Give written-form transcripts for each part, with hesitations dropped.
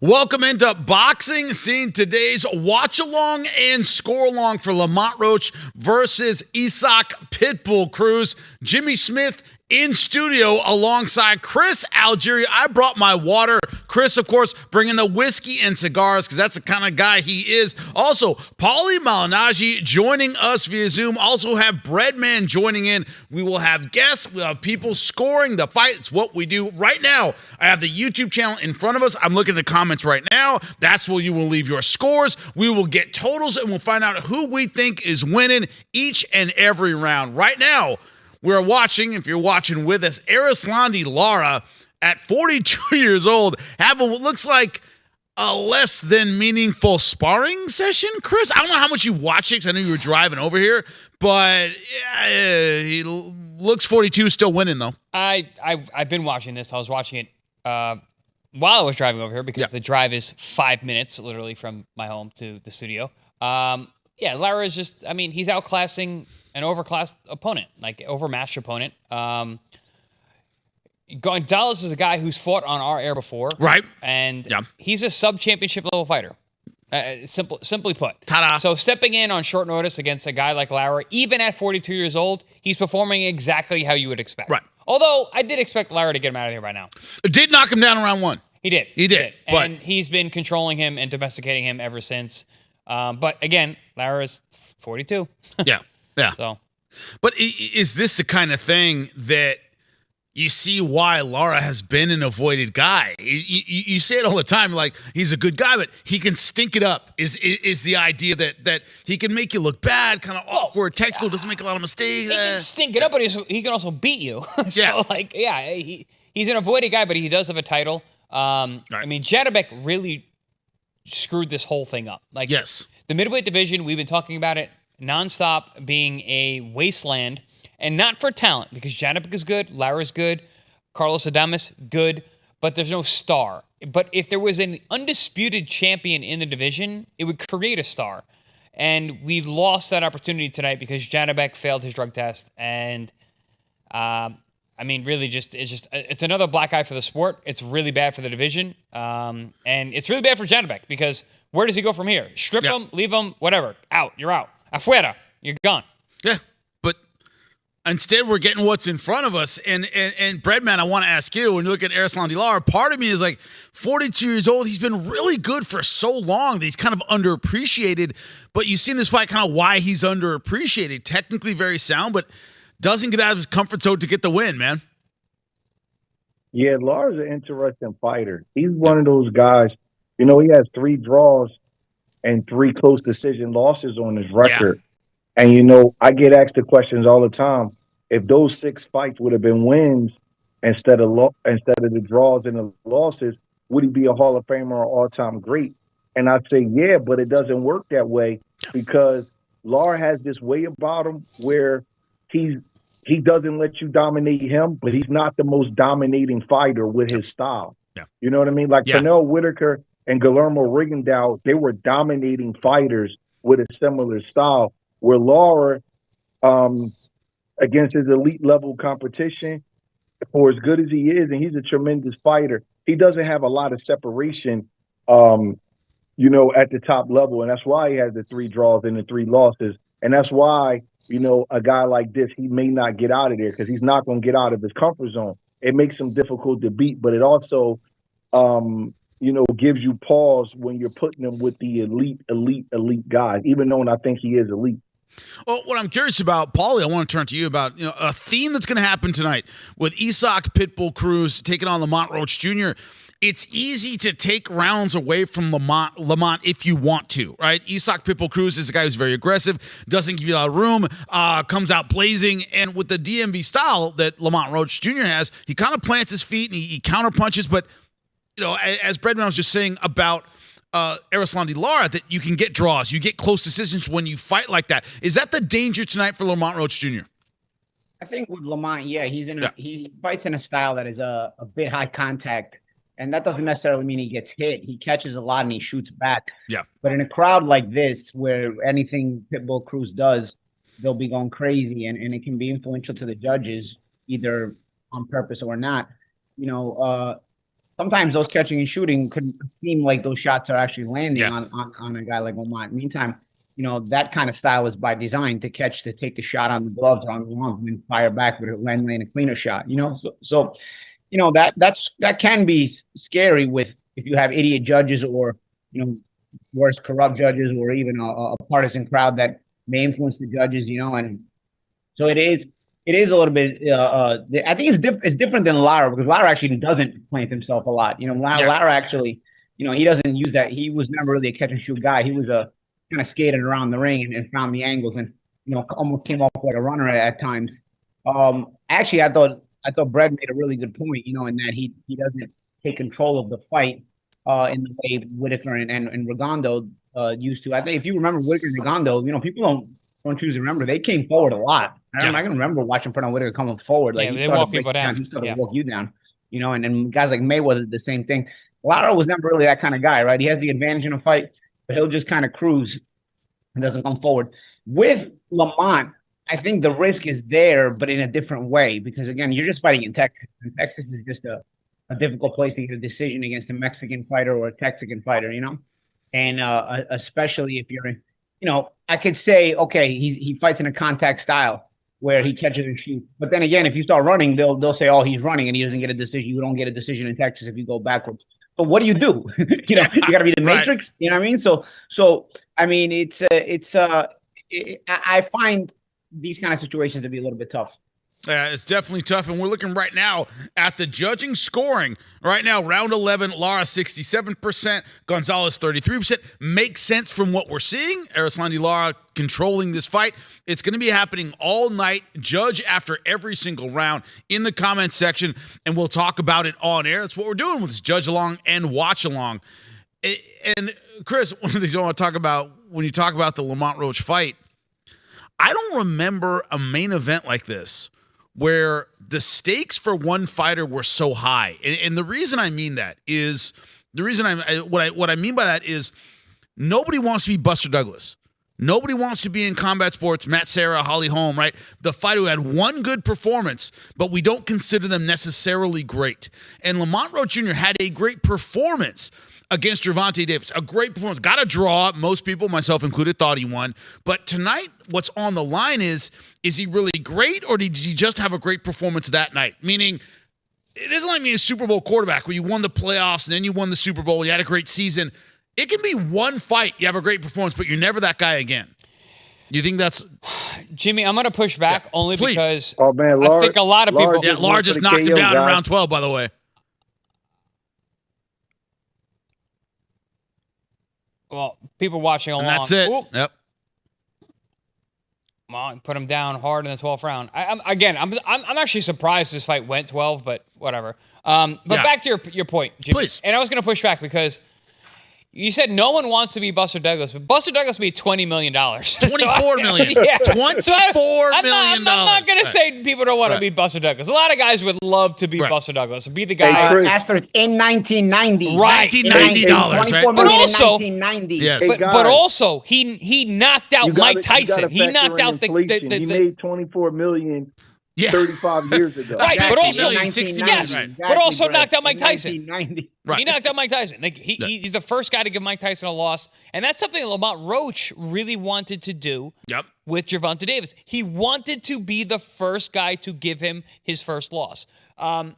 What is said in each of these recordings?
Welcome into Boxing Scene. Today's watch along and score along for Lamont Roach versus Isaac Pitbull Cruz. Jimmy Smith in studio alongside Chris Algeria. I brought my water. Chris, of course, bringing the whiskey and cigars because that's the kind of guy he is. Also, Paulie Malignaggi joining us via Zoom. Also have Breadman joining in. We will have guests. We'll have people scoring the fight. It's what we do right now. I have the YouTube channel in front of us. I'm looking at the comments right now. That's where you will leave your scores. We will get totals and we'll find out who we think is winning each and every round. Right now, we're watching, if you're watching with us, Erislandy Lara at 42 years old having what looks like a less than meaningful sparring session. Chris, I don't know how much you watch it because I know you were driving over here, but yeah, he looks 42, still winning though. I've been watching this. I was watching it while I was driving over here because the drive is 5 minutes literally from my home to the studio. Lara is just, I mean, he's outclassing an overclassed opponent, like overmatched opponent. Gonzalez is a guy who's fought on our air before. Right. And he's a sub-championship level fighter. Simply put. Ta-da. So stepping in on short notice against a guy like Lara, even at 42 years old, he's performing exactly how you would expect. Right. Although I did expect Lara to get him out of here by now. It did knock him down in round one. He did. But And he's been controlling him and domesticating him ever since. But again, Lara's 42. Yeah. So, but is this the kind of thing that you see why Lara has been an avoided guy? You say it all the time, like he's a good guy, but he can stink it up. Is the idea that he can make you look bad, kind of awkward, technical, doesn't make a lot of mistakes. He can stink it up, but he can also beat you. So, he's an avoided guy, but he does have a title. Right. I mean, Janibek really screwed this whole thing up. Like, the middleweight division, we've been talking about it nonstop being a wasteland, and not for talent, because Janibek is good, Lara's good, Carlos Adames, good, but there's no star. But if there was an undisputed champion in the division, it would create a star. And we lost that opportunity tonight because Janibek failed his drug test. And, I mean, really it's another black eye for the sport. It's really bad for the division. And it's really bad for Janibek because where does he go from here? Strip him, leave him, whatever. Out. You're out. Afuera. You're gone. Yeah, but instead we're getting what's in front of us. And Breadman, I want to ask you, when you look at Erislandy Lara, part of me is like 42 years old. He's been really good for so long that he's kind of underappreciated. But you've seen this fight kind of why he's underappreciated. Technically very sound, but doesn't get out of his comfort zone to get the win, man. Yeah, Lara's an interesting fighter. He's one of those guys, you know, he has 3 draws and 3 close decision losses on his record. Yeah. And, you know, I get asked the questions all the time. If those 6 fights would have been wins instead of the draws and the losses, would he be a Hall of Famer or all-time great? And I say, yeah, but it doesn't work that way because Lara has this way about him where he doesn't let you dominate him, but he's not the most dominating fighter with his style. Yeah. You know what I mean? Like Pernell Whitaker and Guillermo Rigondeaux, they were dominating fighters with a similar style. Where Lara, against his elite level competition, for as good as he is, and he's a tremendous fighter, he doesn't have a lot of separation, you know, at the top level. And that's why he has the 3 draws and the 3 losses. And that's why, you know, a guy like this, he may not get out of there because he's not going to get out of his comfort zone. It makes him difficult to beat, but it also, you know, gives you pause when you're putting him with the elite guys, even though I think he is elite. Well, what I'm curious about, Paulie, I want to turn to you about, you know, a theme that's going to happen tonight with Isaac Pitbull Cruz taking on Lamont Roach Jr. It's easy to take rounds away from Lamont if you want to, right? Isaac Pitbull Cruz is a guy who's very aggressive, doesn't give you a lot of room, comes out blazing, and with the DMV style that Lamont Roach Jr. has, he kind of plants his feet and he counter punches, but you know, as Breadman was just saying about Erislandy Lara, that you can get draws, you get close decisions when you fight like that. Is that the danger tonight for Lamont Roach Jr.? I think with Lamont, he fights in a style that is a bit high contact, and that doesn't necessarily mean he gets hit. He catches a lot and he shoots back. Yeah. But in a crowd like this, where anything Pitbull Cruz does, they'll be going crazy, and it can be influential to the judges, either on purpose or not. You know, sometimes those catching and shooting could seem like those shots are actually landing on a guy like Lamont. Meantime, that kind of style is by design to take the shot on the gloves or on the arm and then fire back with a land lane a cleaner shot. So that can be scary if you have idiot judges or worse, corrupt judges, or even a partisan crowd that may influence the judges. And so it is a little bit. I think it's different than Lara, because Lara actually doesn't plant himself a lot. Lara actually, he doesn't use that. He was never really a catch and shoot guy. He was kind of skated around the ring and found the angles and almost came off like a runner at times. Actually, I thought Brett made a really good point, in that he doesn't take control of the fight in the way Whitaker and Redondo used to. I think if you remember Whitaker and Redondo, people don't choose to remember, they came forward a lot. I can remember watching Pernell Whitaker coming forward. Like, they walk people down. He started to walk you down, and guys like Mayweather did the same thing. Lara was never really that kind of guy, right? He has the advantage in a fight, but he'll just kind of cruise and doesn't come forward. With Lamont, I think the risk is there, but in a different way, because again, you're just fighting in Texas. And Texas is just a difficult place to get a decision against a Mexican fighter or a Texican fighter, and especially if you're I could say, okay, he fights in a contact style where he catches and shoots. But then again, if you start running, they'll say, oh, he's running and he doesn't get a decision. You don't get a decision in Texas if you go backwards. But what do? You got to be the Matrix. You know what I mean? So I mean, I find these kind of situations to be a little bit tough. Yeah, it's definitely tough, and we're looking right now at the judging scoring. Right now, round 11, Lara 67%, Gonzalez 33%. Makes sense from what we're seeing. Erislandy Lara controlling this fight. It's going to be happening all night, judge after every single round in the comments section, and we'll talk about it on air. That's what we're doing with this judge along and watch along. And Chris, one of the things I want to talk about when you talk about the Lamont Roach fight, I don't remember a main event like this where the stakes for one fighter were so high. And the reason I mean that is, what I mean by that is, nobody wants to be Buster Douglas. Nobody wants to be in combat sports, Matt Serra, Holly Holm, right? The fighter who had one good performance, but we don't consider them necessarily great. And Lamont Roach Jr. had a great performance against Gervonta Davis. A great performance. Got a draw. Most people, myself included, thought he won. But tonight, what's on the line is he really great, or did he just have a great performance that night? Meaning, it isn't like being a Super Bowl quarterback where you won the playoffs and then you won the Super Bowl, you had a great season. It can be one fight, you have a great performance, but you're never that guy again. You think that's... Jimmy, I'm going to push back only because I think a lot of people... Yeah, Lar just knocked him down in round 12, by the way. Well, people watching along. And that's it. Ooh. Yep. Well, put him down hard in the 12th round. I'm actually surprised this fight went 12, but whatever. Back to your point, Jimmy. Please. And I was going to push back because you said no one wants to be Buster Douglas, but Buster Douglas would be $20 million. $24 million. Yeah. $24 million. I'm not going to say people don't want to be Buster Douglas. A lot of guys would love to be Buster Douglas, be the guy. Masters in 1990. Right. $1990, right? But also, 1990. Yes. But also, he knocked out Mike Tyson. He knocked out he made $24 million 35 years ago. Right, exactly. but also, but also knocked out Mike Tyson. Right. He knocked out Mike Tyson. He's the first guy to give Mike Tyson a loss, and that's something Lamont Roach really wanted to do with Gervonta Davis. He wanted to be the first guy to give him his first loss. I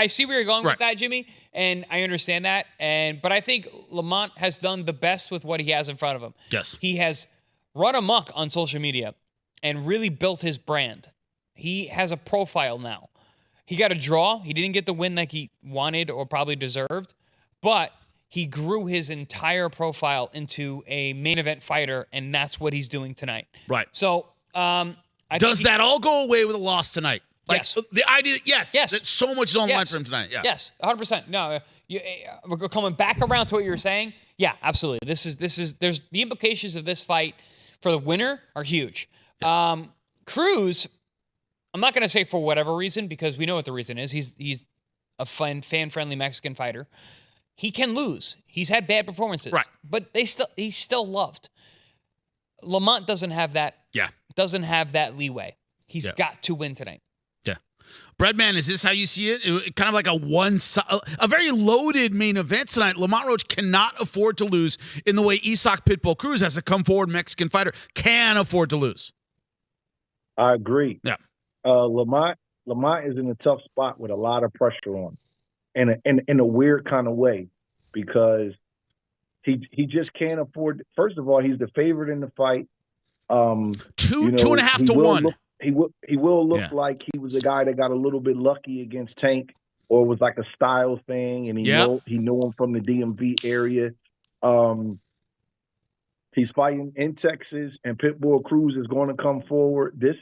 see where you're going with that, Jimmy, and I understand that. But I think Lamont has done the best with what he has in front of him. Yes. He has run amok on social media and really built his brand. He has a profile now. He got a draw. He didn't get the win like he wanted or probably deserved, but he grew his entire profile into a main event fighter, and that's what he's doing tonight. Right. So, does that all go away with a loss tonight? Yes. The idea, yes. That so much is on the line for him tonight. Yeah. Yes, 100%. No, we're coming back around to what you were saying. Yeah, absolutely. There's the implications of this fight for the winner are huge. Yeah. Cruz, I'm not going to say for whatever reason, because we know what the reason is. He's a fan-friendly Mexican fighter. He can lose. He's had bad performances. Right. But he's still loved. Lamont doesn't have that. Yeah. Doesn't have that leeway. He's got to win tonight. Yeah. Breadman, is this how you see it? Kind of like a very loaded main event tonight. Lamont Roach cannot afford to lose in the way Isak Pitbull Cruz, as a come-forward Mexican fighter, can afford to lose. I agree. Yeah. Lamont is in a tough spot with a lot of pressure on him, in a weird kind of way, because he just can't afford. First of all, he's the favorite in the fight. 2.5 to 1. He will look like he was a guy that got a little bit lucky against Tank, or was like a style thing, and he knew him from the DMV area. He's fighting in Texas, and Pitbull Cruz is going to come forward. This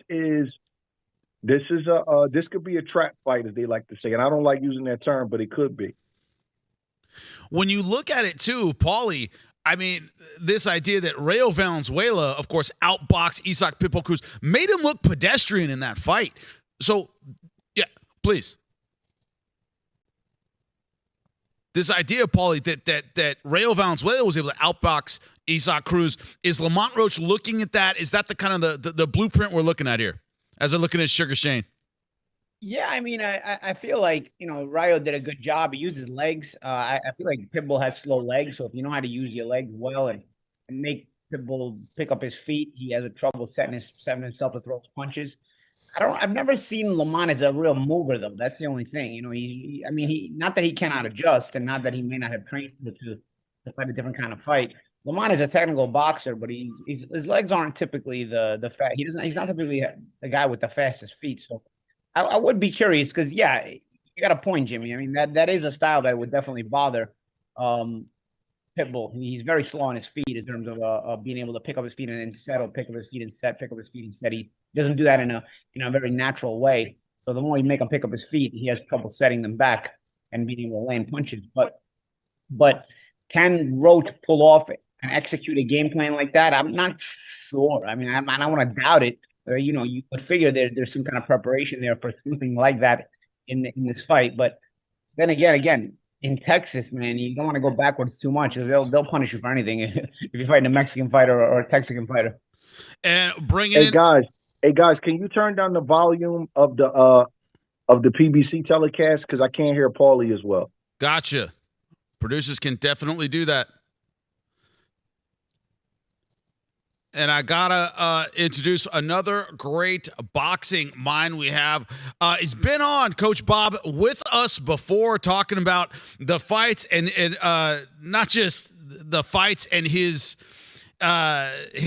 could be a trap fight, as they like to say, and I don't like using that term, but it could be. When you look at it too, Paulie, I mean, this idea that Rayo Valenzuela, of course, outboxed Isak Pitbull Cruz, made him look pedestrian in that fight. So, yeah, please. This idea, Paulie, that Rayo Valenzuela was able to outbox Isak Cruz, is Lamont Roach looking at that? Is that the kind of the blueprint we're looking at here as we're looking at Sugar Shane? Yeah, I mean, I feel like, Rayo did a good job. He used his legs. I feel like Pitbull has slow legs, so if you know how to use your legs well and make Pitbull pick up his feet, he has a trouble setting himself to throw punches. I've never seen Lamont as a real mover, though. That's the only thing. He not that he cannot adjust, and not that he may not have trained to fight a different kind of fight. Lamont is a technical boxer, but his legs aren't typically the fast. He's not typically the guy with the fastest feet. So I would be curious, because you got a point, Jimmy. I mean, that is a style that would definitely bother Pitbull. He's very slow on his feet in terms of being able to pick up his feet and then settle, pick up his feet and set, pick up his feet and set. He doesn't do that in a very natural way. So the more you make him pick up his feet, he has trouble setting them back and being able to land punches. But can Roach pull off and execute a game plan like that? I'm not sure. I mean, I don't want to doubt it. You would figure there's some kind of preparation there for something like that in this fight. But then again, in Texas, man, you don't want to go backwards too much. They'll punish you for anything if you're fighting a Mexican fighter or a Texican fighter. And bring it in. Hey guys, can you turn down the volume of the PBC telecast, because I can't hear Paulie as well? Gotcha. Producers can definitely do that. And I gotta introduce another great boxing mind we have. He's been on, Coach Bob, with us before, talking about the fights and not just the fights and his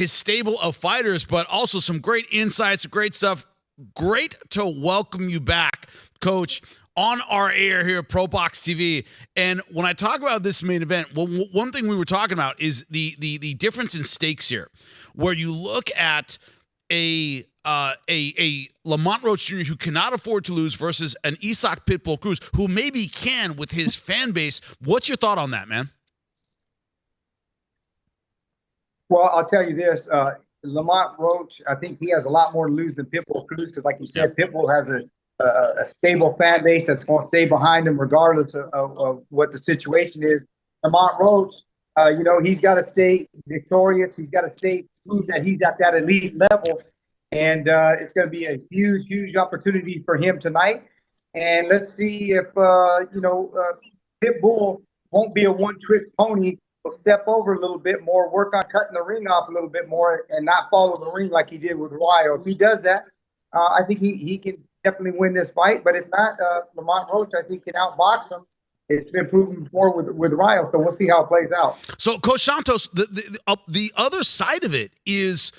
stable of fighters, but also some great insights, great stuff. Great to welcome you back, Coach, on our air here at ProBox TV. And when I talk about this main event, one thing we were talking about is the difference in stakes here, where you look at a Lamont Roach Jr. who cannot afford to lose versus an Isak Pitbull Cruz who maybe can with his fan base. What's your thought on that, man? Well, I'll tell you this. Lamont Roach, I think he has a lot more to lose than Pitbull Cruz, because like you said, Pitbull has a stable fan base that's going to stay behind him regardless of what the situation is. Lamont Roach, he's got to stay victorious. He's got to prove that he's at that elite level. And it's going to be a huge, huge opportunity for him tonight. And let's see if, Pitbull won't be a one-trick pony. He'll step over a little bit more, work on cutting the ring off a little bit more, and not follow the ring like he did with Rayo. If he does that, I think he can definitely win this fight. But if not, Lamont Roach, I think, can outbox him. It's been proven before with Rayo, so we'll see how it plays out. So, Coach Santos, the other side of it is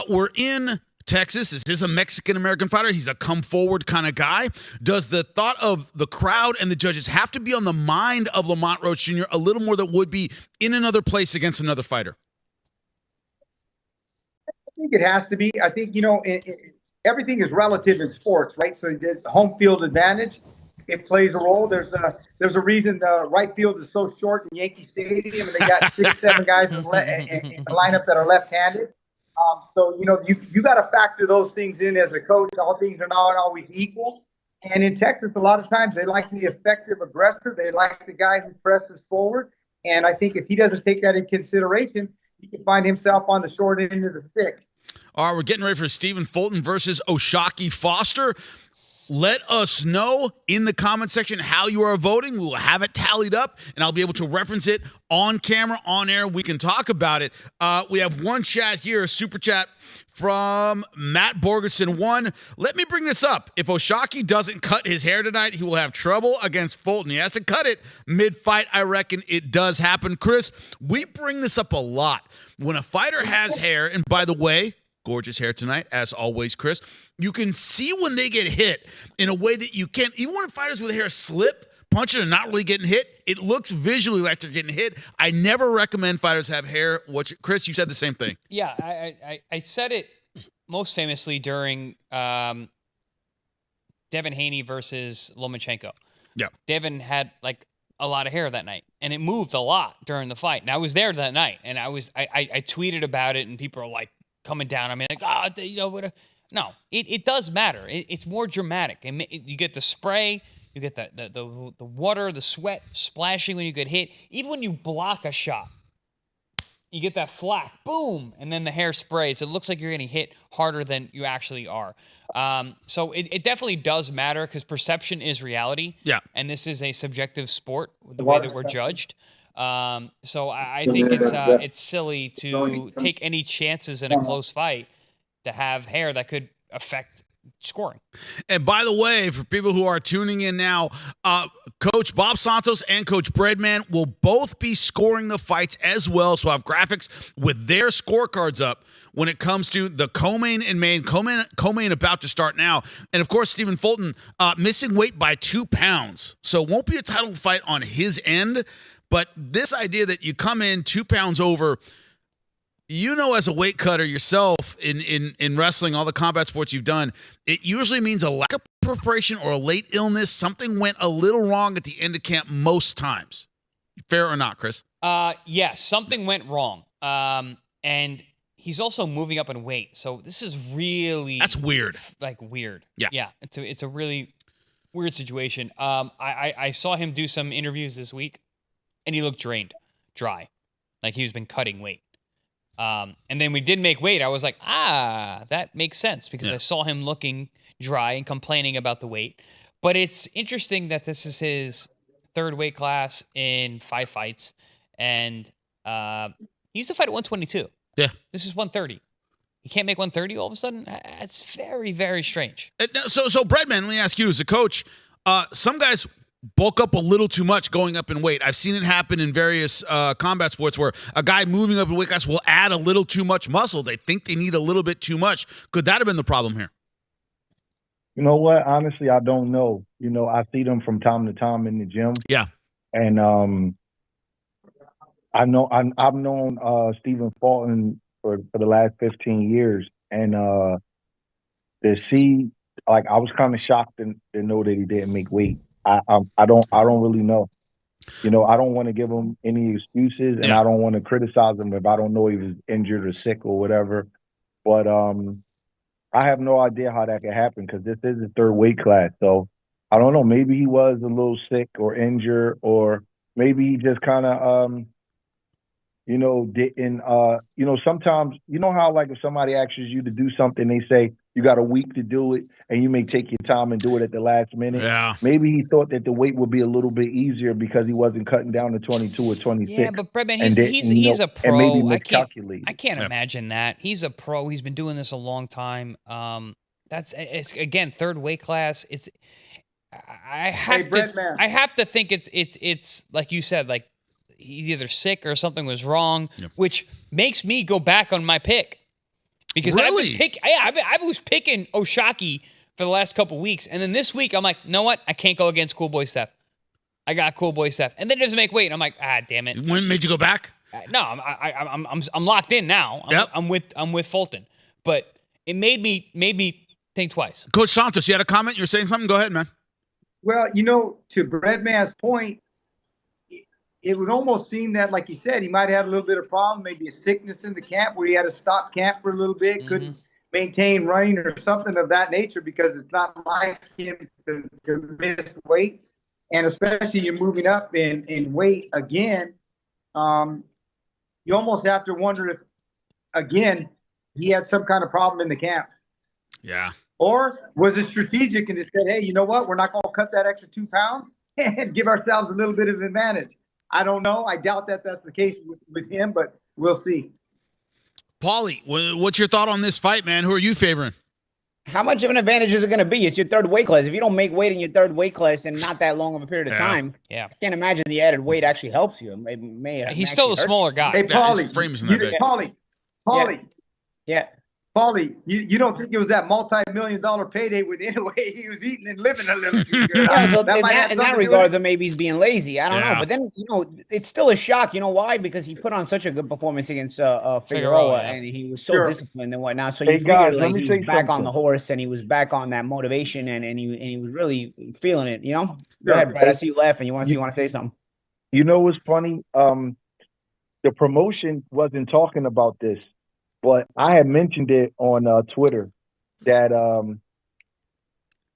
we're in Texas. This is a Mexican-American fighter. He's a come-forward kind of guy. Does the thought of the crowd and the judges have to be on the mind of Lamont Roach Jr. a little more than would be in another place against another fighter? I think it has to be. I think, everything is relative in sports, right? So the home field advantage, it plays a role. There's a reason the right field is so short in Yankee Stadium, and they got 6-7 guys in the lineup that are left-handed. So, you got to factor those things in as a coach. All things are not always equal. And in Texas, a lot of times they like the effective aggressor. They like the guy who presses forward. And I think if he doesn't take that in consideration, he can find himself on the short end of the stick. All right, we're getting ready for Stephen Fulton versus Oshaki Foster. let us know in the comment section how you are voting. We will have it tallied up, and I'll be able to reference it on camera, on air. We can talk about it. We have one chat here, a super chat from Matt Borgeson 1. Let me bring this up. If Oshaki doesn't cut his hair tonight, he will have trouble against Fulton. He has to cut it mid-fight. I reckon it does happen. Chris, we bring this up a lot. When a fighter has hair, and by the way, gorgeous hair tonight, as always, Chris, you can see when they get hit in a way that you can't. Even when fighters with hair slip, punching and not really getting hit, it looks visually like they're getting hit. I never recommend fighters have hair. Chris, you said the same thing. Yeah, I said it most famously during Devin Haney versus Lomachenko. Yeah. Devin had like a lot of hair that night, and it moved a lot during the fight. And I was there that night, and I tweeted about it, and people are like coming down. I mean, like, what? No, it does matter. It's more dramatic. You get the spray. You get the water, the sweat splashing when you get hit. Even when you block a shot, you get that flack, boom, and then the hair sprays. It looks like you're getting hit harder than you actually are. So it definitely does matter because perception is reality. Yeah. And this is a subjective sport, the way that we're judged. So I think it's silly to take any chances in a close fight to have hair that could affect scoring. And by the way, for people who are tuning in now, Coach Bob Santos and Coach Breadman will both be scoring the fights as well. So I have graphics with their scorecards up when it comes to the co-main and main. Co-main about to start now. And of course, Stephen Fulton missing weight by 2 pounds. So it won't be a title fight on his end. But this idea that you come in 2 pounds over, as a weight cutter yourself in wrestling, all the combat sports you've done, it usually means a lack of preparation or a late illness. Something went a little wrong at the end of camp most times. Fair or not, Chris? Yes, something went wrong. And he's also moving up in weight. So this is really... That's weird. Weird. Yeah. Yeah, it's a really weird situation. I saw him do some interviews this week, and he looked drained, dry, like he's been cutting weight. And then we did make weight. I was like, that makes sense because I saw him looking dry and complaining about the weight. But it's interesting that this is his third weight class in 5 fights. And he used to fight at 122. Yeah. This is 130. He can't make 130 all of a sudden? That's very, very strange. So Breadman, let me ask you as a coach, some guys bulk up a little too much going up in weight. I've seen it happen in various combat sports where a guy moving up in weight class will add a little too much muscle. They think they need a little bit too much. Could that have been the problem here? You know what? Honestly, I don't know. I see them from time to time in the gym. Yeah. And I've known Stephen Fulton for the last 15 years. And to see, I was kind of shocked to know that he didn't make weight. I don't really know. I don't want to give him any excuses, and I don't want to criticize him if I don't know he was injured or sick or whatever. But I have no idea how that could happen because this is his third weight class. So I don't know. Maybe he was a little sick or injured, or maybe he just kind of didn't. Sometimes how if somebody asks you to do something, they say you got a week to do it, and you may take your time and do it at the last minute. Yeah. Maybe he thought that the weight would be a little bit easier because he wasn't cutting down to 22 or 26. Yeah, but Breadman, he's a pro. And maybe miscalculated. I can't imagine that. He's a pro. He's been doing this a long time. It's again third weight class. I have to think it's like you said, like he's either sick or something was wrong, which makes me go back on my pick. Because really? I was picking Oshaki for the last couple weeks, and then this week I'm like, you know what? I can't go against Cool Boy Steph. I got Cool Boy Steph, and then it doesn't make weight. And I'm like, damn it. When made you go back? No, I'm locked in now. I'm with Fulton, but it made me think twice. Coach Santos, you had a comment? You were saying something? Go ahead, man. Well, to Breadman's point, it would almost seem that, like you said, he might have had a little bit of problem, maybe a sickness in the camp where he had to stop camp for a little bit, couldn't maintain running or something of that nature because it's not like him to miss weight. And especially you're moving up in weight again, you almost have to wonder if, again, he had some kind of problem in the camp. Yeah. Or was it strategic and it said, hey, you know what? We're not going to cut that extra 2 pounds and give ourselves a little bit of advantage. I don't know. I doubt that that's the case with him, but we'll see. Paulie, what's your thought on this fight, man? Who are you favoring? How much of an advantage is it going to be? It's your third weight class. If you don't make weight in your third weight class in not that long of a period of time, I can't imagine the added weight actually helps you. He's still a smaller guy. Hey, Paulie, Paulie, you don't think it was that multi-million-dollar payday with anyway he was eating and living a little too good? In that regards, or maybe he's being lazy. I don't know. But then, it's still a shock. You know why? Because he put on such a good performance against Figueroa, and he was so disciplined and whatnot. So you figure like he was back on the horse, and he was back on that motivation, and he was really feeling it. Go ahead, Brad. I see you laughing. You want to say something? You know what's funny? The promotion wasn't talking about this. But I had mentioned it on Twitter that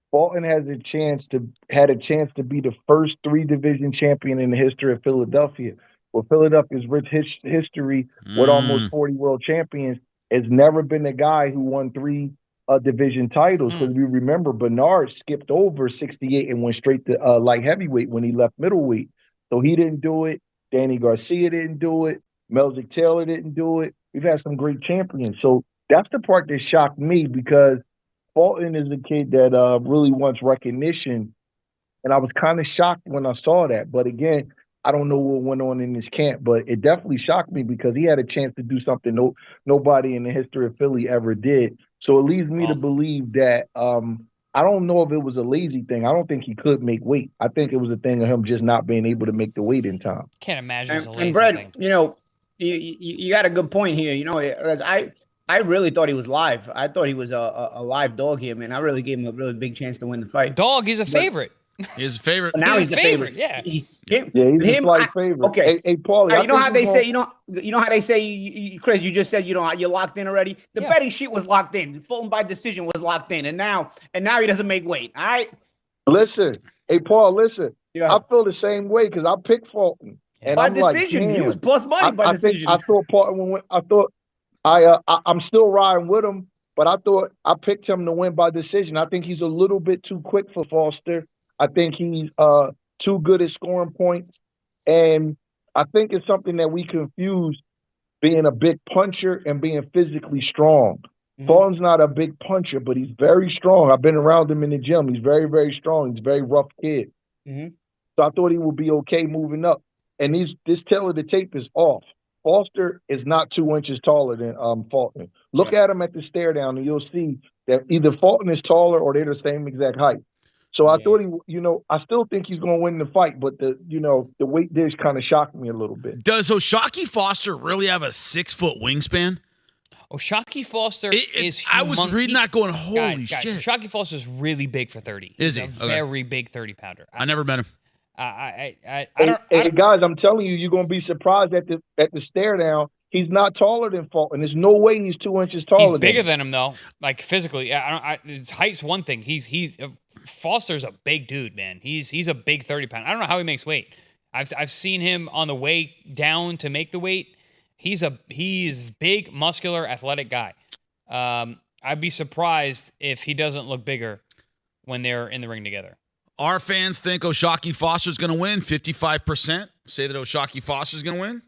Fulton had a chance to be the first 3-division champion in the history of Philadelphia. Well, Philadelphia's rich history with almost 40 world champions has never been a guy who won 3 division titles. Because we remember Bernard skipped over 68 and went straight to light heavyweight when he left middleweight. So he didn't do it. Danny Garcia didn't do it. Melzick Taylor didn't do it. We've had some great champions. So that's the part that shocked me, because Fulton is a kid that really wants recognition. And I was kind of shocked when I saw that. But again, I don't know what went on in this camp, but it definitely shocked me because he had a chance to do something nobody in the history of Philly ever did. So it leads me to believe that I don't know if it was a lazy thing. I don't think he could make weight. I think it was a thing of him just not being able to make the weight in time. Can't imagine it's a lazy Brett, thing. You got a good point here. I really thought he was live. I thought he was a live dog here, man. I really gave him a really big chance to win the fight. Dog is a favorite. He's a favorite. Now he's a favorite. Yeah. He's a slight favorite. Okay. Hey, Paulie, you know how they say, how they say, Chris, you just said, you're locked in already. The betting sheet was locked in. Fulton by decision was locked in. And now he doesn't make weight. All right. Listen. Hey, Paul, listen. I feel the same way because I picked Fulton. And by I'm decision, like, he was plus money by decision. I'm still riding with him, but I thought I picked him to win by decision. I think he's a little bit too quick for Foster. I think he's too good at scoring points, and I think it's something that we confuse being a big puncher and being physically strong. Fulton's not a big puncher, but he's very strong. I've been around him in the gym. He's very, very strong. He's a very rough kid. So I thought he would be okay moving up. And this tail of the tape is off. Foster is not 2 inches taller than Fulton. Look at him at the stare down, and you'll see that either Fulton is taller or they're the same exact height. So I thought I still think he's going to win the fight, but the weight dish kind of shocked me a little bit. Does O'Shaquie Foster really have a 6-foot wingspan? O'Shaquie Foster is humongous. I was reading that going, holy shit. O'Shaquie Foster is really big for 30. Is he? A very big 30-pounder. I never met him. Guys, I'm telling you, you're going to be surprised at the stare down. He's not taller than Fulton. There's no way he's 2 inches taller. He's bigger than him though, like physically. His height's one thing. He's Foster's a big dude, man. He's a big 30-pounder. I don't know how he makes weight. I've seen him on the way down to make the weight. He's big, muscular, athletic guy. I'd be surprised if he doesn't look bigger when they're in the ring together. Our fans think O'Shaquie Foster's going to win. 55% say that O'Shaquie Foster's going to win.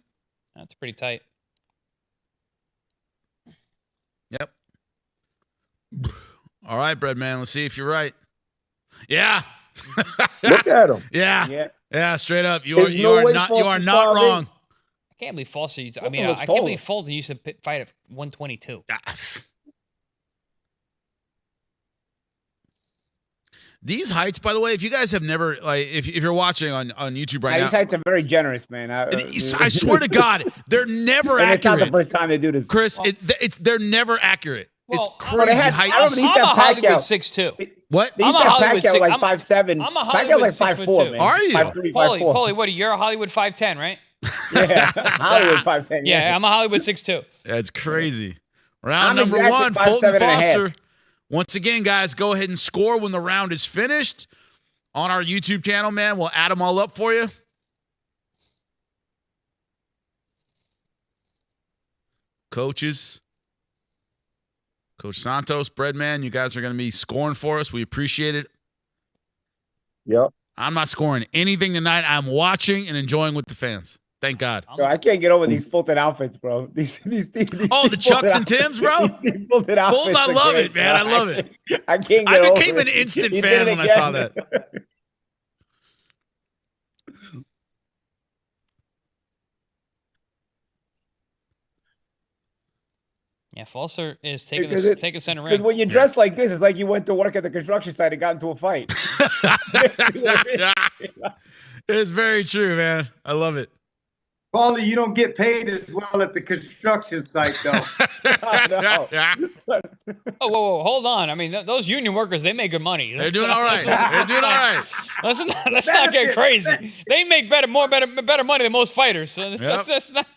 That's pretty tight. Yep. All right, Breadman. Let's see if you're right. Yeah. Look at him. Yeah. Straight up. You are not wrong. I can't believe Foster. I can't believe Fulton used to fight at 122. These heights, by the way, if you guys have never, if you're watching on YouTube right now. These heights are very generous, man. I swear to God, they're never accurate. It's not the first time they do this. Chris, they're never accurate. Well, it's crazy height. I'm a Hollywood 6'2". What? I'm a Hollywood 6'2", like 5'7". I'm a Hollywood 5'4", man. Are you? 5'3", Paulie, what? You're a Hollywood 5'10", right? Yeah, Hollywood 5'10". Yeah, I'm a Hollywood 6'2". That's crazy. Round number one, Fulton Foster. Once again, guys, go ahead and score when the round is finished on our YouTube channel, man. We'll add them all up for you. Coaches. Coach Santos, Breadman, you guys are going to be scoring for us. We appreciate it. Yep. I'm not scoring anything tonight. I'm watching and enjoying with the fans. Thank God. Bro, I can't get over these Fulton outfits, bro. These the Chucks and Tims, bro. These Fulton outfits. Fulton, I love it, man. I love it. I can't get over it. I became an instant fan when I saw that. Yeah, Foster is taking center ring. Because when you dress like this, it's like you went to work at the construction site and got into a fight. It's very true, man. I love it. Paulie, you don't get paid as well at the construction site, though. Whoa, hold on. I mean, those union workers, they make good money. They're doing all right. They're doing all right. Let's not get crazy. They make better money than most fighters. So that's not.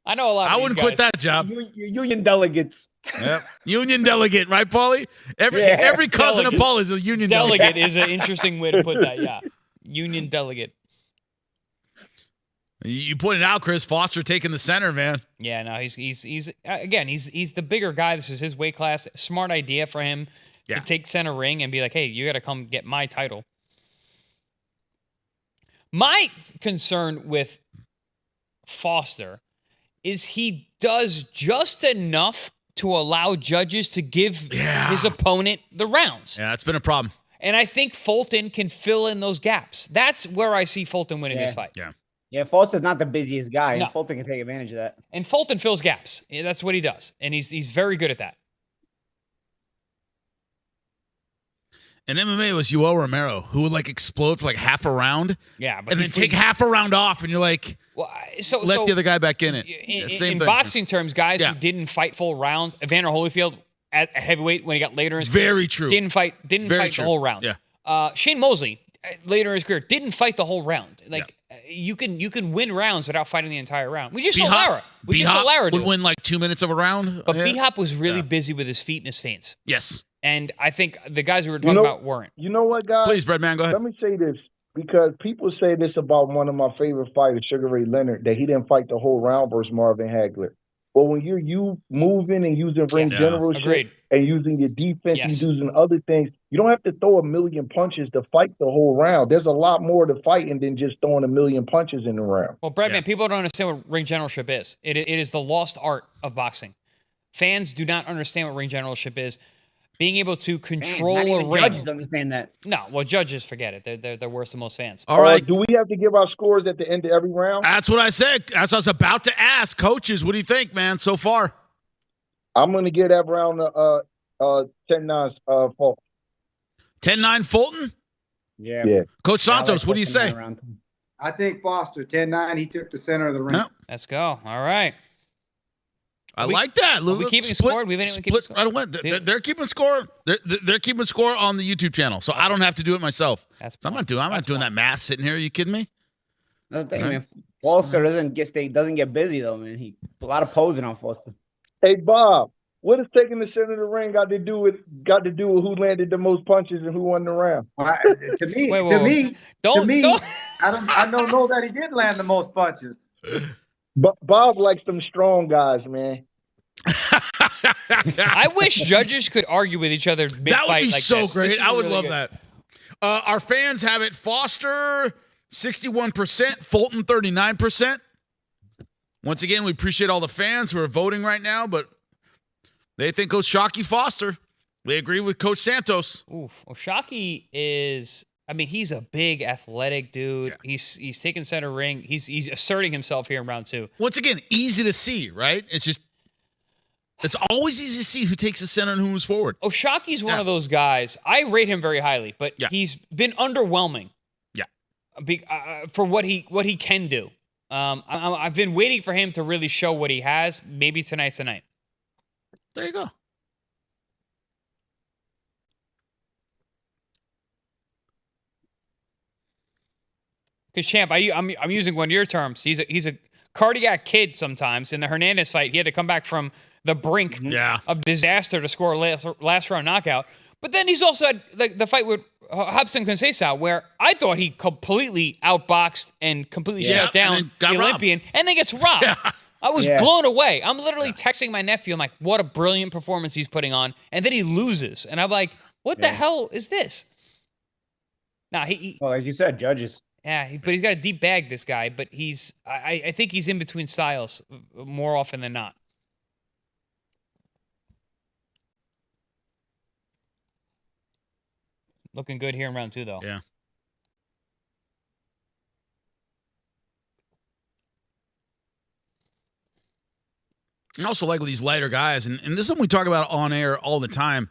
I know a lot. I wouldn't quit that job. Union delegates. Yep. Union delegate, right, Paulie? Every cousin of Paul is a union delegate. Is an interesting way to put that. Yeah, union delegate. You pointed out, Chris Foster taking the center, man. Yeah, no, he's the bigger guy. This is his weight class. Smart idea for him to take center ring and be like, hey, you got to come get my title. My concern with Foster is he does just enough to allow judges to give his opponent the rounds. Yeah, that's been a problem. And I think Fulton can fill in those gaps. That's where I see Fulton winning this fight. Yeah, Fulton's not the busiest guy, and Fulton can take advantage of that. And Fulton fills gaps. That's what he does, and he's very good at that. In MMA, it was Yoel Romero who would explode for half a round. Yeah, but and then take half a round off, and you're like, let the other guy back in it. In boxing terms, guys who didn't fight full rounds, Evander Holyfield at heavyweight when he got later in his career, didn't fight the whole round. Yeah. Shane Mosley later in his career didn't fight the whole round. You can win rounds without fighting the entire round. We just saw Lara. Would win 2 minutes of a round. But B-Hop was really busy with his feet and his feints. Yes. And I think the guys we were talking about weren't. You know what, guys? Please, Breadman, go ahead. Let me say this, because people say this about one of my favorite fighters, Sugar Ray Leonard, that he didn't fight the whole round versus Marvin Hagler. But when you're moving and using ring generalship and using your defense and using other things, you don't have to throw a million punches to fight the whole round. There's a lot more to fighting than just throwing a million punches in the round. Well, Breadman, people don't understand what ring generalship is. It is the lost art of boxing. Fans do not understand what ring generalship is. Being able to control a ring. Judges understand that. No, well, judges forget it. They're worse than most fans. All right. Do we have to give our scores at the end of every round? That's what I said. That's what I was about to ask. Coaches, what do you think, man, so far? I'm going to give that round 10-9 Fulton. 10-9 Fulton? Yeah. Coach Santos, what do you say? I think Foster, 10-9. He took the center of the ring. No. Let's go. All right. I like that. Are we keeping score? We've been keeping score. I don't want. They're keeping score. They're keeping score on the YouTube channel, so I don't have to do it myself. I'm not doing that math sitting here. Are you kidding me? That's the thing, man. Foster doesn't get busy though, man. A lot of posing on Foster. Hey Bob, what is taking the center of the ring got to do with who landed the most punches and who won the round? To me, I don't know that he did land the most punches. But Bob likes them strong guys, man. I wish judges could argue with each other mid-fight. That would be like so this. great. This I would really love good. that. Our fans have it. Foster 61%, Fulton 39%. Once again, we appreciate all the fans who are voting right now, but they think Coach Shockey Foster. They agree with Coach Santos. Oof. Well, Shockey is. I mean, he's a big, athletic dude. Yeah. He's taking center ring. He's asserting himself here in round two. Once again, easy to see, right? It's always easy to see who takes the center and who moves forward. Shockey's one of those guys. I rate him very highly, but he's been underwhelming. Yeah, for what he can do. I've been waiting for him to really show what he has. Maybe tonight's the night. There you go. Because Champ, I'm using one of your terms. He's a cardiac kid sometimes. In the Hernandez fight, he had to come back from the brink of disaster to score a last round knockout. But then he's also had the fight with Robson Conceição, where I thought he completely outboxed and completely shut down the Olympian, and then gets robbed. I was blown away. I'm literally texting my nephew. I'm like, what a brilliant performance he's putting on. And then he loses. And I'm like, what the hell is this? Nah, well, as you said, judges. Yeah, but he's got a deep bag, this guy. But I think he's in between styles more often than not. Looking good here in round 2, though. Yeah. I also like with these lighter guys, and this is something we talk about on air all the time,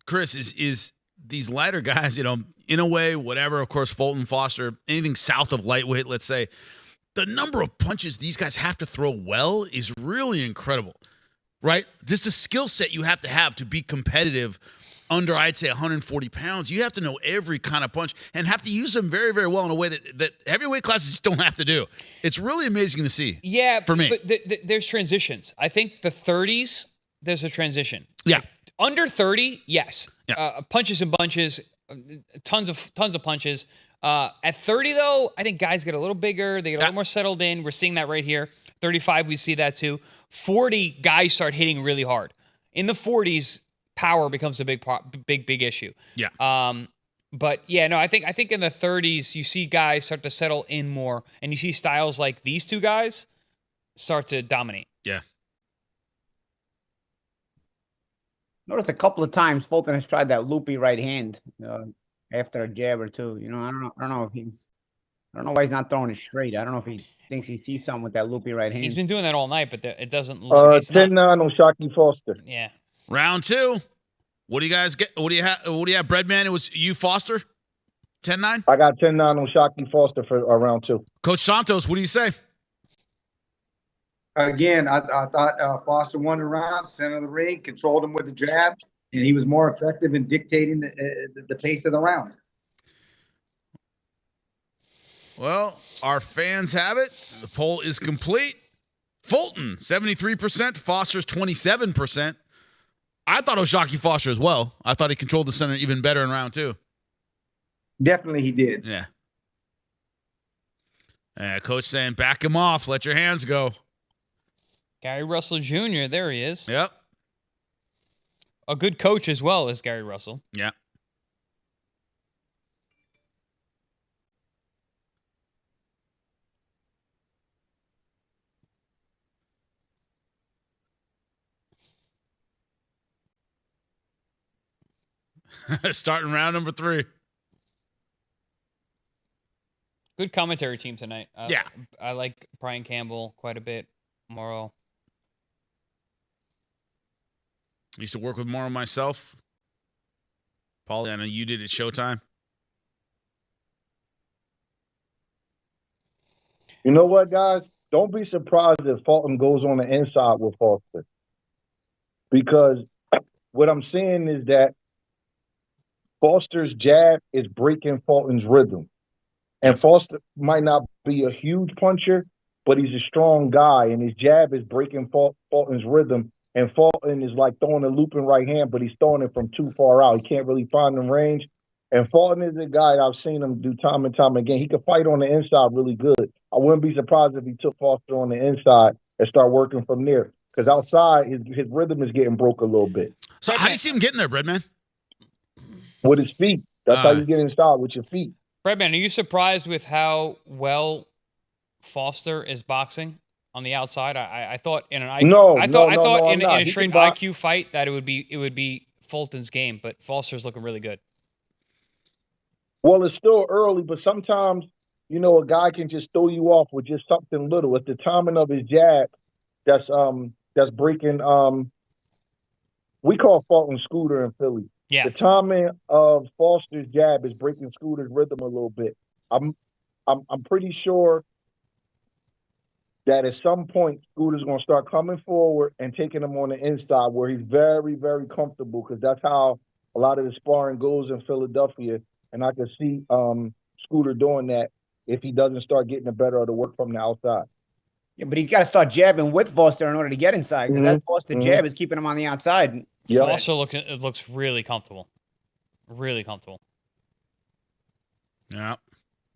Chris, is these lighter guys, you know, in a way, whatever, of course, Fulton, Foster, anything south of lightweight, let's say, the number of punches these guys have to throw well is really incredible, right? Just the skill set you have to be competitive under, I'd say, 140 pounds. You have to know every kind of punch and have to use them very, very well in a way that heavyweight classes just don't have to do. It's really amazing to see. Yeah, for me. But there's transitions. I think the 30s, there's a transition. Yeah. Under 30, yes. Yeah. Punches and bunches, tons of punches. At 30, though, I think guys get a little bigger. They get a little more settled in. We're seeing that right here. 35, we see that too. 40, guys start hitting really hard. In the 40s, power becomes a big issue. Yeah. But yeah, no, I think in the 30s you see guys start to settle in more, and you see styles like these two guys start to dominate. Yeah. Notice a couple of times Fulton has tried that loopy right hand after a jab or two. You know, I don't know why he's not throwing it straight. I don't know if he thinks he sees something with that loopy right hand. He's been doing that all night, but it doesn't look. 10-9 on Shockey Foster. Yeah. Round 2. What do you guys get? What do you have, Breadman? It was you, Foster? 10-9? I got 10-9 on Shockey Foster for round 2. Coach Santos, what do you say? Again, I thought Foster won the round, center of the ring, controlled him with the jab, and he was more effective in dictating the pace of the round. Well, our fans have it. The poll is complete. Fulton, 73%. Foster's 27%. I thought Oshaki Foster as well. I thought he controlled the center even better in round 2. Definitely he did. Yeah. Coach saying, back him off. Let your hands go. Gary Russell Jr., there he is. Yep. A good coach as well as Gary Russell. Yeah. Starting round number 3. Good commentary team tonight. Yeah. I like Brian Campbell quite a bit. Morrow. I used to work with Morrow myself. Paulie, I know you did at Showtime. You know what, guys? Don't be surprised if Fulton goes on the inside with Foster. Because what I'm saying is that Foster's jab is breaking Fulton's rhythm. And Foster might not be a huge puncher, but he's a strong guy, and his jab is breaking Fulton's rhythm. And Fulton is like throwing a looping right hand, but he's throwing it from too far out. He can't really find the range. And Fulton is a guy I've seen him do time and time again. He can fight on the inside really good. I wouldn't be surprised if he took Foster on the inside and start working from there. Because outside, his rhythm is getting broke a little bit. So how do you see him getting there, Breadman? With his feet. That's how you get inside, with your feet. Breadman, are you surprised with how well Foster is boxing on the outside? I thought in an IQ, I thought in a straight IQ fight that it would be Fulton's game, but Foster's looking really good. Well, it's still early, but sometimes, you know, a guy can just throw you off with just something little. At the timing of his jab, that's breaking. We call Fulton Scooter in Philly. Yeah. The timing of Foster's jab is breaking Scooter's rhythm a little bit. I'm pretty sure that at some point Scooter's going to start coming forward and taking him on the inside where he's very, very comfortable, because that's how a lot of the sparring goes in Philadelphia. And I can see Scooter doing that if he doesn't start getting the better of the work from the outside. Yeah, but he's got to start jabbing with Foster in order to get inside, because that Foster jab is keeping him on the outside. Yep. Foster looks really comfortable. Really comfortable. Yeah.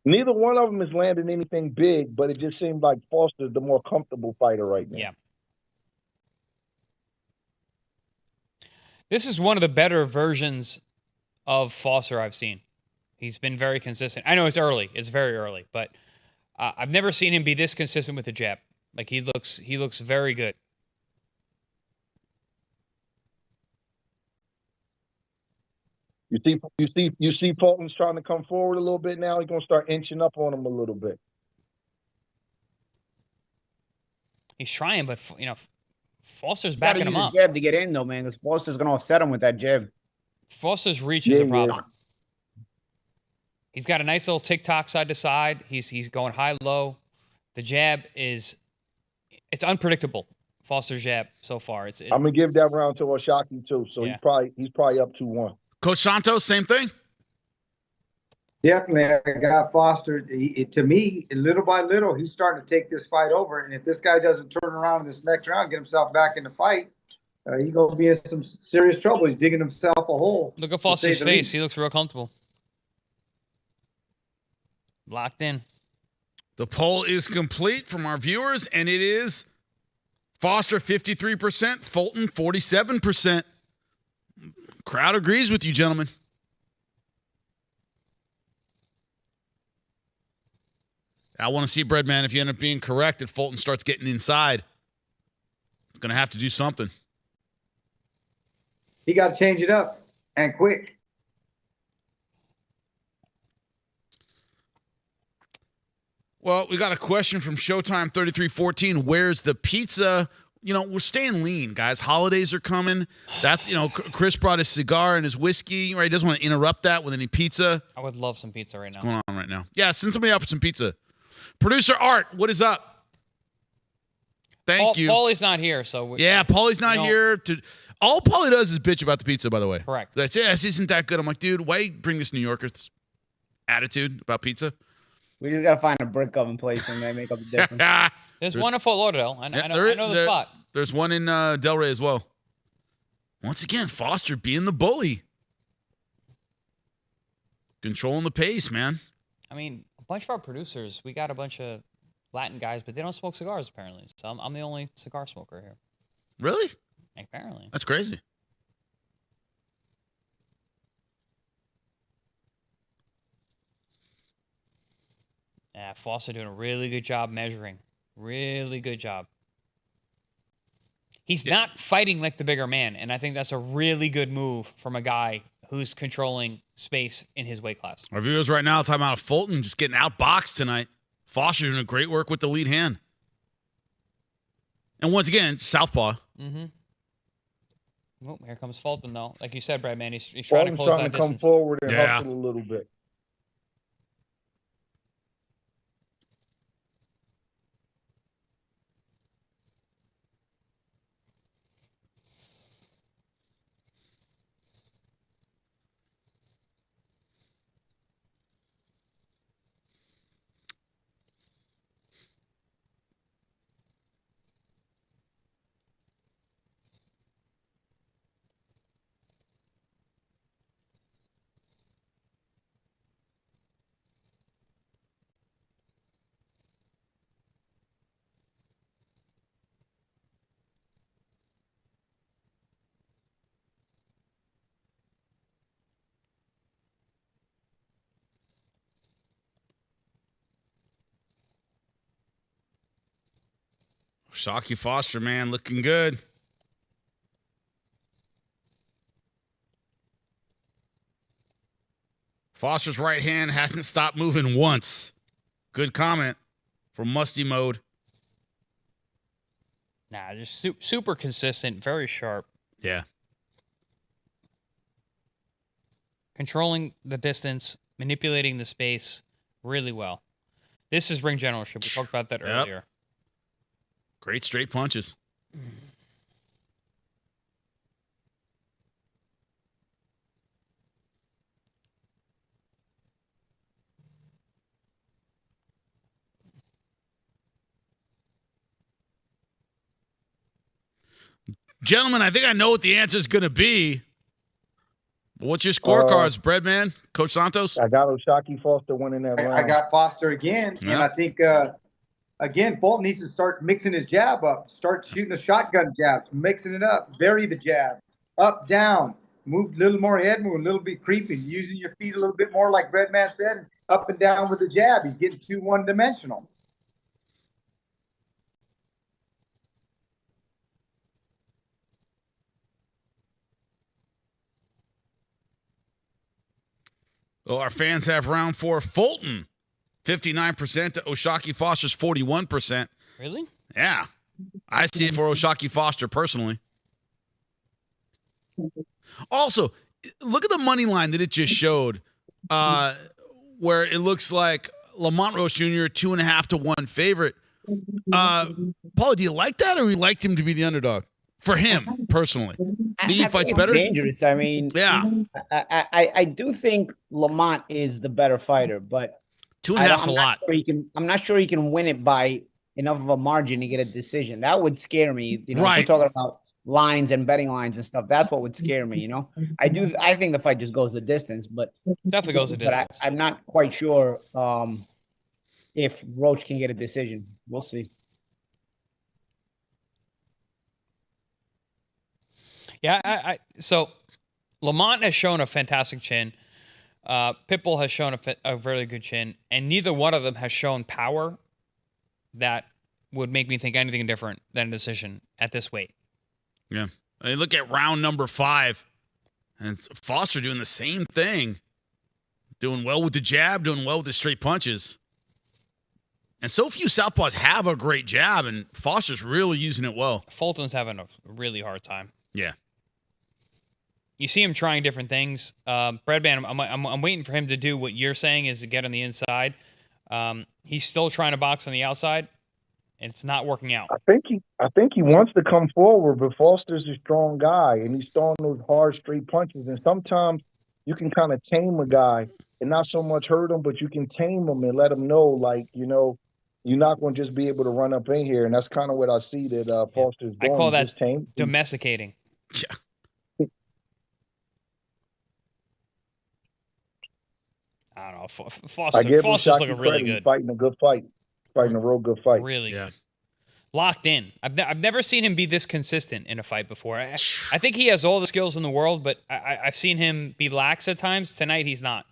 Neither one of them has landed anything big, but it just seemed like Foster's the more comfortable fighter right now. Yeah. This is one of the better versions of Foster I've seen. He's been very consistent. I know it's early. It's very early, but I've never seen him be this consistent with the jab. Like he looks very good. You see Fulton's trying to come forward a little bit now. He's gonna start inching up on him a little bit. He's trying, but Foster's backing him up. Jab to get in though, man. Because Foster's gonna offset him with that jab. Foster's reach is a problem. He's got a nice little tick-tock side to side. He's going high-low. The jab it's unpredictable. Foster's jab so far. I'm gonna give that round to Oshaki too. So he's probably up 2-1. Coach Santos, same thing. Definitely, I got Foster. To me, little by little, he's starting to take this fight over. And if this guy doesn't turn around in this next round, get himself back in the fight, he's going to be in some serious trouble. He's digging himself a hole. Look at Foster's face. He looks real comfortable. Locked in. The poll is complete from our viewers, and it is Foster 53%, Fulton 47%. Crowd agrees with you, gentlemen. I want to see, Breadman, if you end up being correct that Fulton starts getting inside. It's going to have to do something. He got to change it up, and quick. Well, we got a question from Showtime 3314. Where's the pizza? We're staying lean, guys. Holidays are coming. That's, Chris brought his cigar and his whiskey, right? He doesn't want to interrupt that with any pizza. I would love some pizza right now. What's going on right now? Yeah, send somebody out for some pizza. Producer Art, what is up? Thank you. Paulie's not here, so Paulie's not here. All Paulie does is bitch about the pizza, by the way. Correct. That's this isn't that good. I'm like, dude, why bring this New Yorker's attitude about pizza? We just gotta find a brick oven place and they make up the difference. There's one in Fort Lauderdale. I know the spot. There's one in Delray as well. Once again, Foster being the bully. Controlling the pace, man. I mean, a bunch of our producers, we got a bunch of Latin guys, but they don't smoke cigars, apparently. So I'm the only cigar smoker here. Really? Apparently. That's crazy. Yeah, Foster doing a really good job measuring. Really good job. He's not fighting like the bigger man, and I think that's a really good move from a guy who's controlling space in his weight class. Our viewers right now talking about Fulton just getting outboxed tonight. Foster doing great work with the lead hand. And once again, southpaw. Mm-hmm. Oh, here comes Fulton, though. Like you said, Brad, man, he's trying to close that distance. Come forward and hustle a little bit. Shocky Foster, man, looking good. Foster's right hand hasn't stopped moving once. Good comment from Musty Mode. Nah, just super consistent, very sharp. Yeah. Controlling the distance, manipulating the space really well. This is ring generalship. We talked about that earlier. Great straight punches. Gentlemen, I think I know what the answer is going to be. What's your scorecards, Breadman? Coach Santos? I got O'Shaquie Foster winning that round. I got Foster again, and I think again, Fulton needs to start mixing his jab up. Start shooting a shotgun jab, mixing it up, vary the jab, up, down, move a little more head, move a little bit creepy, using your feet a little bit more, like Breadman said, up and down with the jab. He's getting too one-dimensional. Well, our fans have round 4. Fulton, 59% to O'Shaquie Foster's 41%. Really? Yeah. I see it for O'Shaquie Foster personally. Also, look at the money line that it just showed, where it looks like Lamont Roach Jr. 2.5 to 1 favorite. Paul, do you like that, or you liked him to be the underdog? For him personally, he fights better. Dangerous. I mean, yeah. I do think Lamont is the better fighter, but 2.5's a lot. I'm not sure he can win it by enough of a margin to get a decision. That would scare me. You know, right. If we're talking about lines and betting lines and stuff. That's what would scare me. You know, I think the fight just goes the distance, but definitely goes the distance. But I'm not quite sure if Roach can get a decision. We'll see. Yeah, so Lamont has shown a fantastic chin. Pitbull has shown a very good chin, and neither one of them has shown power that would make me think anything different than a decision at this weight. Yeah. I mean, look at round number 5, and Foster doing the same thing. Doing well with the jab, doing well with the straight punches. And so few southpaws have a great jab, and Foster's really using it well. Fulton's having a really hard time. Yeah. You see him trying different things. Breadman, I'm waiting for him to do what you're saying, is to get on the inside. He's still trying to box on the outside, and it's not working out. I think he wants to come forward, but Foster's a strong guy, and he's throwing those hard, straight punches. And sometimes you can kind of tame a guy and not so much hurt him, but you can tame him and let him know, like, you know, you're not going to just be able to run up in here. And that's kind of what I see that Foster's doing. I call that domesticating. Yeah. I don't know. Foster's looking really good. Fighting a good fight. Fighting a real good fight. Really good. Locked in. I've never seen him be this consistent in a fight before. I think he has all the skills in the world, but I've seen him be lax at times. Tonight, he's not.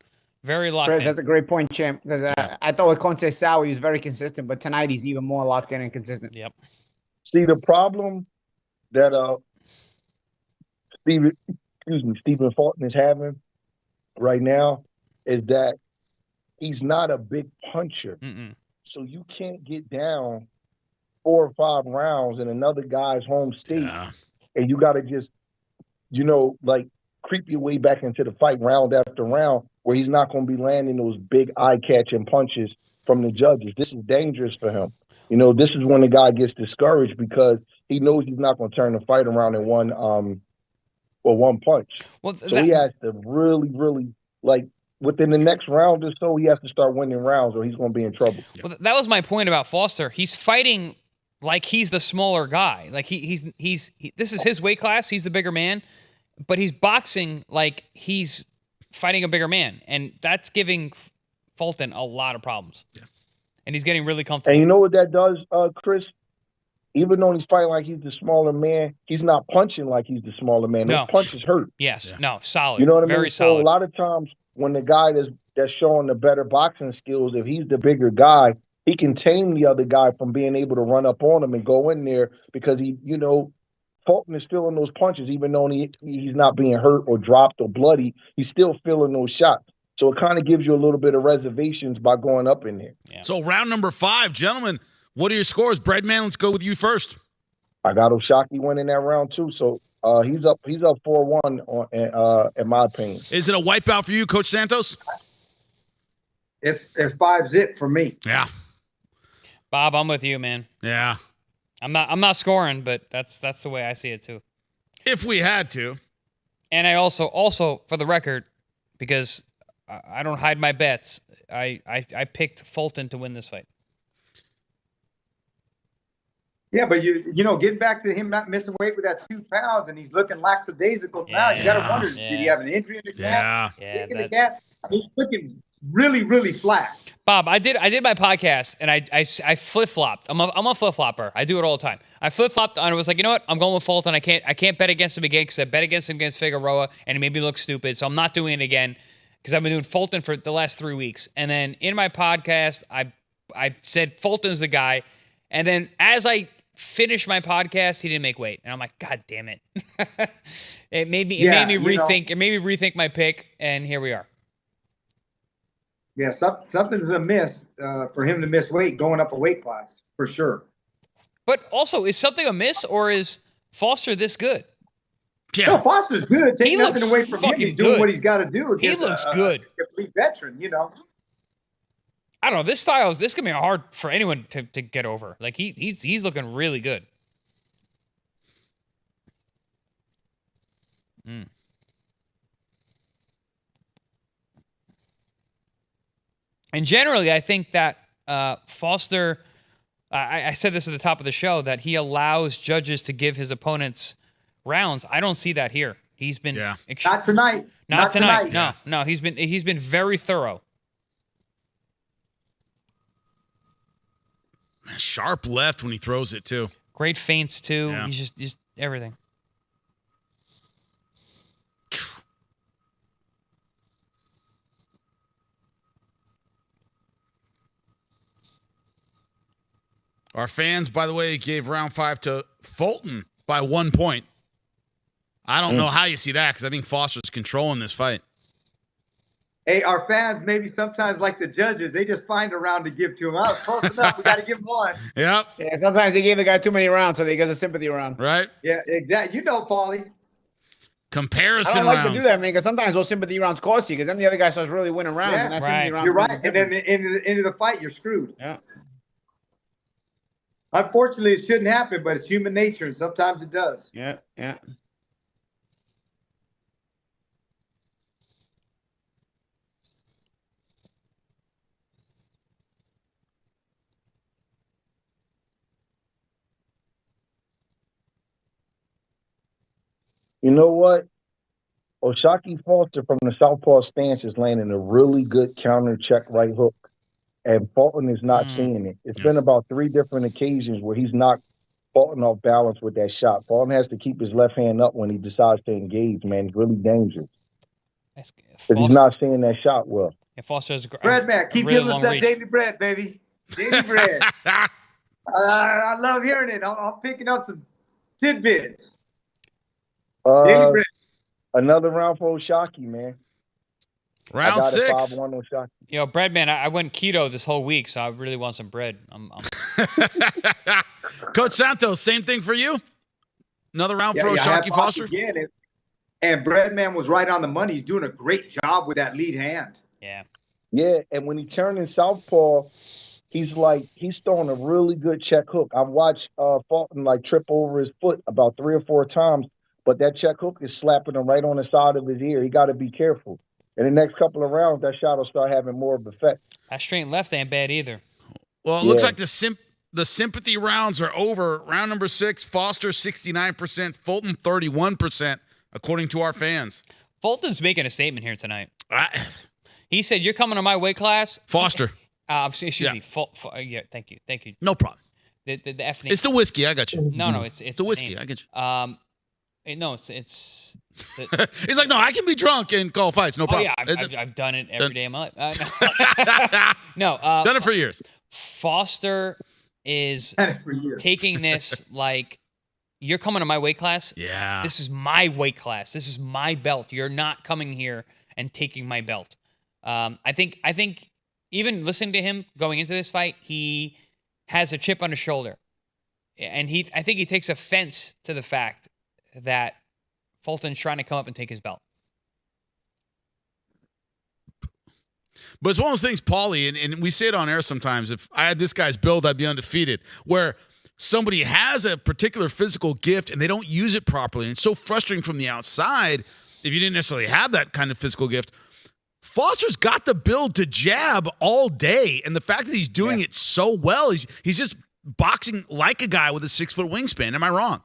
Very locked in. That's a great point, Champ. Because I thought with Conceição he was very consistent, but tonight he's even more locked in and consistent. Yep. See, the problem that Stephen Fulton is having right now is that he's not a big puncher. So you can't get down 4 or 5 rounds in another guy's home state, and you got to just, you know, like creep your way back into the fight round after round, where he's not going to be landing those big eye-catching punches from the judges. This is dangerous for him. You know, this is when the guy gets discouraged because he knows he's not going to turn the fight around in one punch. Well, so he has to really, really, like, within the next round or so, he has to start winning rounds or he's going to be in trouble. Well, that was my point about Foster. He's fighting like he's the smaller guy. Like this is his weight class. He's the bigger man, but he's boxing like he's fighting a bigger man, and that's giving Fulton a lot of problems. Yeah. And he's getting really comfortable. And you know what that does, Chris? Even though he's fighting like he's the smaller man, he's not punching like he's the smaller man. Those punches hurt. Yes. Yeah. No, solid. You know what I mean? Very solid. So a lot of times when the guy that's showing the better boxing skills, if he's the bigger guy, he can tame the other guy from being able to run up on him and go in there because he, you know, Fulton is feeling those punches, even though he's not being hurt or dropped or bloody. He's still feeling those shots. So it kind of gives you a little bit of reservations by going up in there. Yeah. So round number 5, gentlemen, what are your scores? Breadman, let's go with you first. I got O'Shaquie winning that round too. So he's up 4-1 in my opinion. Is it a wipeout for you, Coach Santos? It's 5-zip for me. Yeah. Bob, I'm with you, man. Yeah. I'm not scoring, but that's the way I see it too. If we had to. And I also for the record, because I don't hide my bets, I picked Fulton to win this fight. Yeah, but getting back to him not missing weight with that 2 pounds, and he's looking lackadaisical now. You got to wonder, did he have an injury in the calf? In the calf? I mean, he's looking really, really flat. Bob, I did my podcast, and I flip flopped. I'm a flip flopper. I do it all the time. I flip flopped, and I was like, you know what? I'm going with Fulton. I can't bet against him again because I bet against him against Figueroa, and it made me look stupid. So I'm not doing it again because I've been doing Fulton for the last 3 weeks. And then in my podcast, I said Fulton's the guy, and then as I finished my podcast, he didn't make weight, and I'm like, God damn it! It made me rethink. It made me rethink my pick, and here we are. Yeah, something's amiss for him to miss weight going up a weight class for sure. But also, is something amiss, or is Foster this good? Yeah, no, Foster's good. Take nothing away from him. He's doing what he's got to do. He looks good. A complete veteran, I don't know. This style is gonna be hard for anyone to get over. Like he's looking really good. And generally, I think that Foster, I said this at the top of the show, that he allows judges to give his opponents rounds. I don't see that here. He's been not tonight. Not tonight. No. He's been very thorough. Sharp left when he throws it too. Great feints too. Yeah. He's just everything. Our fans, by the way, gave round 5 to Fulton by 1 point. I don't know how you see that because I think Foster's controlling this fight. Hey, our fans maybe sometimes like the judges, they just find a round to give to him. Oh, close enough. We got to give him one. Yep. Yeah, sometimes they gave the guy too many rounds, so they get a sympathy round. Right. Yeah, exactly. Paulie. Comparison I don't like rounds. to do that, man, because sometimes those sympathy rounds cost you, because then the other guy starts really winning rounds. Yeah, and that sympathy round you're right. And then into the fight, you're screwed. Yeah. Unfortunately, it shouldn't happen, but it's human nature, and sometimes it does. Yeah. You know what? Oshaki Foster from the southpaw stance is landing a really good counter check right hook, and Fulton is not seeing it. It's been about 3 different occasions where he's knocked Fulton off balance with that shot. Fulton has to keep his left hand up when he decides to engage, man. It's really dangerous. Because he's not seeing that shot well. Yeah, Foster's bread man, keep giving us that daily bread, baby. Daily bread. I love hearing it. I'm picking up some tidbits. Another round for Oshaki, man. Round 6. 5-1 Oshaki. Yo, bread man, I went keto this whole week, so I really want some bread. Coach Santos, same thing for you? Another round for Oshaki Foster? Again, and Breadman was right on the money. He's doing a great job with that lead hand. Yeah. Yeah, and when he turned in southpaw, he's throwing a really good check hook. I've watched Fulton trip over his foot about 3 or 4 times, but that check hook is slapping him right on the side of his ear. He got to be careful. In the next couple of rounds, that shot will start having more of an effect. That straight left ain't bad either. Well, it looks like the sympathy rounds are over. Round number 6, Foster 69%, Fulton 31%, according to our fans. Fulton's making a statement here tonight. He said, "You're coming to my weight class." Foster. Excuse me. Yeah, thank you. No problem. The F name. It's the whiskey. I got you. No, it's the whiskey. I get you. No, it's. He's like, no, I can be drunk and call fights. No problem. Oh, yeah, I've done it every day of my life. No, done it for years. Foster is taking this like, you're coming to my weight class. Yeah. This is my weight class. This is my belt. You're not coming here and taking my belt. I think even listening to him going into this fight, he has a chip on his shoulder. And I think he takes offense to the fact that Fulton's trying to come up and take his belt. But it's one of those things, Paulie, and we say it on air sometimes, if I had this guy's build, I'd be undefeated, where somebody has a particular physical gift and they don't use it properly. And it's so frustrating from the outside if you didn't necessarily have that kind of physical gift. Foster's got the build to jab all day, and the fact that he's doing it so well, he's just boxing like a guy with a 6-foot wingspan. Am I wrong?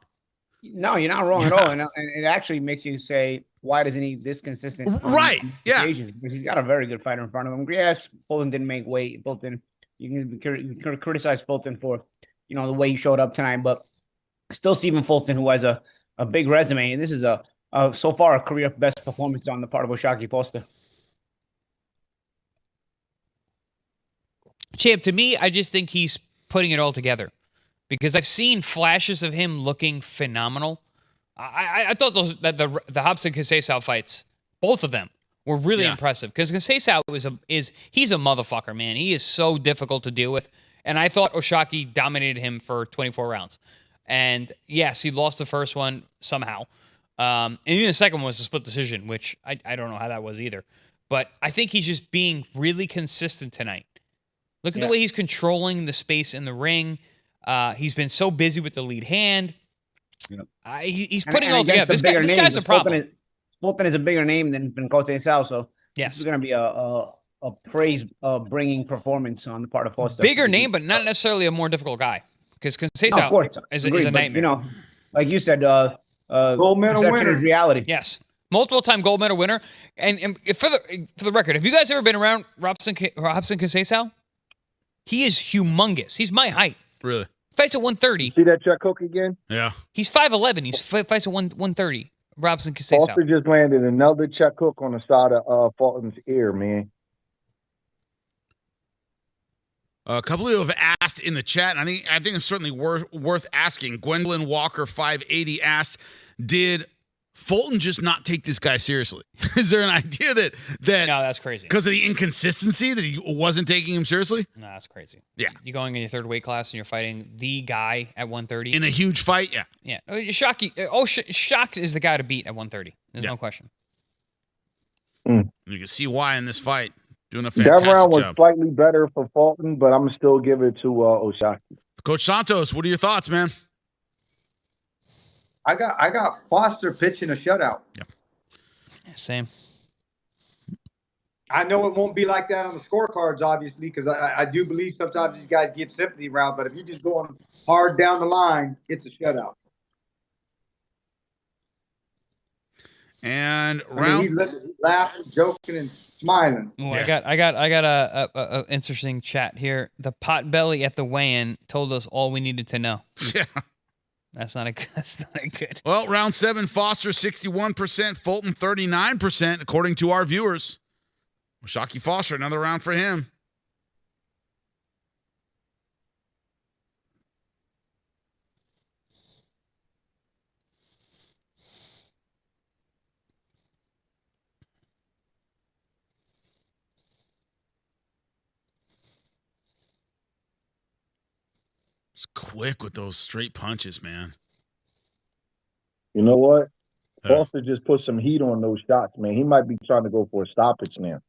No, you're not wrong at all. And it actually makes you say, why doesn't he this consistent? Right. Yeah. Because he's got a very good fighter in front of him. Yes, Fulton didn't make weight. Fulton, you can criticize Fulton for, the way he showed up tonight, but still Stephen Fulton, who has a big resume, and this is so far a career best performance on the part of O'Shaquie Foster. Champ, to me, I just think he's putting it all together because I've seen flashes of him looking phenomenal. I thought that the Robson Conceição fights, both of them, were really impressive because Conceição he's a motherfucker, man. He is so difficult to deal with, and I thought O'Shaquie dominated him for 24 rounds. And yes, he lost the first one somehow, and even the second one was a split decision, which I don't know how that was either. But I think he's just being really consistent tonight. Look at the way he's controlling the space in the ring. He's been so busy with the lead hand. He's putting it all together. This guy's a problem. Fulton is a bigger name than Conceição, so this is going to be a praise bringing performance on the part of Foster. Bigger name, but not necessarily a more difficult guy. Because Conceição is a nightmare. But, like you said, gold medal winner is reality. Yes, multiple-time gold medal winner. And for the record, have you guys ever been around Robson Conceição? He is humongous. He's my height. Really? Fights at 130. See that check hook again? Yeah. He's 5'11". He fights at 130. Robson Conceição. Foster just landed another check hook on the side of Fulton's ear, man. A couple who have asked in the chat, and I think it's certainly worth asking. Gwendolyn Walker 580 asked, did Fulton just not take this guy seriously? Is there an idea that no, that's crazy. Because of the inconsistency that he wasn't taking him seriously? No, that's crazy. Yeah. You're going in your third weight class and you're fighting the guy at 130. In a huge fight, yeah. Yeah. Shock is the guy to beat at 130. There's no question. You can see why in this fight. Doing a fantastic job. That round was job. Slightly better for Fulton, but I'm going to still give it to O'Shaquie. Coach Santos, what are your thoughts, man? I got Foster pitching a shutout. Yeah. Same. I know it won't be like that on the scorecards, obviously, because I do believe sometimes these guys get sympathy round, but if you just going hard down the line, it's a shutout. And he's laughing, joking, and smiling. Ooh, yeah. I got a interesting chat here. The potbelly at the weigh-in told us all we needed to know. Yeah. That's not a good. Well, round 7, Foster 61%, Fulton 39%, according to our viewers. O'Shaquie Foster, another round for him. It's quick with those straight punches, man. You know what? Foster just put some heat on those shots, man. He might be trying to go for a stoppage now.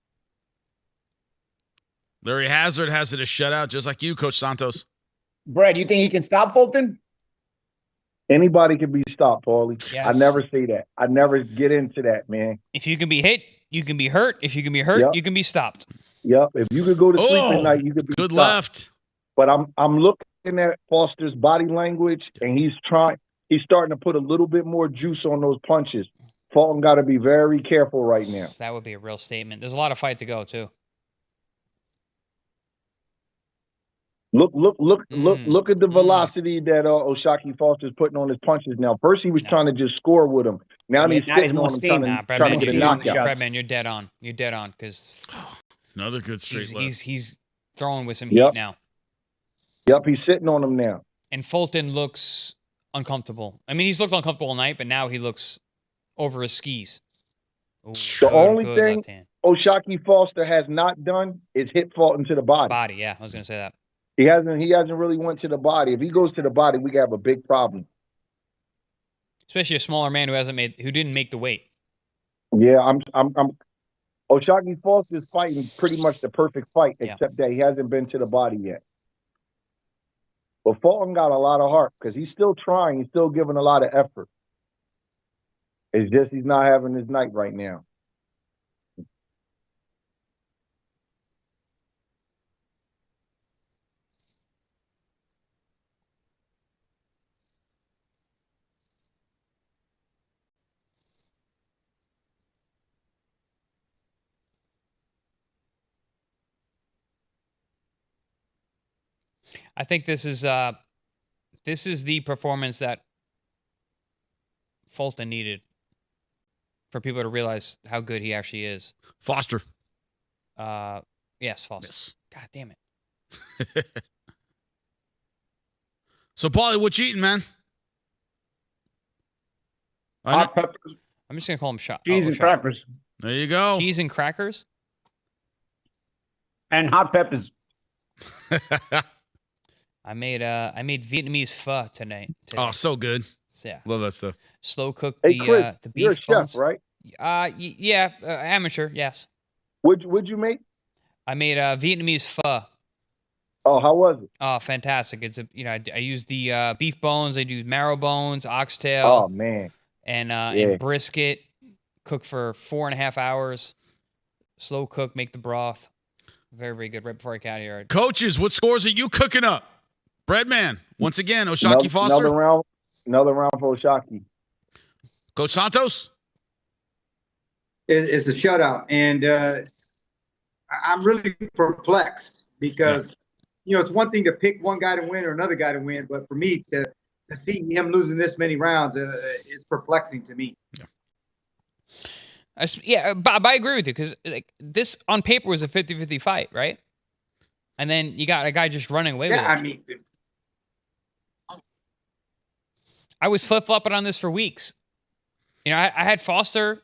Larry Hazard has it a shutout, just like you, Coach Santos. Brad, you think he can stop Fulton? Anybody can be stopped, Paulie. Yes. I never say that. I never get into that, man. If you can be hit, you can be hurt. If you can be hurt, you can be stopped. Yep. If you could go to sleep at night, you could be good stopped. Left. But I'm looking at Foster's body language, and he's starting to put a little bit more juice on those punches. Fulton got to be very careful right now. That would be a real statement. There's a lot of fight to go, too. Look at the velocity that O'Shaquie Foster's putting on his punches now. First, he was trying to just score with him. Now he's sitting on him trying to get a knockout. Bradman, you're dead on. You're dead on because another good straight left. He's throwing with some heat now. Yep, he's sitting on him now. And Fulton looks uncomfortable. I mean, he's looked uncomfortable all night, but now he looks over his skis. Ooh, the only thing O'Shaquie Foster has not done is hit Fulton to the body. Yeah, I was going to say that. He hasn't really went to the body. If he goes to the body, we have a big problem. Especially a smaller man who didn't make the weight. Yeah, O'Shaquie Foster's fighting pretty much the perfect fight, except that he hasn't been to the body yet. But Fulton got a lot of heart because he's still trying. He's still giving a lot of effort. It's just he's not having his night right now. I think this is the performance that Fulton needed for people to realize how good he actually is. Foster. Yes, Foster. Yes. God damn it. So, Paulie, what you eating, man? Hot peppers. I'm just gonna call him shot. Cheese and crackers. There you go. Cheese and crackers. And hot peppers. I made Vietnamese pho today. Oh, so good. So, yeah. Love that stuff. Slow cooked Hey, Chris, the beef you're a bones. chef, right? Yeah, amateur. Yes. What'd you make? I made Vietnamese pho. Oh, how was it? Oh, fantastic! It's I use the beef bones. I do marrow bones, oxtail. Oh man. And brisket. Cook for 4.5 hours. Slow cook. Make the broth. Very, very good. Right before I got here. Coaches, what scores are you cooking up? Breadman, once again, Oshaki Foster. Another round for Oshaki. Coach Santos? It's a shutout. And I'm really perplexed because, it's one thing to pick one guy to win or another guy to win. But for me to see him losing this many rounds is perplexing to me. Bob, I agree with you because this on paper was a 50-50 fight, right? And then you got a guy just running away with it. I mean, I was flip-flopping on this for weeks. I had Foster,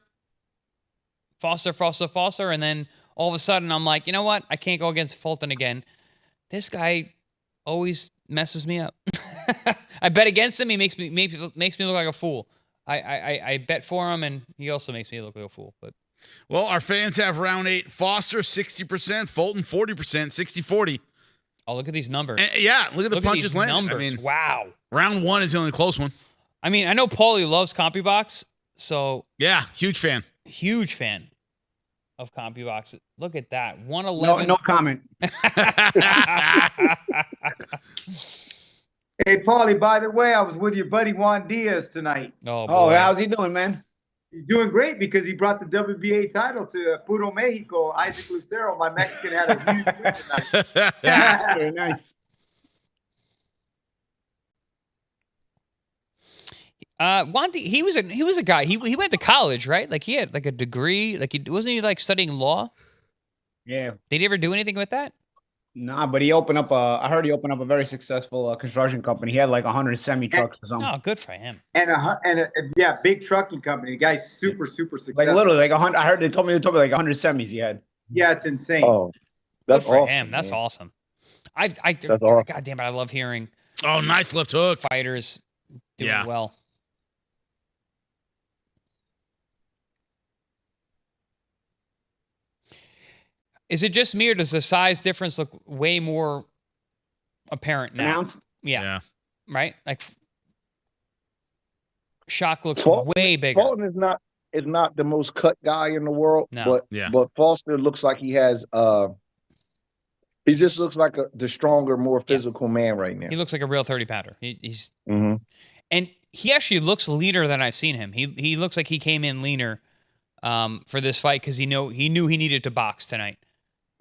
and then all of a sudden I'm like, you know what? I can't go against Fulton again. This guy always messes me up. I bet against him. He makes me look like a fool. I bet for him, and he also makes me look like a fool. But our fans have round 8. Foster 60%, Fulton 40%, 60-40. Oh, look at these numbers. And, look at the punches landed. Numbers. I mean, wow. Round 1 is the only close one. I mean, I know Paulie loves CompuBox, so yeah, huge fan of CompuBox. Look at that, 111. No comment. Hey, Paulie, by the way, I was with your buddy Juan Diaz tonight. Oh, boy. How's he doing, man? He's doing great because he brought the WBA title to Puro Mexico. Isaac Lucero, my Mexican, had a huge win tonight. Very nice. Juan, he was a guy. He went to college, right? Like he had like a degree. Like wasn't he like studying law? Yeah. Did he ever do anything with that? Nah, but he opened up I heard he opened up a very successful construction company. He had like 100 semi trucks or something. Oh, good for him. And big trucking company. The guy's super successful. Like literally like 100. I heard they told me like 100 semis he had. Yeah, it's insane. Oh, that's good for awesome, him. That's man. awesome. That's God awesome. damn it, I love hearing. Oh, nice left hook. Fighters doing well. Is it just me, or does the size difference look way more apparent now? Announced? Yeah. Right? Like Shock looks Fulton, way bigger. Fulton is not the most cut guy in the world, but Foster looks like he has he just looks like the stronger, more physical man right now. He looks like a real 30-pounder. He's and he actually looks leaner than I've seen him. He looks like he came in leaner for this fight because he knew he needed to box tonight.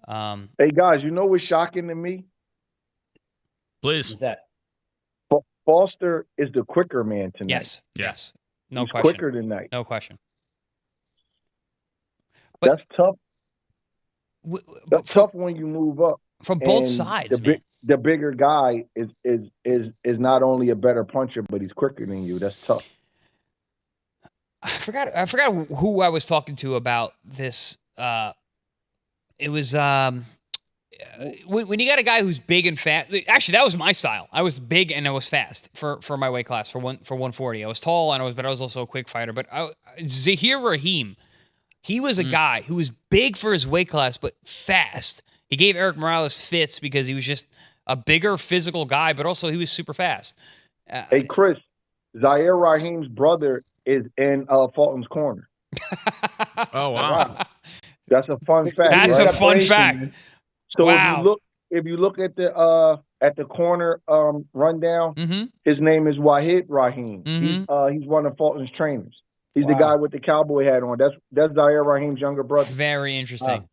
Hey guys, you know what's shocking to me? Please. What's that? Foster is the quicker man tonight. Yes. No He's question. quicker tonight. No question. But that's tough. That's tough when you move up. From both sides, the bigger guy is not only a better puncher, but he's quicker than you. That's tough. I forgot who I was talking to about this. It was when you got a guy who's big and fast. Actually, that was my style. I was big and I was fast for my weight class for 140. I was tall and I was also a quick fighter. But Zahir Rahim, he was a guy who was big for his weight class but fast. He gave Eric Morales fits because he was just a bigger physical guy, but also he was super fast. Hey Chris, Zahir Rahim's brother is in Fulton's corner. Oh wow. That's a fun fact. That's a fun fact. So if you look at the corner rundown, his name is Wahid Rahim. He's one of Fulton's trainers. He's the guy with the cowboy hat on. That's Zahir Rahim's younger brother. Very interesting.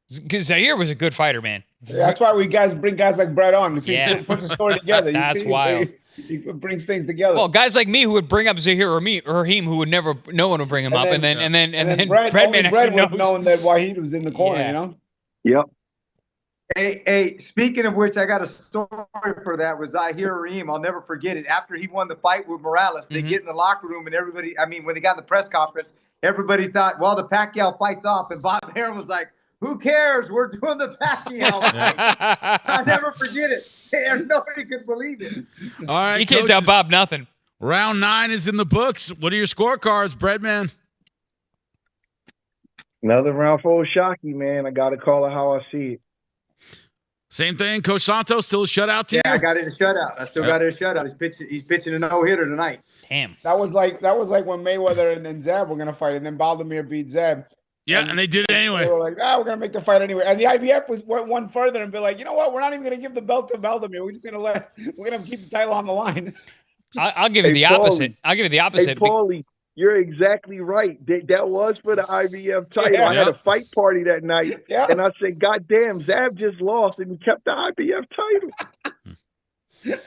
Because Zaire was a good fighter, man. That's why we bring guys like Brett on. He puts a story together. That's wild. He brings things together. Well, guys like me who would bring up Zahir or Raheem, who would never, no one would bring him up, and then Brett man actually knows. Knowing that Wahid was in the corner, you know. Yep. Hey, speaking of which, I got a story for that with Zahir Reem. I'll never forget it. After he won the fight with Morales, they get in the locker room and everybody, I mean, when they got in the press conference, everybody thought, well, the Pacquiao fight's off. And Bob Arum was like, who cares? We're doing the Pacquiao fight. I'll never forget it. And nobody could believe it. All right, you can't tell Bob nothing. Round 9 is in the books. What are your scorecards, Breadman? Another round for Shockey, man. I got to call it how I see it. Same thing. Coach Santos, still a shutout to you? Yeah, I got it a shutout. I still got it a shutout. He's pitching a no-hitter tonight. Damn. That was like when Mayweather and Zab were going to fight, and then Baldomir beat Zab. Yeah, and they did it anyway. They were like, we're going to make the fight anyway. And the IBF went one further and be like, you know what? We're not even going to give the belt to Baldomir. We're just going to keep the title on the line. I'll give you the opposite. I'll give you the opposite. Hey, Paulie, you're exactly right. That was for the IBF title. Yeah. I had a fight party that night, and I said, God damn, Zab just lost, and he kept the IBF title.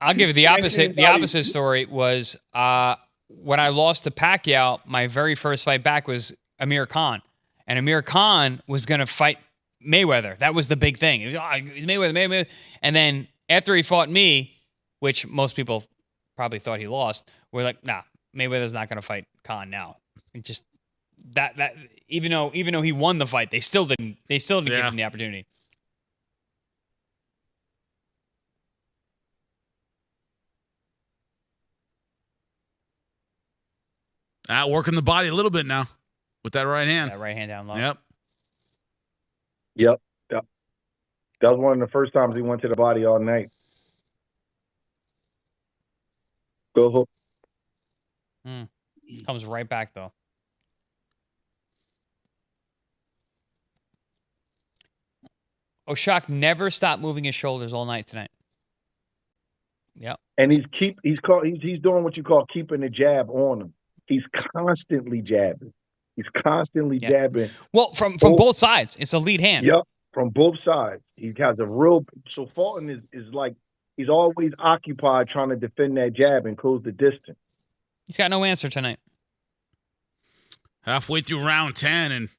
I'll give you the opposite. The opposite story was when I lost to Pacquiao, my very first fight back was Amir Khan. And Amir Khan was going to fight Mayweather. That was the big thing. It was, Mayweather. And then after he fought me, which most people probably thought he lost, we're like, nah, Mayweather's not going to fight Khan now. It just that even though he won the fight, they still didn't give him the opportunity. Working the body a little bit now with that right hand. That right hand down low. Yep. That was one of the first times he went to the body all night. Go hook. Comes right back, though. Oshak never stopped moving his shoulders all night tonight. Yep. And he's doing what you call keeping the jab on him. He's constantly jabbing. He's constantly jabbing. Well, from both sides. It's a lead hand. Yep, from both sides. He has a real – so Fulton is like he's always occupied trying to defend that jab and close the distance. He's got no answer tonight. Halfway through round 10, and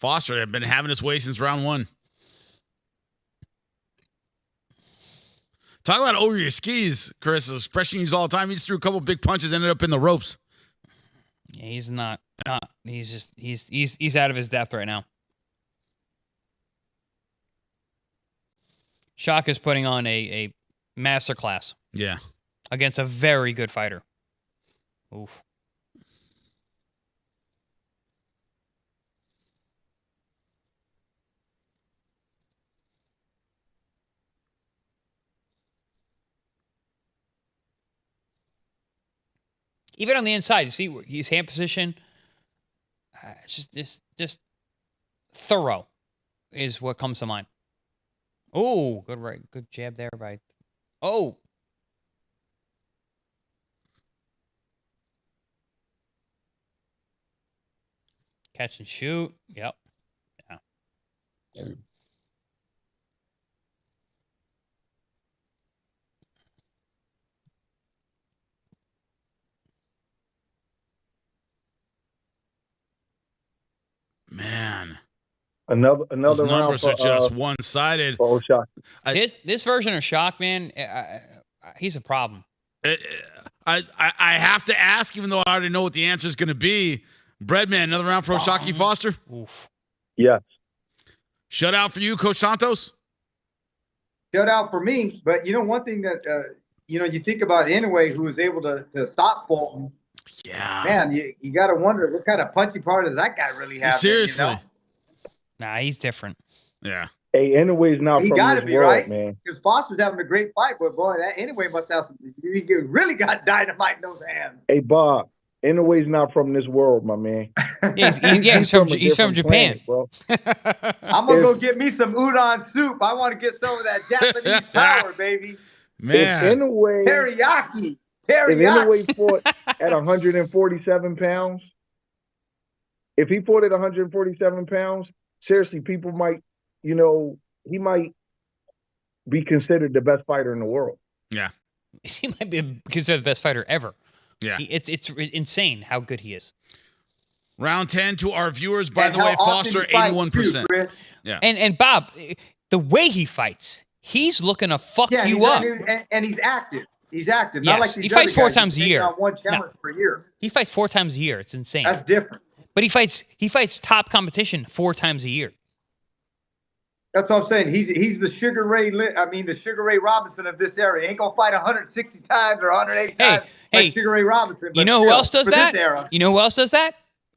Foster had been having his way since round 1. Talk about over your skis, Chris. Expression used all the time. He just threw a couple big punches, ended up in the ropes. Yeah, he's not. He's out of his depth right now. Shock is putting on a masterclass. Yeah. Against a very good fighter. Oof. Even on the inside, you see his hand position. It's just thorough is what comes to mind. Oh, good jab there by. Oh. Catch and shoot. Yep. Yeah. Man. Another Those round numbers for, are just one-sided. Oh, Shock. This version of Shock, man, he's a problem. I have to ask, even though I already know what the answer is going to be. Breadman, another round for Shockey Foster? Oof. Yes. Shutout for you, Coach Santos? Shutout for me. But, one thing that, you think about Inoue, who was able to stop Fulton. Yeah. Man, you got to wonder what kind of punchy power does that guy really have? Seriously. Nah, he's different. Yeah. Hey, Inoue's not from got to this be world, right, man. Because Foster's having a great fight, but boy, that Inoue must have some. He really got dynamite in those hands. Hey, Bob, Inoue's not from this world, my man. He's from Japan. Planet, bro. I'm gonna go get me some udon soup. I want to get some of that Japanese power, baby. Man, if Inoue, teriyaki. If Inoue fought at 147 pounds, if he fought at 147 pounds, seriously, people might, he might be considered the best fighter in the world. Yeah. He might be considered the best fighter ever. Yeah. It's insane how good he is. Round 10 to our viewers, by the way, Foster, 81%. Yeah. And Bob, the way he fights, he's looking to fuck you up. And he's active. He's active. Yes. Not like he fights 4 times a year. One challenge per year. He fights 4 times a year. It's insane. That's different. But he fights top competition 4 times a year. That's what I'm saying. He's the Sugar Ray. The Sugar Ray Robinson of this era. He ain't gonna fight 160 times or 180 times like Sugar Ray Robinson. You know who else does that? You know who else does that?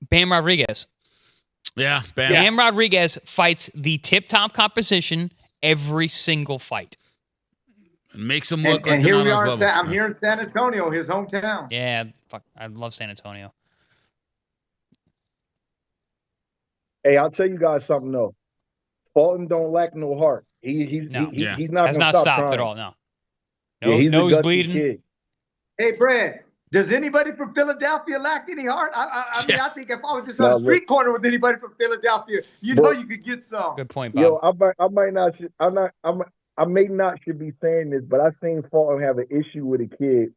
Bam Rodriguez. Yeah, Bam Rodriguez fights the tip-top competition every single fight. And makes him look like here we are. I'm here in San Antonio, his hometown. Yeah, fuck, I love San Antonio. Hey, I'll tell you guys something though. Fulton don't lack no heart. He's not. Has not stopped at all. No. He's nose bleeding. Kid. Hey, Brad. Does anybody from Philadelphia lack any heart? I mean, I think if I was just on a street corner with anybody from Philadelphia, you could get some. Good point, Bob. Yo, I may not should be saying this, but I seen Fulton have an issue with a kid.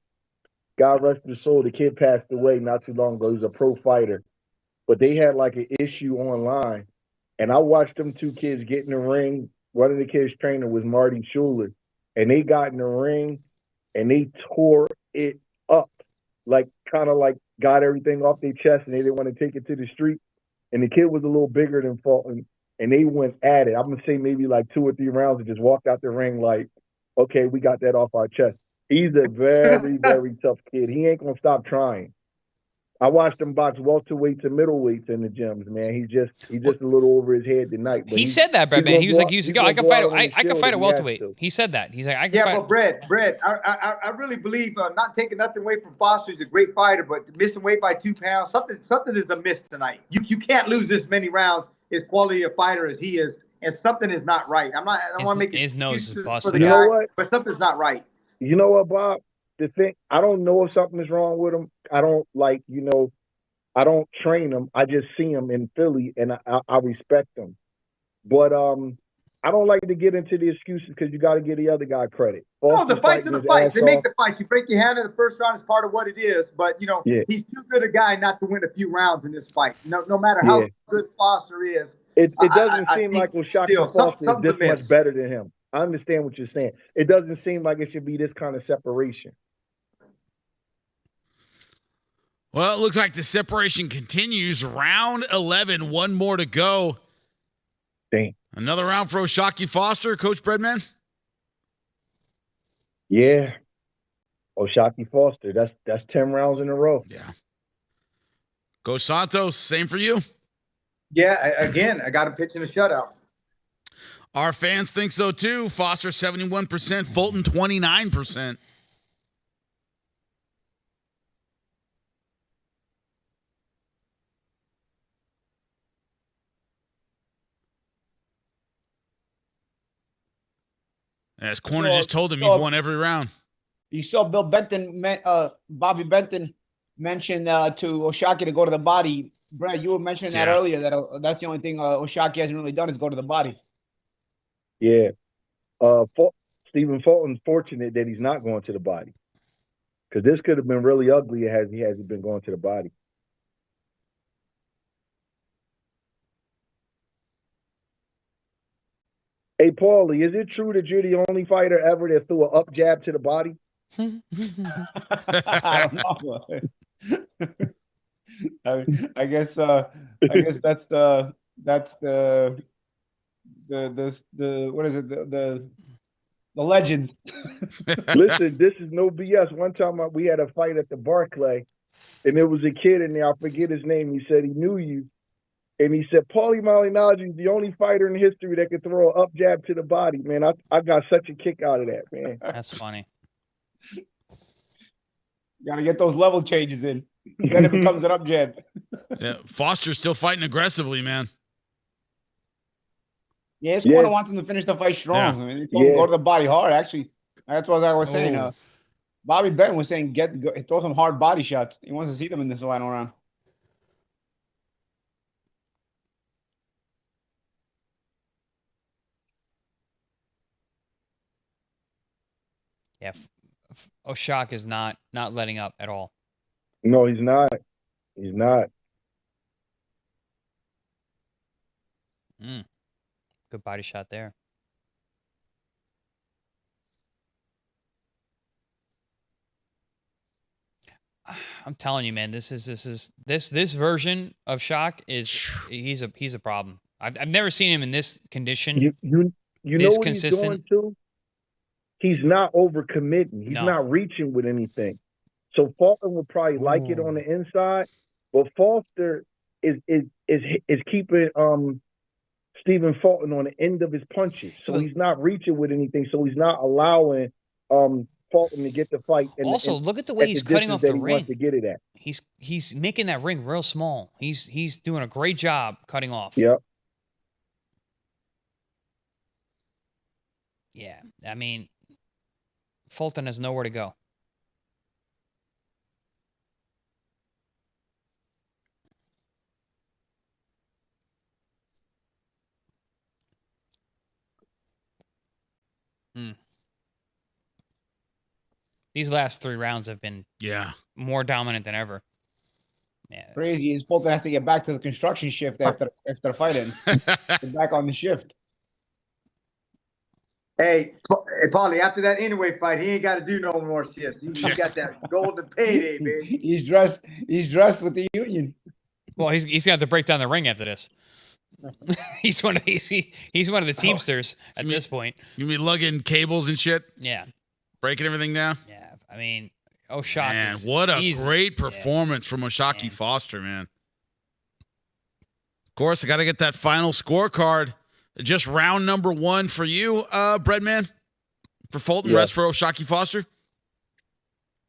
God rest his soul. The kid passed away not too long ago. He was a pro fighter, but they had like an issue online, and I watched them 2 kids get in the ring. One of the kids' trainer was Marty Schuler, and they got in the ring, and they tore it up. Like kind of like got everything off their chest and they didn't want to take it to the street. And the kid was a little bigger than Fulton and they went at it. I'm going to say maybe like 2 or 3 rounds and just walked out the ring like, okay, we got that off our chest. He's a very, very tough kid. He ain't going to stop trying. I watched him box welterweights and middleweights in the gyms, man. He's just a little over his head tonight. He said that, Brad, man. He was like, I can fight a welterweight. He said that. He's like, I can fight. Yeah, but Brad, I really believe, not taking nothing away from Foster, he's a great fighter, but missing weight by 2 pounds, something is amiss tonight. You can't lose this many rounds as quality a fighter as he is, and something is not right. I don't want to make his nose is busted. for the guy, but something's not right. You know what, Bob? The thing, I don't know if something is wrong with him. I don't I don't train him. I just see him in Philly, and I respect him. But I don't like to get into the excuses because you got to give the other guy credit. No, the fights are the fights. They make the fights. You break your hand in the first round is part of what it is. But, he's too good a guy not to win a few rounds in this fight. No matter how good Foster is. It doesn't seem like O'Shaquie Foster is this much better than him. I understand what you're saying. It doesn't seem like it should be this kind of separation. Well, it looks like the separation continues. Round 11, 1 more to go. Dang. Another round for O'Shaquie Foster, Coach Breadman? Yeah. O'Shaquie Foster. That's 10 rounds in a row. Yeah. Coach Santos, same for you? Yeah, again, I got him pitching a shutout. Our fans think so too. Foster 71%, Fulton 29%. As Corner just told him, you've won every round. You saw Bill Benton, Bobby Benton mention to O'Shaquie to go to the body. Brad, you were mentioning that earlier, that that's the only thing O'Shaquie hasn't really done is go to the body. Yeah. Stephen Fulton's fortunate that he's not going to the body. Because this could have been really ugly had he hasn't been going to the body. Hey, Paulie, is it true that you're the only fighter ever that threw an up jab to the body? I don't know. I guess that's the what is it, the legend. Listen, this is no BS. One time we had a fight at the Barclay, and there was a kid in there. I forget his name. He said he knew you. And he said, Paulie Malignaggi is the only fighter in history that could throw an up jab to the body. Man, I got such a kick out of that, man. That's funny. You got to get those level changes in. Then it becomes an up jab. Yeah, Foster's still fighting aggressively, man. Yeah, his corner wants him to finish the fight strong. Yeah. I mean, they told him go to the body hard, actually. That's what I was saying. Bobby Benton was saying throw some hard body shots. He wants to see them in this final round. Yeah, O'Shaquie is not letting up at all. No, he's not. He's not. Good body shot there. I'm telling you, man, this version of Shock is he's a problem. I've never seen him in this condition. You know what he's doing too? He's not overcommitting. He's not reaching with anything. So Fulton will probably like it on the inside, but Foster is keeping Stephen Fulton on the end of his punches. So he's not reaching with anything. So he's not allowing Fulton to get the fight. Also, look at the way he's cutting off the ring. To get it at. He's making that ring real small. He's doing a great job cutting off. Yep. Yeah, I mean, Fulton has nowhere to go. These last 3 rounds have been more dominant than ever. Yeah. Crazy is Fulton has to get back to the construction shift after the fight ends. Get back on the shift. Hey, Paulie, after that anyway fight, he ain't got to do no more shifts. He got that golden payday, baby. He's dressed with the union. Well, he's got to break down the ring after this. he's one of the Teamsters at this point. You mean lugging cables and shit? Yeah. Breaking everything down? Yeah. I mean, O'Shaquie. Man, what a great performance from O'Shaquie Foster, man. Of course, I got to get that final scorecard. Just round number 1 for you, Breadman, for Fulton, rest for O'Shaquie Foster.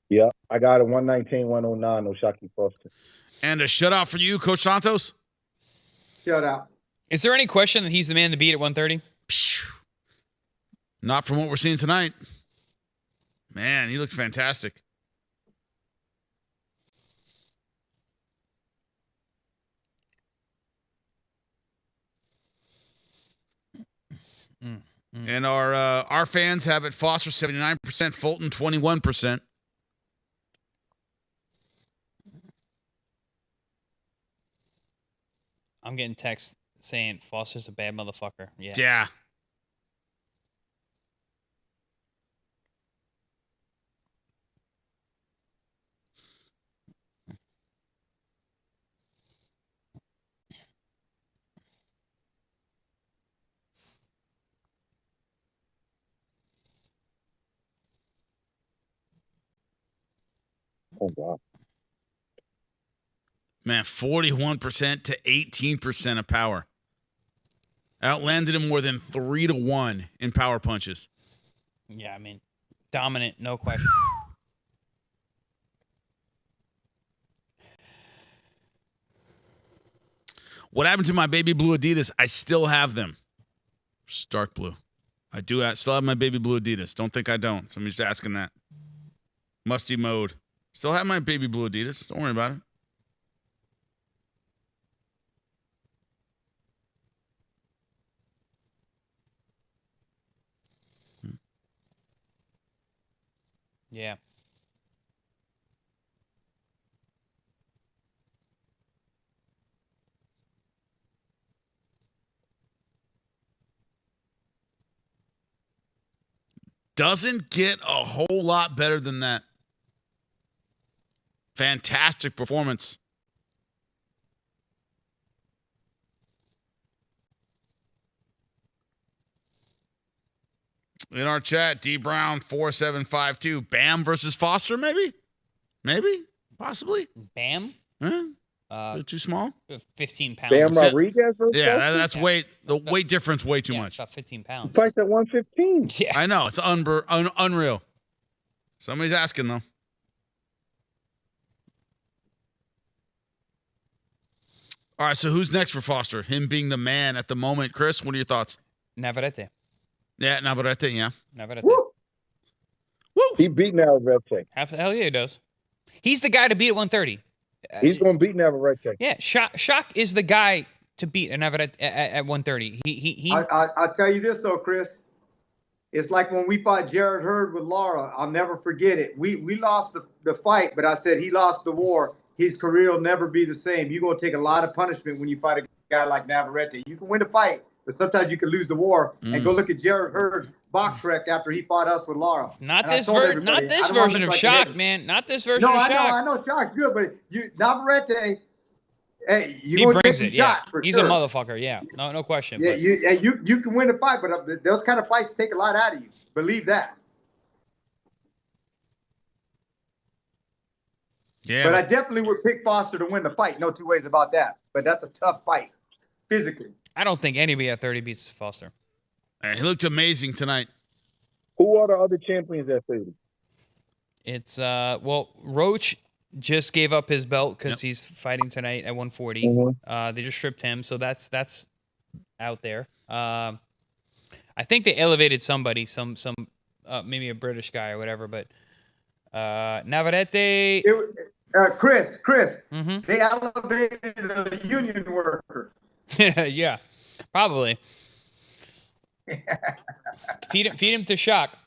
Yeah, I got a 119-109 O'Shaquie Foster. And a shutout for you, Coach Santos? Shutout. Is there any question that he's the man to beat at 130? Not from what we're seeing tonight. Man, he looks fantastic. And our fans have it Foster 79%, Fulton 21%. I'm getting texts saying Foster's a bad motherfucker. Yeah. Yeah. Oh, wow. Man, 41% to 18% of power. Outlanded him more than 3-1 in power punches. Yeah, I mean, dominant, no question. What happened to my baby blue Adidas? I still have them. Stark blue. I do still have my baby blue Adidas. Don't think I don't. Somebody's asking that. Musty mode. Still have my baby blue Adidas. Don't worry about it. Yeah. Doesn't get a whole lot better than that. Fantastic performance. In our chat, D Brown 4752. Bam versus Foster, maybe? Maybe? Possibly? Bam? Huh? Too small? 15 pounds. Bam Rodriguez versus Yeah, that's weight. The weight difference way too much. About 15 pounds. He fights at 115. Yeah. I know. It's unreal. Somebody's asking, though. All right, so who's next for Foster? Him being the man at the moment. Chris, what are your thoughts? Navarrete. Yeah, Navarrete, yeah. Navarrete. Woo! He beat Navarrete. Hell yeah, he does. He's the guy to beat at 130. He's going to beat Navarrete. Yeah, Shock is the guy to beat Navarrete at 130. I'll tell you this, though, Chris. It's like when we fought Jared Hurd with Lara. I'll never forget it. We lost the fight, but I said he lost the war. His career will never be the same. You're going to take a lot of punishment when you fight a guy like Navarrete. You can win the fight, but sometimes you can lose the war. And go look at Jared Hurd's box wreck after he fought us with Lara. Not this version of Shock, man. Not this version of Shock. I know Shock's good, but Navarrete, hey, he brings it. Yeah, he's a motherfucker. Yeah, no question. Yeah, you can win a fight, but those kind of fights take a lot out of you. Believe that. Yeah, but I definitely would pick Foster to win the fight. No two ways about that. But that's a tough fight, physically. I don't think anybody at 30 beats Foster. He looked amazing tonight. Who are the other champions at 30? It's well, Roach just gave up his belt because he's fighting tonight at 140. Mm-hmm. They just stripped him, so that's out there. I think they elevated somebody, some maybe a British guy or whatever, but Navarrete. Chris, Mm-hmm. they elevated a union worker. Yeah, probably. Feed him to Shock.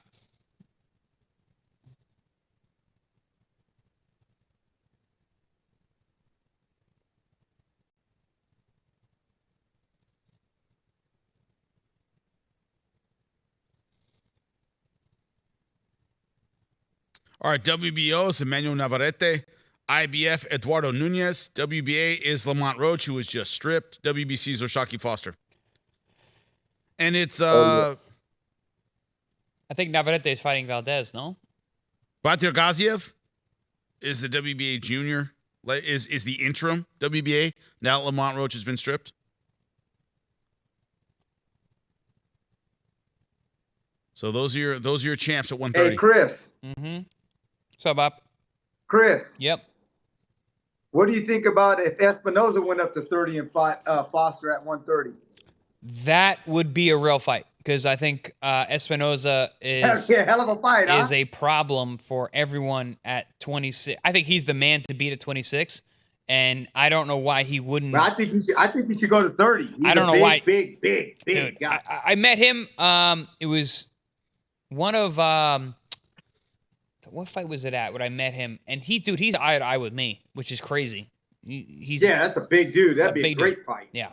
All right, WBO is Emmanuel Navarrete. IBF, Eduardo Nunez. WBA is Lamont Roach, who was just stripped. WBC is Oshaki Foster. And it's I think Navarrete is fighting Valdez, no? Batir Gaziev is the WBA junior, is the interim WBA. Now Lamont Roach has been stripped. So those are your champs at 130. Hey, Chris. Mm-hmm. What's up, Bob? Chris. Yep. What do you think about if Espinoza went up to 30 and fought Foster at 130? That would be a real fight because I think Espinoza is hell of a fight, is a problem for everyone at 26. I think he's the man to beat at 26, and I don't know why he wouldn't. But I think he should go to 30. He's I don't know why. Big Dude, guy. I met him. It was one of what fight was it at when I met him? And he's eye to eye with me, which is crazy. He's that's a big dude. That'd be a great fight. Yeah.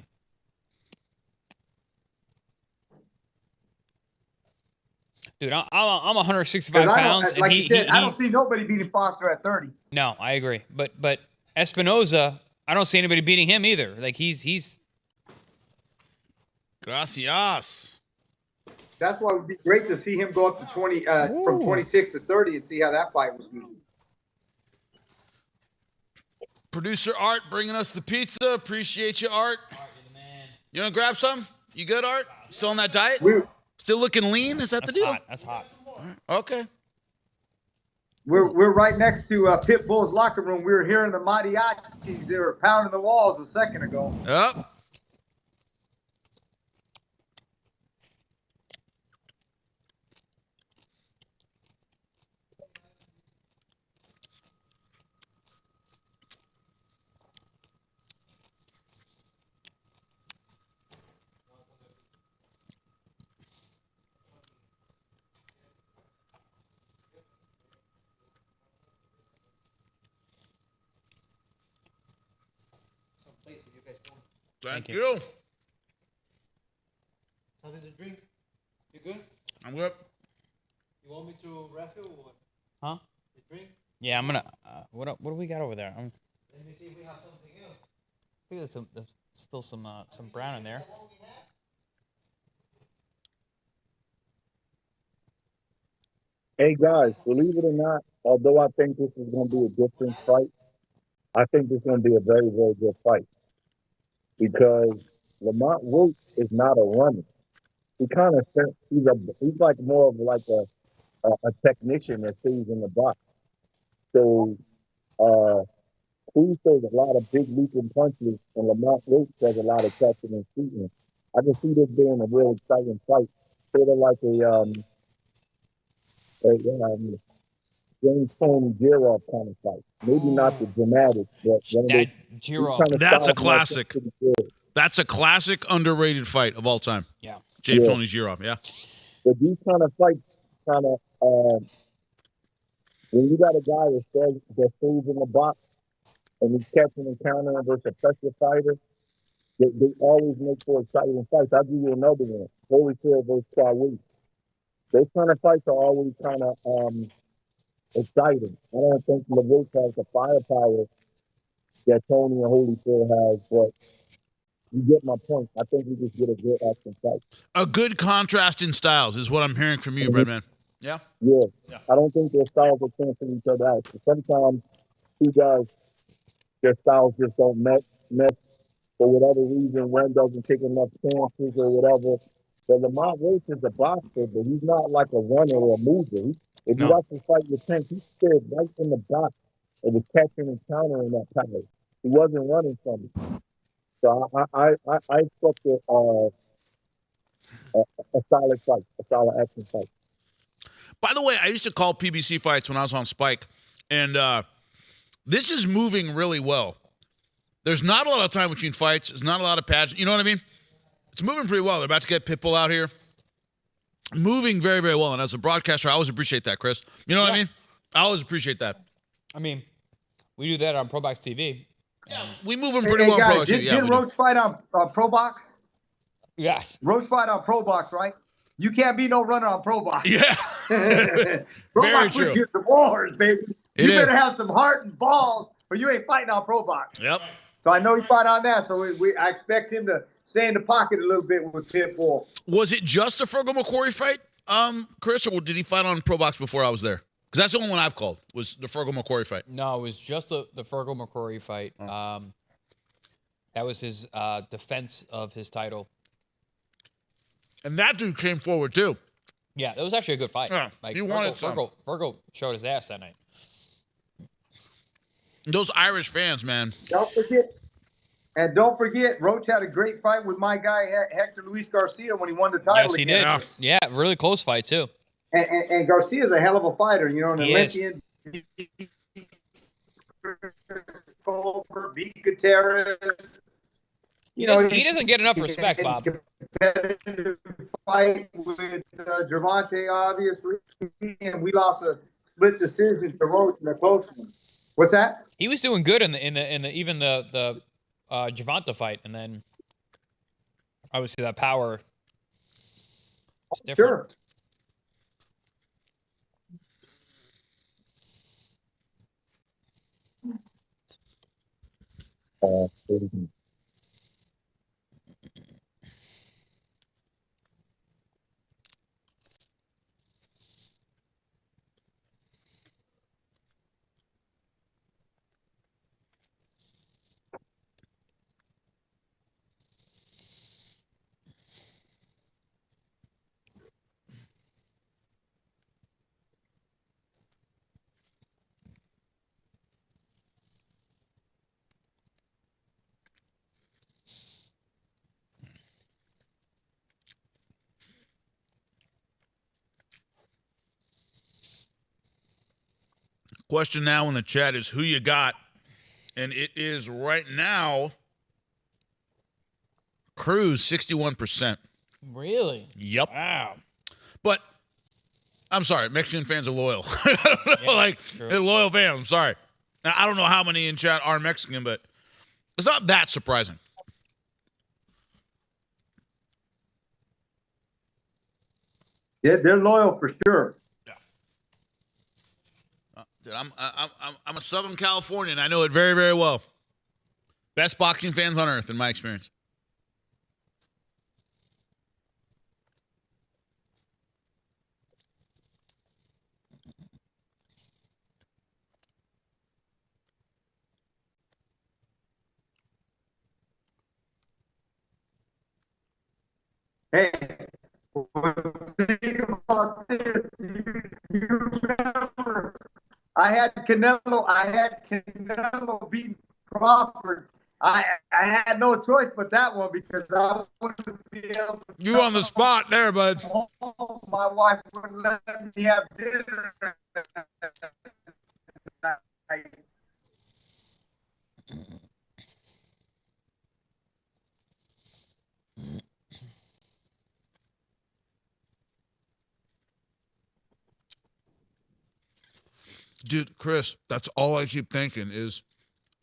Dude, I'm 165 pounds. Like you said, I don't see nobody beating Foster at 30. No, I agree. But Espinoza, I don't see anybody beating him either. Like he's. Gracias. That's why it would be great to see him go up to 20 from 26 to 30 and see how that fight was beaten. Producer Art bringing us the pizza. Appreciate you, Art. Art, you're the man. You want to grab some? You good, Art? Still on that diet? Still looking lean? Is that the deal? Hot. That's hot. Okay. We're right next to Pitbull's locker room. We were hearing the mariachis. They were pounding the walls a second ago. Yep. Thank you. Something to drink? You good? I'm good. You want me to refill or what? Huh? The drink? Yeah, I'm gonna. What do we got over there? Let me see if we have something else. I think there's still some brown in there. Hey guys, believe it or not, although I think this is going to be a different fight, I think this is going to be a very, very good fight. Because Lamont Roach is not a runner. He kind of he's like more of like a technician that stays in the box. So Cruz does a lot of big leaping punches, and Lamont Roach does a lot of catching and shooting. I can see this being a real exciting fight, sort of like a James Tony Giroff kind of fight. Maybe not the dramatic, but that Giroff. That's a classic. That's a classic underrated fight of all time. Yeah. James Tony Giroff, yeah. But these kind of fights, when you got a guy that stays in the box and he's catching and countering versus a pressure fighter, they always make for exciting fights. I'll give you another one: Holyfield versus Krawi. Those kind of fights are always kind of exciting. I don't think Roach has the firepower that Tony and Holyfield has, but you get my point. I think we just get a good action fight. A good contrast in styles is what I'm hearing from you, Breadman. Yeah? Yeah. I don't think their styles are canceling each other out. Sometimes two guys, their styles just don't mesh for whatever reason. One doesn't take enough chances or whatever. But Lamont Roach is a boxer, but he's not like a runner or a mover. If you watch his fight with Tank, he stood right in the box and was catching and countering that power. He wasn't running from it. So I expect a solid fight, a solid action fight. By the way, I used to call PBC fights when I was on Spike, and this is moving really well. There's not a lot of time between fights. There's not a lot of pads. You know what I mean? It's moving pretty well. They're about to get Pitbull out here. Moving very, very well. And as a broadcaster, I always appreciate that, Chris. You know what I mean? I always appreciate that. I mean, we do that on ProBox TV. Yeah, we move them pretty well on ProBox TV. Didn't Roach fight on ProBox? Yes. Roach fight on ProBox, right? You can't be no runner on ProBox. Yeah. ProBox puts you the wars, baby. You better have some heart and balls, or you ain't fighting on ProBox. Yep. So I know he fought on that. So I expect him to stay in the pocket a little bit with Pitbull. Was it just a Fergal McQuarrie fight, Chris, or did he fight on ProBox before I was there? Because that's the only one I've called, was the Fergal McQuarrie fight. No, it was just the Fergal McQuarrie fight. Oh. That was his defense of his title. And that dude came forward, too. Yeah, that was actually a good fight. Yeah, he wanted Fergal showed his ass that night. Those Irish fans, man. Don't forget, Roach had a great fight with my guy, Hector Luis Garcia, when he won the title. Yes, he did. Yeah, really close fight, too. And Garcia's a hell of a fighter, you know, an Olympian. Beat Gutierrez. He doesn't get enough respect, Bob. Competitive fight with Gervonta, obviously, and we lost a split decision to Roach in a close one. What's that? He was doing good in the Gervonta fight, and then obviously that power is different. Sure. Question now in the chat is who you got. And it is right now Cruz, 61%. Really? Yep. Wow. But I'm sorry, Mexican fans are loyal. I don't know, they're loyal fans. I'm sorry. Now, I don't know how many in chat are Mexican, but it's not that surprising. Yeah, they're loyal for sure. Dude, I'm a Southern Californian. I know it very, very well. Best boxing fans on earth, in my experience. Hey, think about this. You remember, I had Canelo beating Crawford. I had no choice but that one because I wanted to be able to. You on the spot there, bud. My wife wouldn't let me have dinner. Dude, Chris, that's all I keep thinking is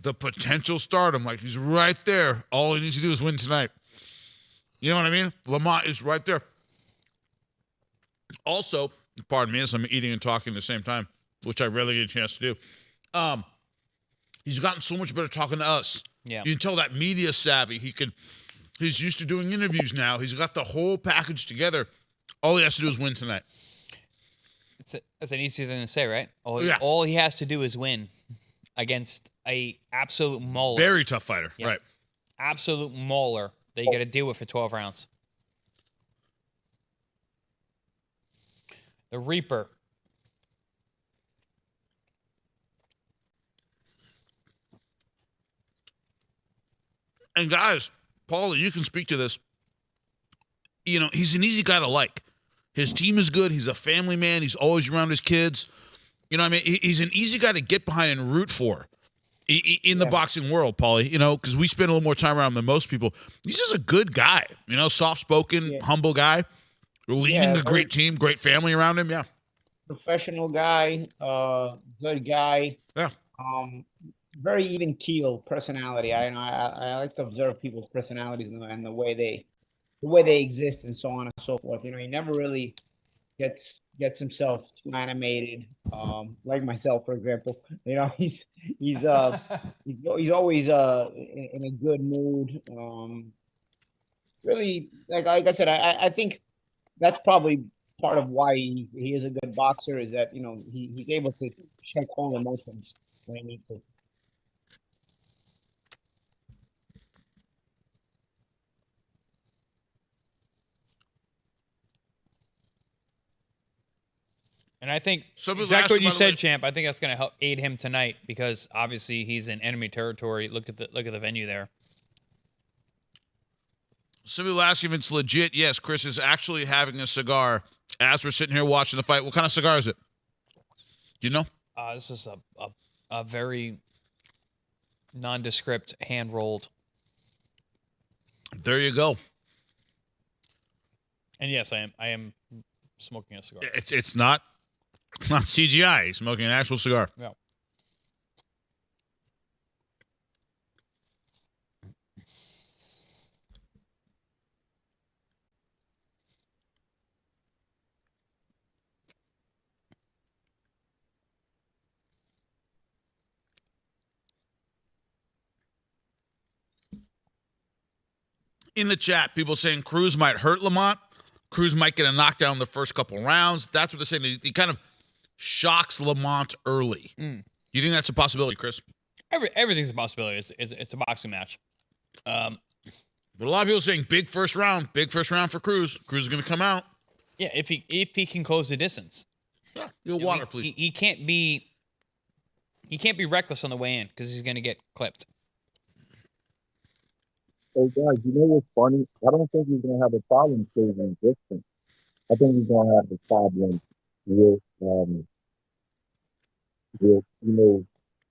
the potential stardom. Like, he's right there. All he needs to do is win tonight. You know what I mean? Lamont is right there. Also, pardon me, as I'm eating and talking at the same time, which I rarely get a chance to do. He's gotten so much better talking to us. Yeah. You can tell that media savvy. He's used to doing interviews now. He's got the whole package together. All he has to do is win tonight. That's an easy thing to say, right? All he has to do is win against a absolute mauler. Very tough fighter, right? Absolute mauler that you got to deal with for 12 rounds. The Reaper. And guys, Paulie, you can speak to this. You know, he's an easy guy to like. His team is good. He's a family man. He's always around his kids. You know what I mean? He's an easy guy to get behind and root for in the boxing world, Paulie, you know, because we spend a little more time around him than most people. He's just a good guy, you know, soft-spoken, humble guy, leading a great team, great family around him, Professional guy, good guy. Yeah. Very even keel personality. I like to observe people's personalities and the way they exist and so on and so forth. You know, he never really gets himself too animated. Like myself, for example. You know, he's always in a good mood. Really, like I said, I think that's probably part of why he is a good boxer, is that, you know, he's able to check all emotions when he needs to. And I think exactly what you said, Champ. I think that's going to help aid him tonight because obviously he's in enemy territory. Look at the venue there. Somebody will ask if it's legit. Yes, Chris is actually having a cigar as we're sitting here watching the fight. What kind of cigar is it? Do you know? This is a very nondescript hand rolled. There you go. And yes, I am smoking a cigar. It's not CGI. He's smoking an actual cigar. Yeah. In the chat, people saying Cruz might hurt Lamont. Cruz might get a knockdown in the first couple rounds. That's what they're saying. He kind of shocks Lamont early. You think that's a possibility, Chris? Everything's a possibility. It's a boxing match. But a lot of people are saying big first round for Cruz. Cruz is going to come out. Yeah, if he can close the distance. Yeah, water, please. He can't be reckless on the way in because he's going to get clipped. Hey guys, you know what's funny? I don't think he's gonna have a problem closing distance. I think he's gonna have a problem with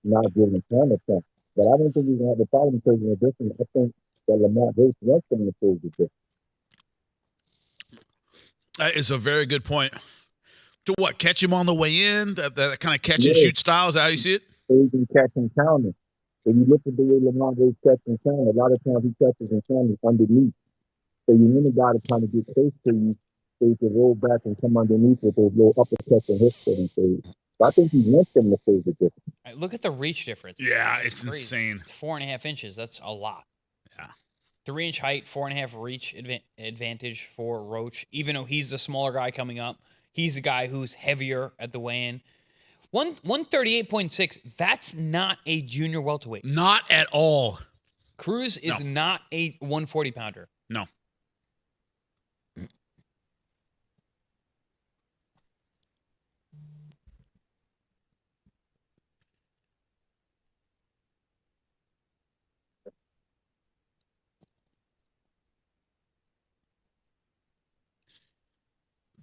not giving counter punch. But I don't think he's gonna have a problem closing the distance. I think that Lamont Roach wants him to close the distance. That is a very good point. To what? Catch him on the way in? That kind of catch and shoot style? Is that how you see it? So he can catch and counter. When you look at the way Lamont Roach catches and counter, a lot of times he catches and counters underneath. So you really got to kind of get close to you so you can roll back and come underneath with those little uppercuts and hits that he says. So I think he wants them to close the difference. Look at the reach difference. Yeah, it's insane. It's 4.5 inches. That's a lot. Yeah. 3-inch height, 4.5 reach advantage for Roach. Even though he's the smaller guy coming up, he's the guy who's heavier at the weigh-in. 138.6, that's not a junior welterweight. Not at all. Cruz is not a 140-pounder. No.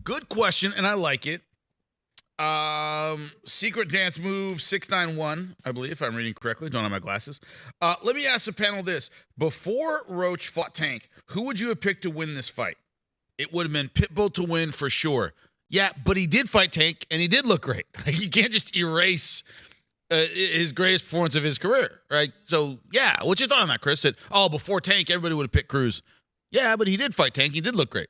Good question, and I like it. Secret dance move 691, I believe, if I'm reading correctly. Don't have my glasses. Let me ask the panel this. Before Roach fought Tank, who would you have picked to win this fight? It would have been Pitbull to win for sure. Yeah, but he did fight Tank, and he did look great. You can't just erase his greatest performance of his career, right? So, yeah, what's your thought on that, Chris? That, before Tank, everybody would have picked Cruz. Yeah, but he did fight Tank. He did look great.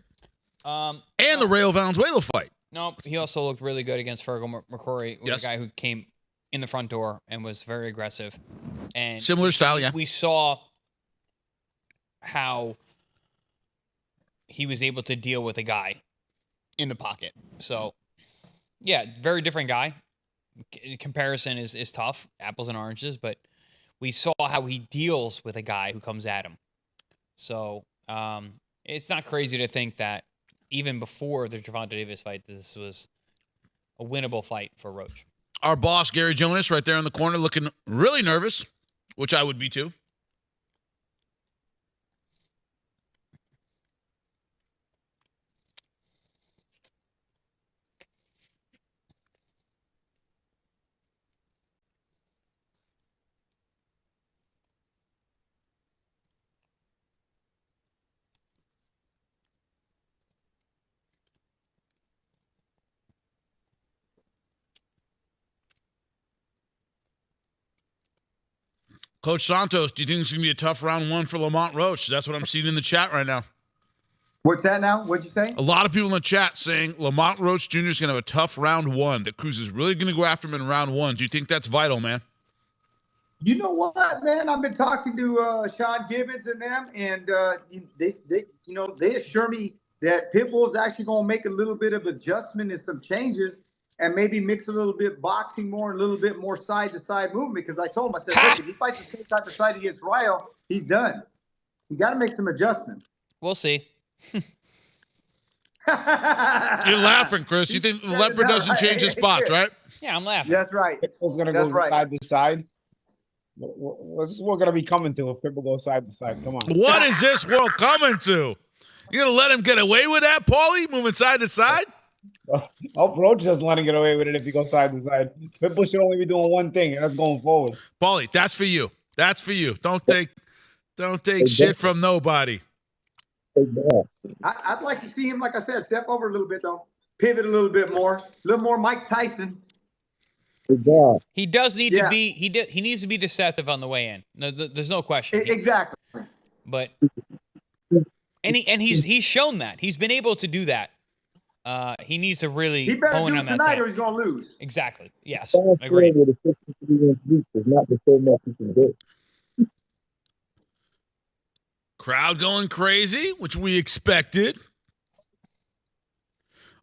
And the Rayo Valenzuela fight. No, he also looked really good against Fergal McCrory, a guy who came in the front door and was very aggressive. And similar style, yeah. We saw how he was able to deal with a guy in the pocket. So, yeah, very different guy. Comparison is tough, apples and oranges, but we saw how he deals with a guy who comes at him. So, it's not crazy to think that even before the Gervonta Davis fight, this was a winnable fight for Roach. Our boss, Gary Jonas, right there in the corner, looking really nervous, which I would be too. Coach Santos, do you think it's going to be a tough round one for Lamont Roach? That's what I'm seeing in the chat right now. What's that now? What'd you say? A lot of people in the chat saying Lamont Roach Jr. is going to have a tough round one, that Cruz is really going to go after him in round one. Do you think that's vital, man? You know what, man? I've been talking to Sean Gibbons and them, and they assure me that Pitbull is actually going to make a little bit of adjustment and some changes, and maybe mix a little bit boxing more, and a little bit more side-to-side movement. Because I told him, I said, look, if he fights the same type of side against Rayo, he's done. You got to make some adjustments. We'll see. You're laughing, Chris. You think the leopard doesn't change his spots, right? Yeah, I'm laughing. That's right. Pitbull's going to go side to side. What's this world going to be coming to if Pitbull goes side to side? Come on. What is this world coming to? You're going to let him get away with that, Paulie, moving side to side? Oh, Roach doesn't let him get away with it if he goes side to side. Pitbull should only be doing one thing, and that's going forward. Paulie, that's for you. That's for you. Don't take shit from nobody. I'd like to see him, like I said, step over a little bit, though. Pivot a little bit more. A little more Mike Tyson. He does need to be. He needs to be deceptive on the way in. No, there's no question. Exactly. But he's shown that he's been able to do that. He needs to really he better hone do on that tonight, or he's gonna lose. Exactly. Yes. Agreed. Crowd going crazy, which we expected.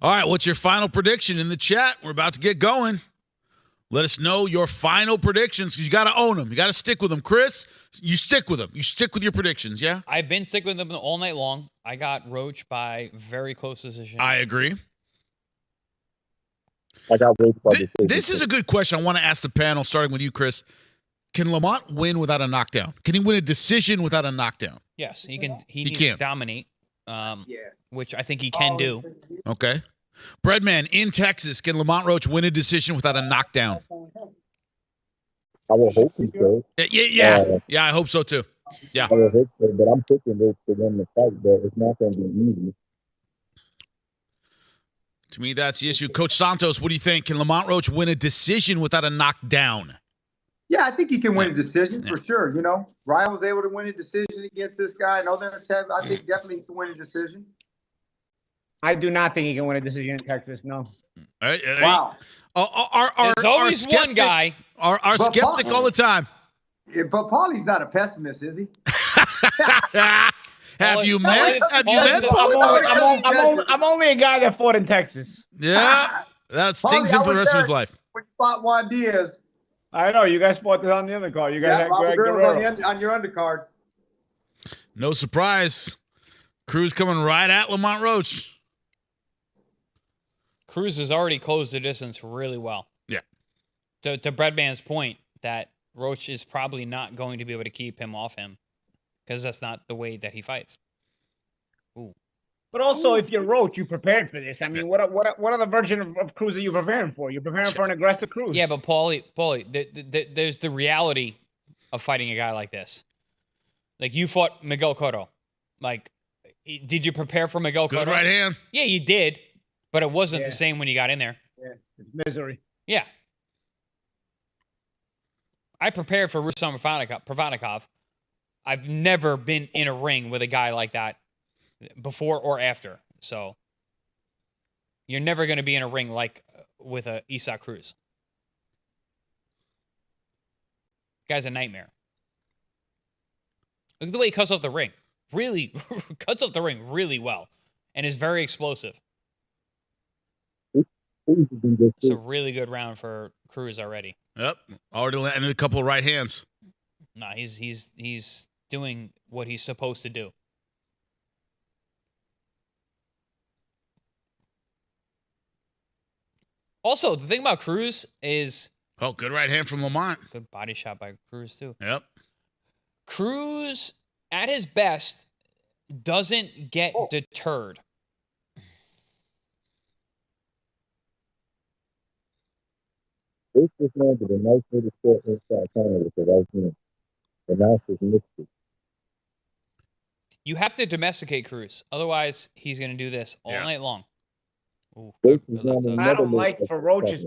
All right, what's your final prediction in the chat? We're about to get going. Let us know your final predictions, because you got to own them. You got to stick with them. Chris, you stick with them. You stick with your predictions, yeah? I've been sticking with them all night long. I got Roach by very close decision. I agree. I got Roach by decision. This is a good question I want to ask the panel, starting with you, Chris. Can Lamont win without a knockdown? Can he win a decision without a knockdown? Yes, he can. He needs to dominate, which I think he can do. Okay. Breadman, in Texas, can Lamont Roach win a decision without a knockdown? I will hope so. Yeah, I hope so too. Yeah. I will hope so, but I'm picking Roach to win the fight, but it's not going to be easy. To me, that's the issue. Coach Santos, what do you think? Can Lamont Roach win a decision without a knockdown? Yeah, I think he can win a decision for sure. You know, Ryan was able to win a decision against this guy. I think definitely he can win a decision. I do not think he can win a decision in Texas. No. Wow. There's always one guy. Our skeptic all the time. Yeah, but Paulie's not a pessimist, is he? Have you met Paulie? I'm only a guy that fought in Texas. Yeah, that stings him for the rest of his life. When you fought Juan Diaz. I know. You guys fought this on the undercard. You guys had Robert Guerrero's on your undercard. No surprise. Cruz coming right at Lamont Roach. Cruz has already closed the distance really well. Yeah. To Breadman's point, that Roach is probably not going to be able to keep him off him, because that's not the way that he fights. Ooh. But also, if you're Roach, you prepared for this. I mean, what other version of Cruz are you preparing for? You're preparing for an aggressive Cruz. Yeah, but Paulie, there's the reality of fighting a guy like this. Like, you fought Miguel Cotto. Like, did you prepare for Miguel Cotto? Good right hand. Yeah, you did. But it wasn't the same when you got in there. Yeah, it's misery. Yeah. I prepared for Ruslan Provodnikov. I've never been in a ring with a guy like that before or after. So you're never going to be in a ring like with a Isaac Cruz. Guy's a nightmare. Look at the way he cuts off the ring. Really cuts off the ring really well and is very explosive. It's a really good round for Cruz already. Yep. Already landed a couple of right hands. No, he's doing what he's supposed to do. Also, the thing about Cruz is... Oh, good right hand from Lamont. Good body shot by Cruz, too. Yep. Cruz, at his best, doesn't get deterred. This just landed a nice little short inside corner with the right hand. The mouse is mixed. You have to domesticate Cruz. Otherwise, he's going to do this all night long. Ooh, what I don't like for Roach's,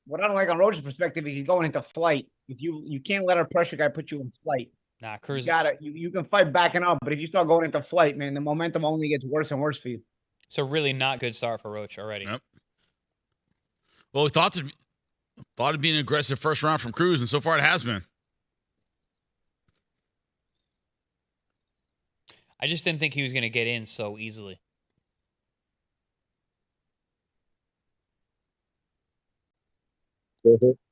what I don't like on Roach's perspective is he's going into flight. If you can't let a pressure guy put you in flight. Nah, Cruz. You can fight backing up, but if you start going into flight, man, the momentum only gets worse and worse for you. It's a really not good start for Roach already. Yep. Well, we thought it'd be an aggressive first round from Cruz, and so far it has been. I just didn't think he was going to get in so easily.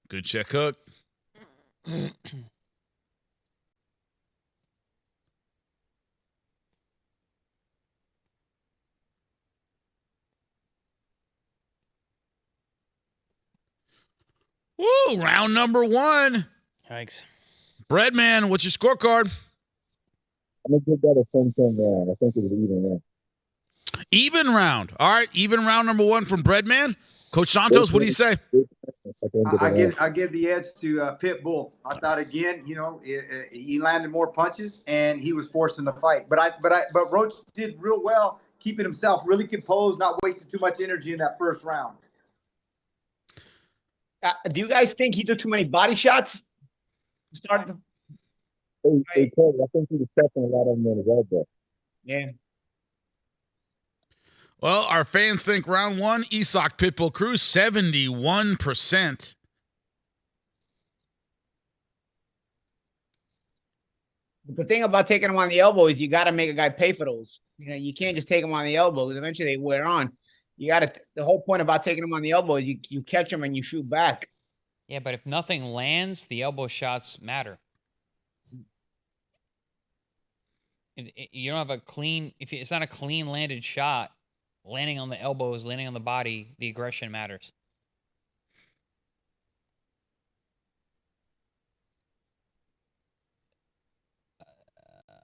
Good check hook. Woo, round number 1. Thanks. Breadman, what's your scorecard? I'm going to give that a 10-10 round. I think it was even round. Even round. All right, even round number 1 from Breadman. Coach Santos, what do you say? I give the edge to Pitbull. I thought again, he landed more punches and he was forcing the fight. But Roach did real well, keeping himself really composed, not wasting too much energy in that first round. Do you guys think he took too many body shots? I think he was catching a lot of them on his elbow. Yeah. Well, our fans think round 1, Isaac Pitbull Cruz, 71%. The thing about taking him on the elbow is you got to make a guy pay for those. You can't just take him on the elbow because eventually they wear on. The whole point about taking him on the elbow is you catch him and you shoot back. Yeah, but if nothing lands, the elbow shots matter. You don't have a clean, if it's not a clean landed shot, landing on the elbows, landing on the body, the aggression matters.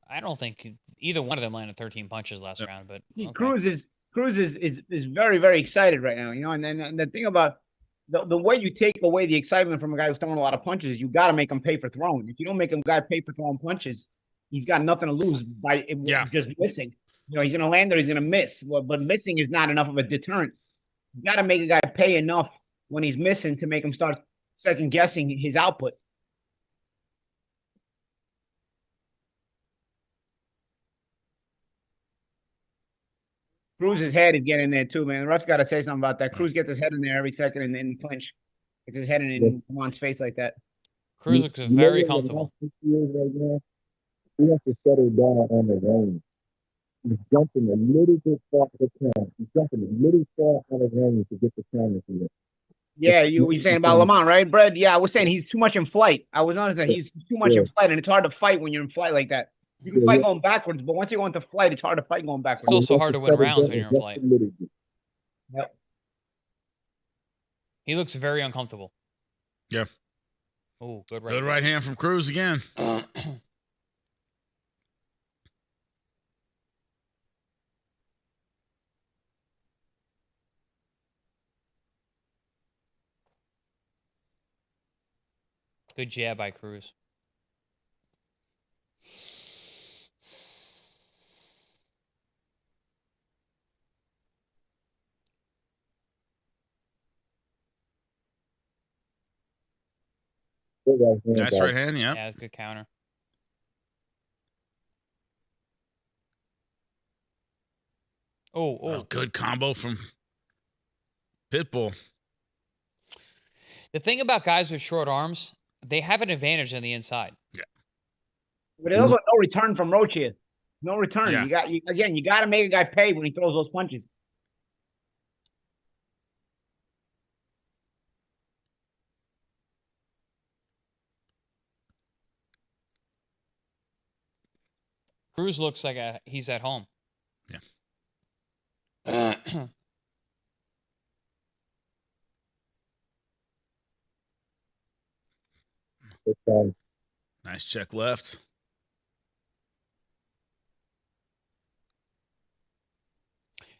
I don't think either one of them landed 13 punches last round, but okay. Cruz is very, very excited right now, and then the thing about the way you take away the excitement from a guy who's throwing a lot of punches is you got to make him pay for throwing. If you don't make a guy pay for throwing punches, he's got nothing to lose by just missing. He's going to land or he's going to miss. But missing is not enough of a deterrent. You got to make a guy pay enough when he's missing to make him start second guessing his output. Cruz's head is getting there too, man. The ref's got to say something about that. Cruz gets his head in there every second and then clinch. Gets his head in Lamont's face like that. Cruz looks very comfortable. He has to settle down on the range. He's jumping a little bit far at the time. He's jumping a little far out of range to get the camera to him. Yeah, you were saying about Lamont, right, Brad? Yeah, I was saying he's too much in flight. I was noticing he's too much in flight, and it's hard to fight when you're in flight like that. You can fight going backwards, but once you go into flight, it's hard to fight going backwards. It's also hard to win rounds when you're in flight. Yep. He looks very uncomfortable. Yeah. Oh, good right. Good right hand from Cruz again. Good jab by Cruz. Nice right hand, yeah. Yeah, good counter. Oh, good combo from Pitbull. The thing about guys with short arms, they have an advantage on the inside. Yeah. But there's also no return from Roach here. No return. Yeah. You got to make a guy pay when he throws those punches. Cruz looks like he's at home. Yeah. Nice check left.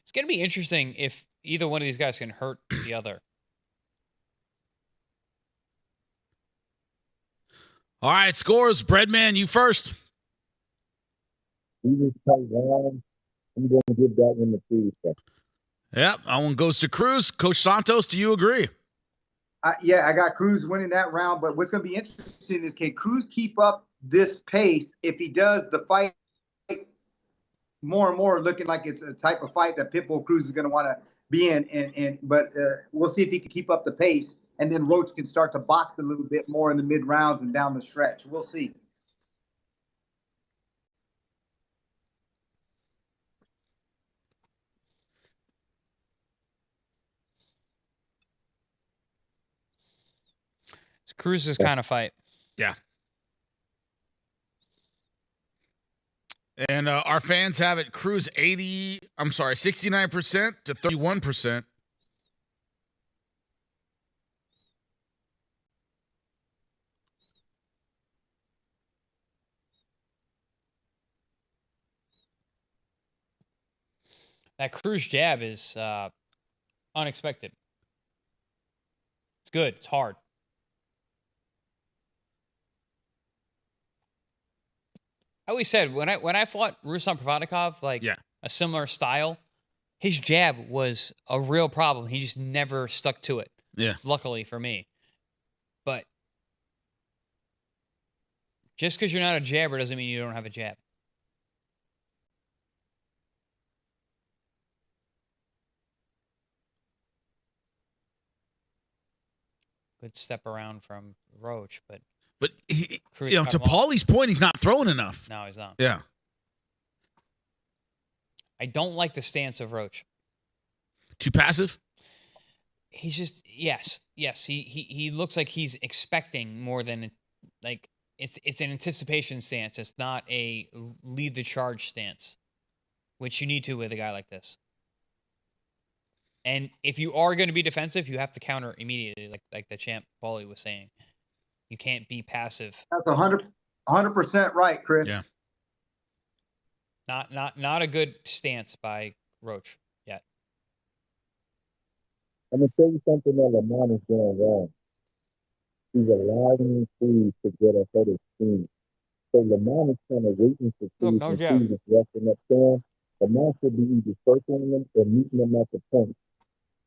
It's going to be interesting if either one of these guys can hurt the other. All right, scores. Breadman, you first. I'm going to give that one to Cruz. Yep, that one goes to Cruz. Coach Santos, do you agree? Yeah, I got Cruz winning that round. But what's going to be interesting is, can Cruz keep up this pace? If he does, the fight more and more looking like it's a type of fight that Pitbull Cruz is going to want to be in. But we'll see if he can keep up the pace, and then Roach can start to box a little bit more in the mid rounds and down the stretch. We'll see. It's Cruz's kind of fight. Yeah. And our fans have it Cruz 69% to 31%. That Cruz jab is unexpected. It's good. It's hard. I always said when I fought Ruslan Provodnikov, a similar style, his jab was a real problem. He just never stuck to it. Yeah. Luckily for me. But just because you're not a jabber doesn't mean you don't have a jab. Good step around from Roach, but he, to Paulie's point, he's not throwing enough. No, he's not. Yeah. I don't like the stance of Roach. Too passive? He's just yes. He looks like he's expecting more than like it's an anticipation stance. It's not a lead the charge stance, which you need to with a guy like this. And if you are going to be defensive, you have to counter immediately, like the champ Paulie was saying. You can't be passive. That's 100% right, Chris. Yeah. Not a good stance by Roach yet. I'm going to tell you something that Lamont is doing wrong. He's allowing Cruz to get ahead of Cruz. So Lamont is kind of waiting for Cruz and Cruz is rushing up there. Lamont should be either circling him or meeting him at the point.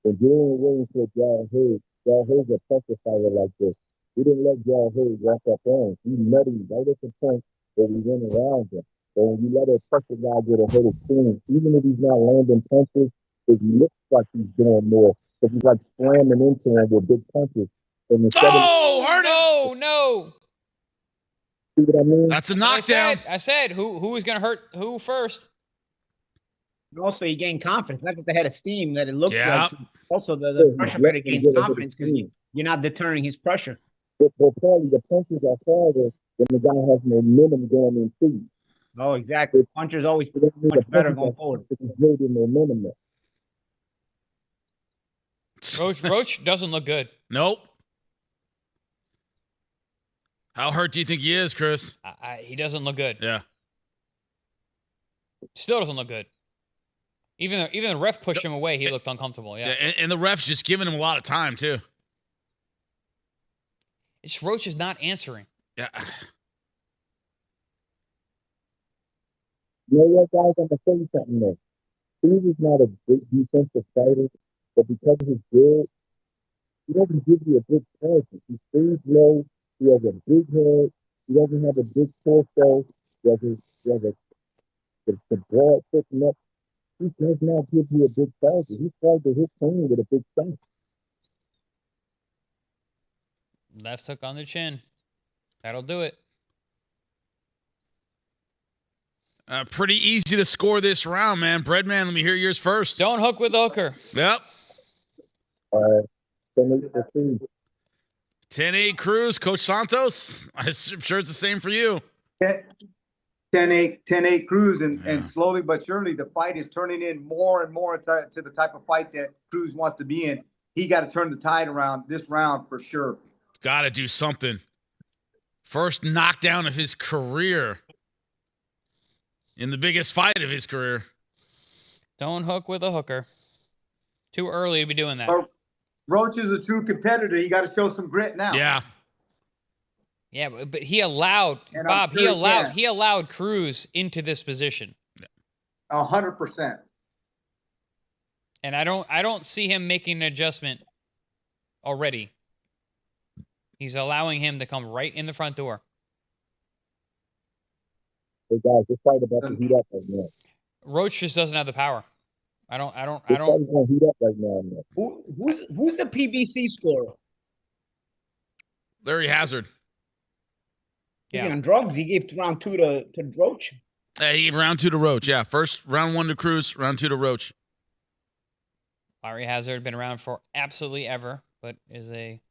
And you're waiting for Jarrell Hayes. Jarrell Hayes a pressure fighter like this. We didn't let Jarrell Hayes walk up on him. We met him right at the point where we went around him. So when you let a pressure guy get ahead of Cruz, even if he's not landing punches, it looks like he's doing more. Because he's like slamming into him with big punches. And instead No. See what I mean? That's a knockdown. I said who was going to hurt who first? Also, you gain confidence. Not just the head of steam that it looks like. Also, the pressure fighter gains confidence because you're not deterring his pressure. But probably the punches are harder when the guy has momentum going in feet. Oh, exactly. Punchers always much better going forward. It's building momentum there. Roach doesn't look good. Nope. How hurt do you think he is, Chris? He doesn't look good. Yeah. Still doesn't look good. Even the ref pushed him away. He looked uncomfortable. Yeah. And the ref's just giving him a lot of time too. It's Roach is not answering. Yeah. You know what, guys? I'm gonna tell you something there. Cruz is not a big defensive fighter, but because of his build, he doesn't give you a big chance. He stays low, He has a big head. He doesn't have a big torso. He has the broad, thick neck. He does not give you a big target. He's tried to hit clean with a big thumb. Left hook on the chin. That'll do it. Pretty easy to score this round, man. Breadman, let me hear yours first. Don't hook with the hooker. Yep. 10-8 10-8 Cruz. Coach Santos, I'm sure it's the same for you. 10-8 Cruz, and slowly but surely the fight is turning in more and more to the type of fight that Cruz wants to be in. He got to turn the tide around this round for sure. Got to do something. First knockdown of his career in the biggest fight of his career. Don't hook with a hooker. Too early to be doing that. Roach is a true competitor. He got to show some grit now. Yeah. Yeah, but he allowed Bob. He allowed Cruz into this position. 100%. And I don't see him making an adjustment already. He's allowing him to come right in the front door. Hey guys, this fight about to heat up right now. Roach just doesn't have the power. I don't. This fight is gonna heat up right now. Who's the PBC scorer? Larry Hazard. Is he on drugs? He gave round 2 to Roach. He gave round 2 to Roach. Yeah, first round 1 to Cruz, round 2 to Roach. Larry Hazard been around for absolutely ever, but is a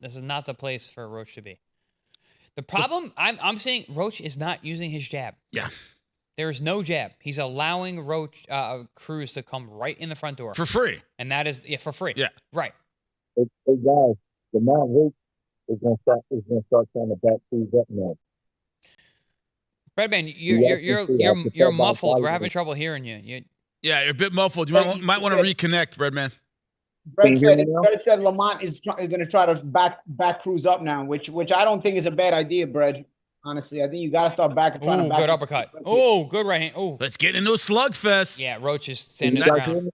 This is not the place for Roach to be. The problem I'm saying Roach is not using his jab. Yeah. There's no jab. He's allowing Cruz to come right in the front door for free, and that is for free. Yeah, right. Hey guys, Lamont Roach is gonna start trying to back Cruz up now. Breadman, you're muffled. We're having trouble hearing you. Yeah, you're a bit muffled. You might want to reconnect, Breadman. Brett said Lamont is going to try to back Cruz up now, which I don't think is a bad idea, Brett. Honestly, I think you got to start back and trying to back. Good uppercut. Oh, good right hand. Oh, let's get into a slugfest. Yeah, Roach is standing around.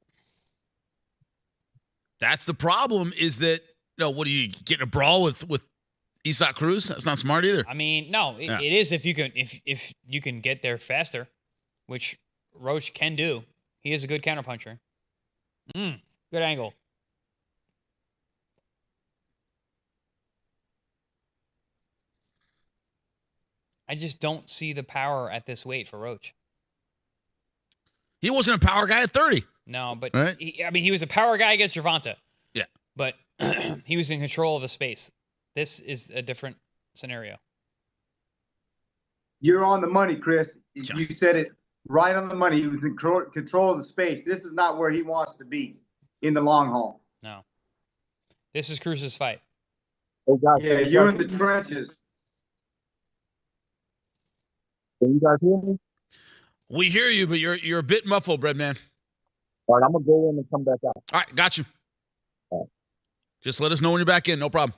That's the problem. Is that what are you getting a brawl with Isaac Cruz? That's not smart either. I mean, no, it is if you can get there faster, which Roach can do. He is a good counterpuncher. Good angle. I just don't see the power at this weight for Roach. He wasn't a power guy at 30. No, but right? he was a power guy against Gervonta. Yeah. But he was in control of the space. This is a different scenario. You're on the money, Chris. You said it right on the money. He was in control of the space. This is not where he wants to be in the long haul. No. This is Cruz's fight. Yeah, you're in the trenches. Can you guys hear me? We hear you, but you're a bit muffled, Breadman. All right, I'm gonna go in and come back out. All right, got you. All right. Just let us know when you're back in. No problem.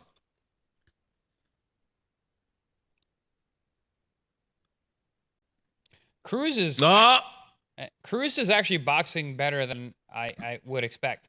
Cruz is actually boxing better than I would expect.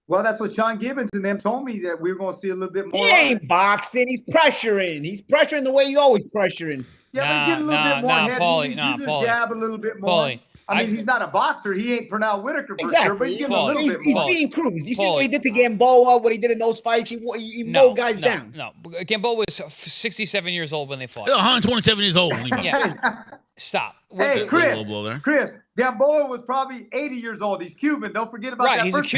Well, that's what Sean Gibbons and them told me, that we were going to see a little bit more. He ain't boxing. He's pressuring. He's pressuring the way he's always pressuring. Yeah, but he's getting a little bit more heavy. Paulie, he's using jab a little bit more. Paulie, I mean, he's not a boxer. He ain't Pernell Whitaker for exactly. sure, but he's getting a little bit more. He's being Cruz. You see what he did to Gamboa, what he did in those fights? He mowed guys down. No, Gamboa was 67 years old when they fought. 127 years old. Yeah. Stop. Hey, Chris, Gamboa was probably 80 years old. He's Cuban. Don't forget about that. He was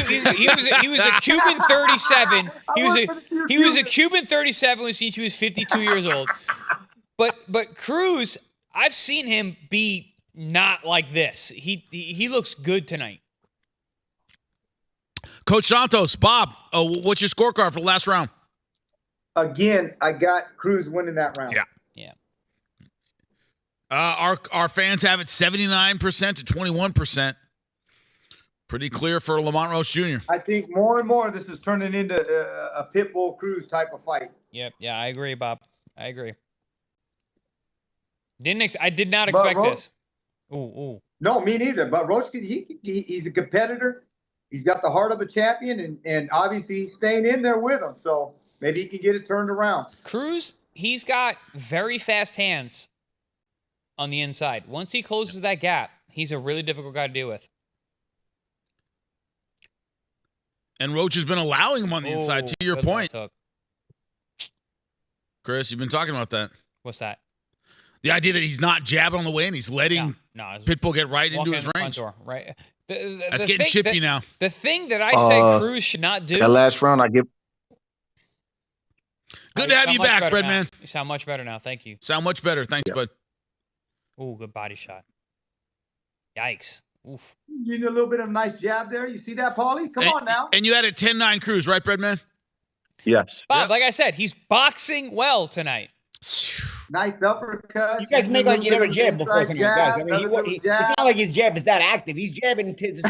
a Cuban 37. He was a Cuban 37 when he was 52 years old. But Cruz, I've seen him be not like this. He looks good tonight. Coach Santos, Bob, what's your scorecard for the last round? Again, I got Cruz winning that round. Yeah. Our fans have it 79% to 21%. Pretty clear for Lamont Roach Jr. I think more and more this is turning into a Pitbull Cruz type of fight. Yep. Yeah, I agree, Bob. I agree. I did not expect this. Ooh. No, me neither. But Roach, he's a competitor. He's got the heart of a champion, and obviously he's staying in there with him. So maybe he can get it turned around. Cruz, he's got very fast hands on the inside. Once he closes that gap, he's a really difficult guy to deal with. And Roach has been allowing him on the inside, to your point. Chris, you've been talking about that. What's that? The idea that he's not jabbing on the way and he's letting Pitbull get right into his range. Door, right? That's getting chippy now. The thing that I say Cruz should not do. That last round, I give. Good to have you back, Breadman. You sound much better now. Thank you. Sound much better. Thanks, bud. Ooh, good body shot. Yikes. Oof. You need a little bit of a nice jab there. You see that, Paulie? Come on now. And you had a 10-9 Cruz, right, Breadman? Yes. Bob, like I said, he's boxing well tonight. Nice uppercut. You guys make like you never jabbed before tonight, guys. I mean, it's not like his jab is that active. He's jabbing into the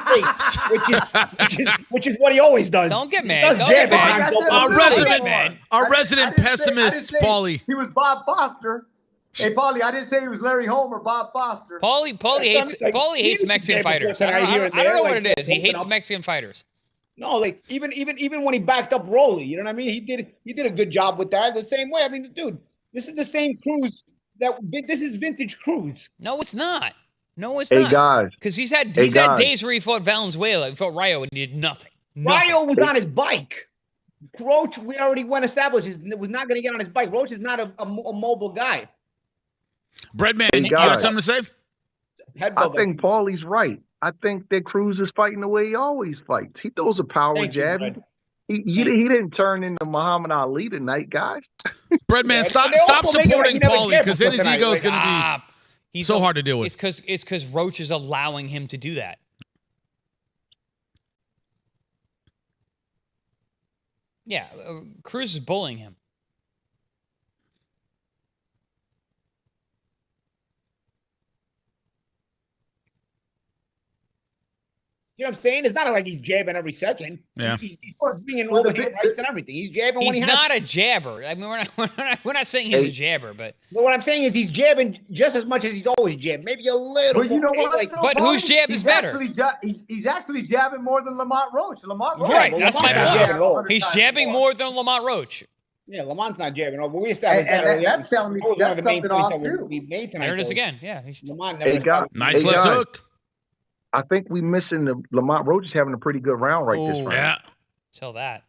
space, which is what he always does. Don't get mad. Don't get mad. Our resident pessimist, Paulie. He was Bob Foster. Hey, Paulie, I didn't say he was Larry Holm or Bob Foster. Paulie hates Mexican fighters. I don't know what it is. He hates Mexican fighters. No, like even when he backed up Rolly, you know what I mean? He did a good job with that. The same way. I mean, dude, this is the same Cruz this is vintage Cruz. No, it's not. No, it's not. Hey guys, because he's had days where he fought Valenzuela, he fought Rayo, and he did nothing. Rayo was on his bike. Roach, we already went established, was not going to get on his bike. Roach is not a mobile guy. Breadman, you got something to say? I think Paulie's right. I think that Cruz is fighting the way he always fights. He throws a power jab. He didn't turn into Muhammad Ali tonight, guys. Breadman, stop supporting Paulie, because then his ego is going to be so hard to deal with. It's because Roach is allowing him to do that. Yeah, Cruz is bullying him. You know what I'm saying? It's not like he's jabbing every second. Yeah. He's bringing overhand rights and everything. He's jabbing when he has to. He's not a jabber. I mean, we're not saying he's a jabber, but what I'm saying is he's jabbing just as much as he's always jabbed. Maybe a little. But you know what? But whose jab is better? He's actually jabbing more than Lamont Roach. Right. That's my point. He's jabbing more than Lamont Roach. Yeah, Lamont's not jabbing. But we established that's telling me that's something off too. There it is again. Yeah. Lamont never nice left hook. I think we missing the Lamont Roach is having a pretty good round this round. Yeah. Tell that.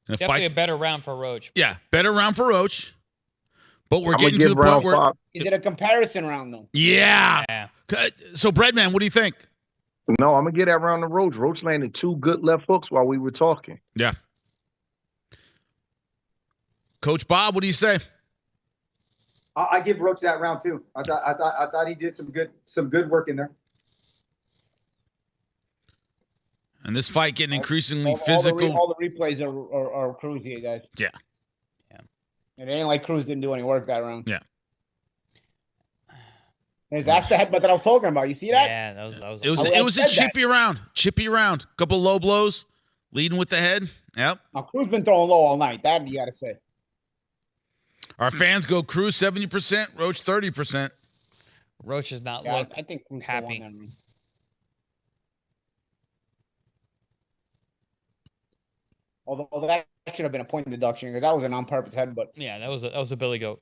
Definitely a better round for Roach. Yeah, better round for Roach. But we're getting to the point where... Is it a comparison round, though? Yeah. So, Breadman, what do you think? No, I'm going to get that round to Roach. Roach landed 2 good left hooks while we were talking. Yeah. Coach Bob, what do you say? I give Roach that round too. I thought he did some good work in there. And this fight getting increasingly physical. All the replays are Cruz here, guys. Yeah. And it ain't like Cruz didn't do any work that round. Yeah. And that's the headbutt that I was talking about. You see that? Yeah, that was. It was a chippy round. Chippy round. Couple low blows, leading with the head. Yep. Now Cruz been throwing low all night. That you got to say. Our fans go Cruz 70%, Roach 30%. Roach does not Yeah, look I think Cruz happy. Although that should have been a point deduction because that was an on-purpose headbutt. Yeah, that was a billy goat.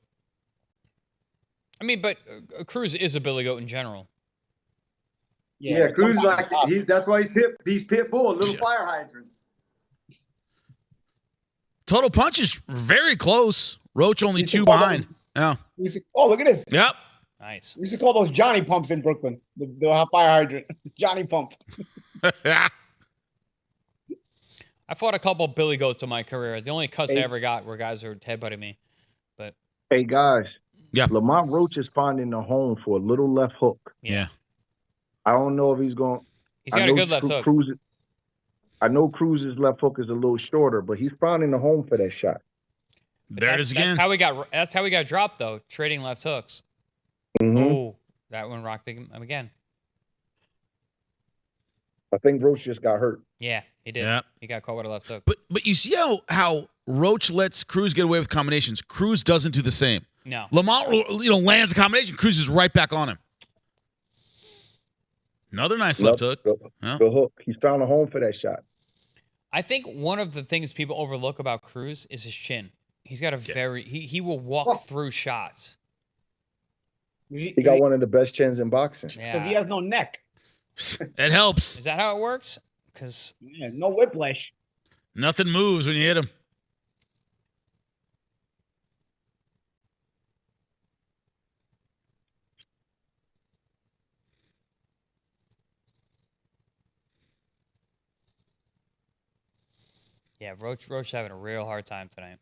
I mean, but Cruz is a billy goat in general. Yeah, Cruz that's why he's Pitbull, a little fire hydrant. Total punches very close. Roach only 2 behind. Yeah. Oh, look at this. Yep. Nice. We used to call those Johnny pumps in Brooklyn. The fire hydrant. Johnny pump. Yeah. I fought a couple of billy goats in my career. The only cuss I ever got were guys who were headbutting me. But hey guys. Yeah. Lamont Roach is finding a home for a little left hook. Yeah. I don't know if he's going. He's got a good left hook. I know Cruz's left hook is a little shorter, but he's finding a home for that shot. There it is again. That's how we got dropped though, trading left hooks. Mm-hmm. Oh, that one rocked him again. I think Roach just got hurt. Yeah, he did. Yeah. He got caught with a left hook. But you see how Roach lets Cruz get away with combinations. Cruz doesn't do the same. No. Lamont, lands a combination. Cruz is right back on him. Another nice left hook. Good hook. He's found a home for that shot. I think one of the things people overlook about Cruz is his chin. He's got a he will walk through shots. He got one of the best chins in boxing. Because he has no neck. It helps. Is that how it works? Because no whiplash. Nothing moves when you hit him. Yeah, Roach having a real hard time tonight.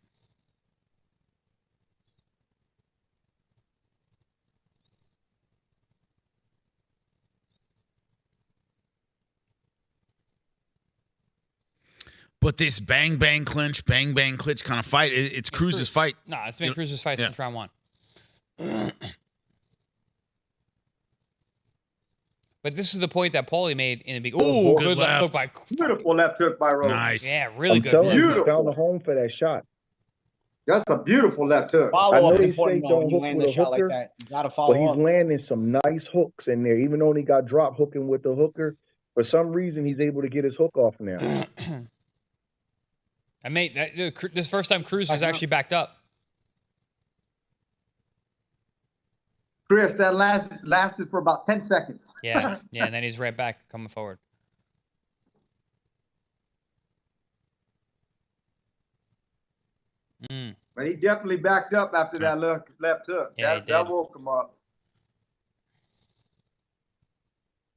But this bang, bang, clinch kind of fight, it's Cruz's fight. No, it's been Cruz's fight since round one. But this is the point that Paulie made in the beginning. Oh, good left hook by Beautiful left hook by Roach. Nice. Yeah, really good. He found a home for that shot. That's a beautiful left hook. Follow up important when you land a shot like that. You got to follow up. But he's landing some nice hooks in there. Even though he got dropped hooking with the hooker, for some reason he's able to get his hook off now. I made this first time Cruz is actually backed up. Chris, that lasted for about 10 seconds. Yeah, and then he's right back coming forward. But he definitely backed up after that left hook. Yeah, that woke him up.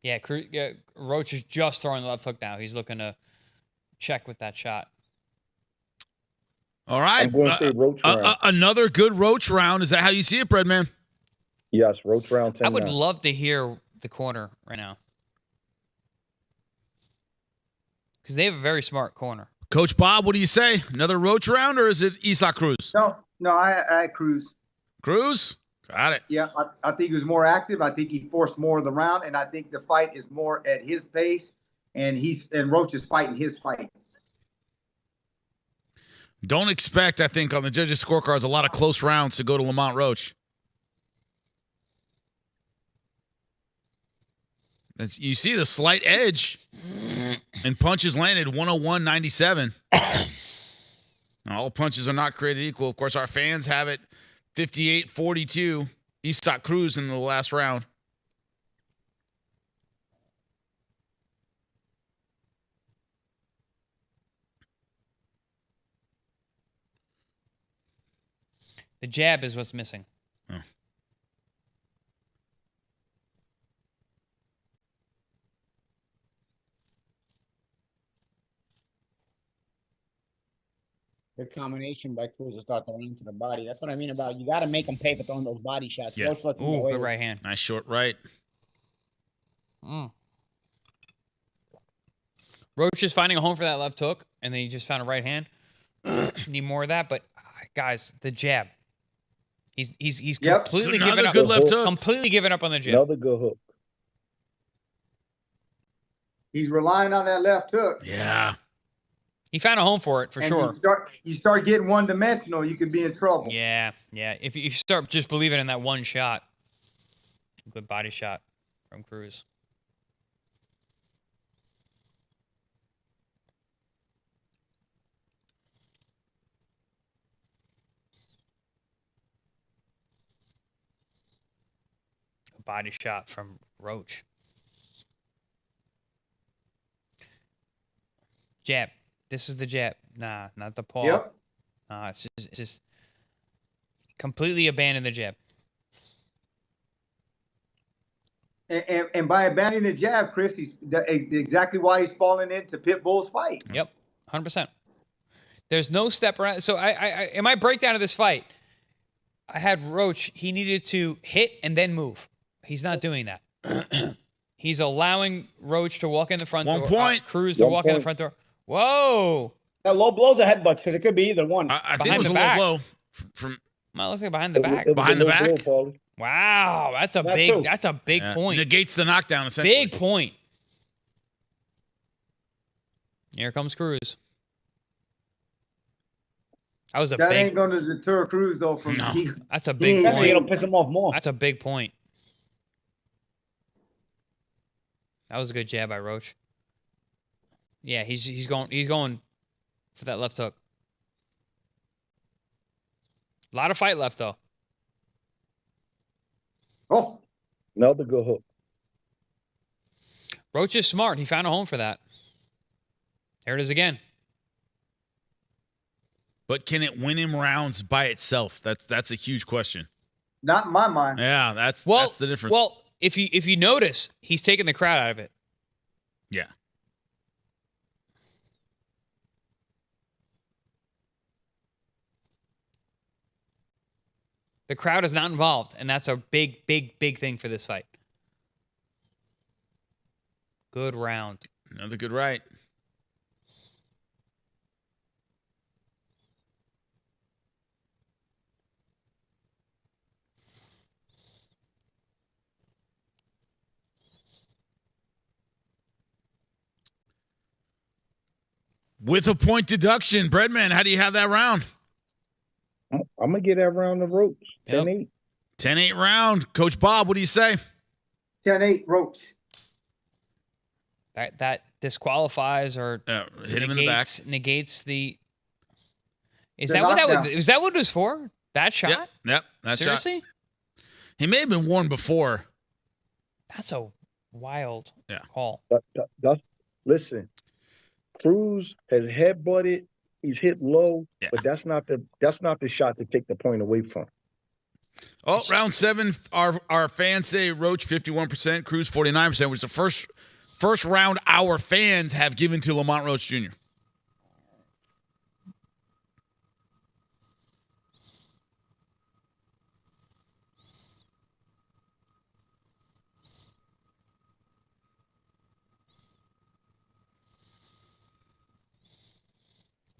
Yeah, Roach is just throwing the left hook now. He's looking to check with that shot. All right. I'm going to say Roach round. Another good Roach round. Is that how you see it, Breadman? Yes, Roach round 10. I would love to hear the corner right now. Because they have a very smart corner. Coach Bob, what do you say? Another Roach round, or is it Isak Cruz? No, I Cruz. Cruz? Got it. Yeah, I think he was more active. I think he forced more of the round, and I think the fight is more at his pace, and Roach is fighting his fight. Don't expect, I think, on the judges' scorecards, a lot of close rounds to go to Lamont Roach. You see the slight edge, and punches landed 101-97. All punches are not created equal. Of course, our fans have it 58-42. Isak Cruz in the last round. The jab is what's missing. Oh. Good combination by Cruz to start throwing into the body. That's what I mean about you got to make him pay for throwing those body shots. Yeah. Ooh, good right hand. Nice short right. Roach is finding a home for that left hook, and then he just found a right hand. Need more of that, but guys, the jab. He's completely giving up. Good left hook. Completely giving up on the jab. Another good hook. He's relying on that left hook. Yeah. He found a home for it, for sure. You start getting one-dimensional, you could be in trouble. Yeah. If you start just believing in that one shot. Good body shot from Cruz. Body shot from Roach. Jab. This is the jab. Nah, not the paw. Yep. It's just completely abandon the jab. And by abandoning the jab, Chris, exactly why he's falling into Pitbull's fight. Yep, 100%. There's no step around. So in my breakdown of this fight, I had Roach. He needed to hit and then move. He's not doing that. He's allowing Roach to walk in the front door. 1 point. Cruz to walk in the front door. Whoa. That low blow's a headbutt because it could be either one. I think it was a low blow from. Well, it looks like behind the back. Behind the back. Wow, that's a big point. Negates the knockdown essentially. Big point. Here comes Cruz. That ain't going to deter Cruz though from. No, that's a big point. It'll piss him off more. That's a big point. That was a good jab by Roach. Yeah, he's going for that left hook. A lot of fight left though. Oh, another good hook. Roach is smart. He found a home for that. There it is again. But can it win him rounds by itself? That's a huge question. Not in my mind. Yeah, that's the difference. Well, if you notice, he's taking the crowd out of it. Yeah. The crowd is not involved, and that's a big, big, big thing for this fight. Good round. Another good right. With a point deduction, Breadman, how do you have that round? I'm going to get that round of Roach. 10-8. 10-8 round. Coach Bob, what do you say? 10-8 Roach. That disqualifies or hit him in the back. Negates the. Is that what it was for? That shot? Yep. That Seriously? Shot. He may have been warned before. That's a wild call. Listen, Cruz has headbutted. He's hit low, but that's not the shot to take the point away from. Oh, round 7. Our fans say Roach 51%, Cruz 49%, which is the first round our fans have given to Lamont Roach Jr.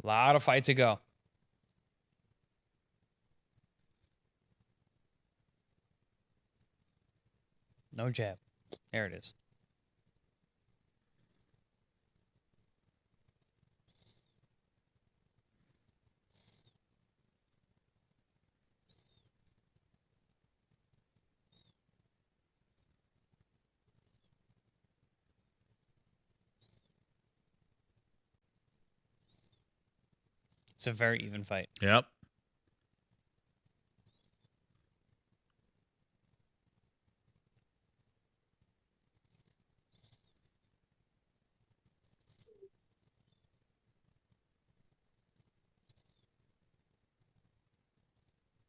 A lot of fight to go. No jab. There it is. It's a very even fight. Yep.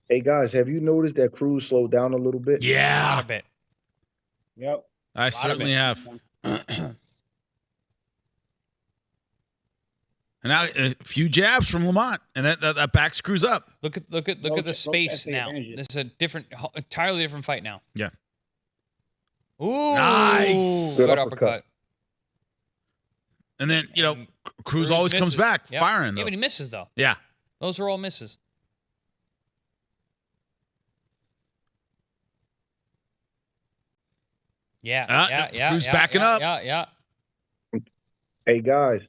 Hey guys, have you noticed that Cruz slowed down a little bit? Yeah. A bit. Yep. I certainly have. And now a few jabs from Lamont, and that backs Cruz up. Look at the space now. This is a entirely different fight now. Yeah. Ooh, nice. Good uppercut. And then Cruz always misses. comes back firing. Though. Yeah, but he misses though. Yeah. Those are all misses. Yeah. Cruz backing up. Yeah. Hey guys.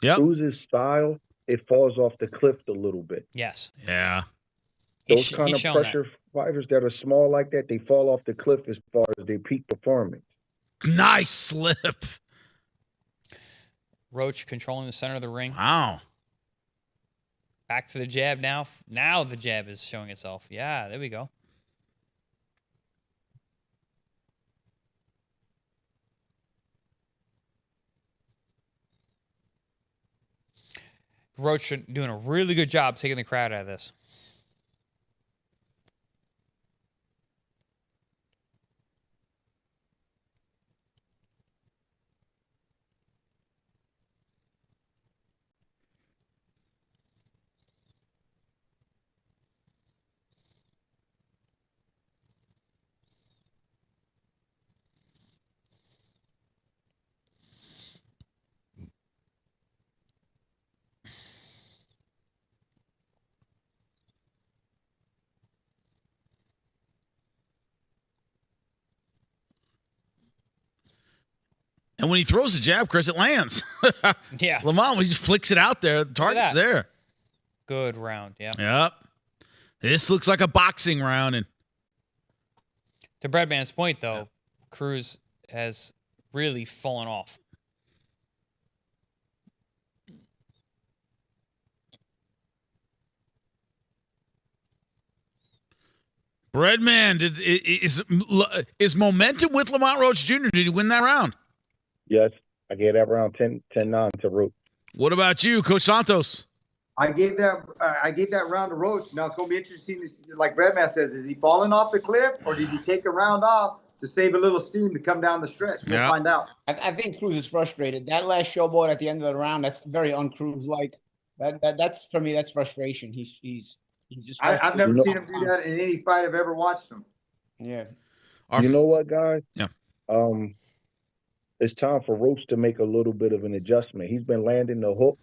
Yep. Cruz's style, it falls off the cliff a little bit. Yes. Yeah. Those kind of pressure fighters that are small like that, they fall off the cliff as far as their peak performance. Nice slip. Roach controlling the center of the ring. Wow. Back to the jab now. Now the jab is showing itself. Yeah, there we go. Roach doing a really good job taking the crowd out of this. And when he throws the jab, Chris, it lands. Yeah. Lamont, when he just flicks it out there, the target's there. Good round, yeah. Yep. This looks like a boxing round. And to Breadman's point, though, Cruz has really fallen off. Breadman, is momentum with Lamont Roach Jr.? Did he win that round? Yes, I gave that round 10-9 to Roach. What about you, Coach Santos? I gave that round to Roach. Now it's going to be interesting to see, like Breadman says, is he falling off the cliff or did he take a round off to save a little steam to come down the stretch? We'll find out. I think Cruz is frustrated. That last showboat at the end of the round, that's very un-Cruz-like. That's for me, that's frustration. He's just. I've never seen him do that in any fight I've ever watched him. Yeah. You know what, guys? Yeah. It's time for Roach to make a little bit of an adjustment. He's been landing the hook,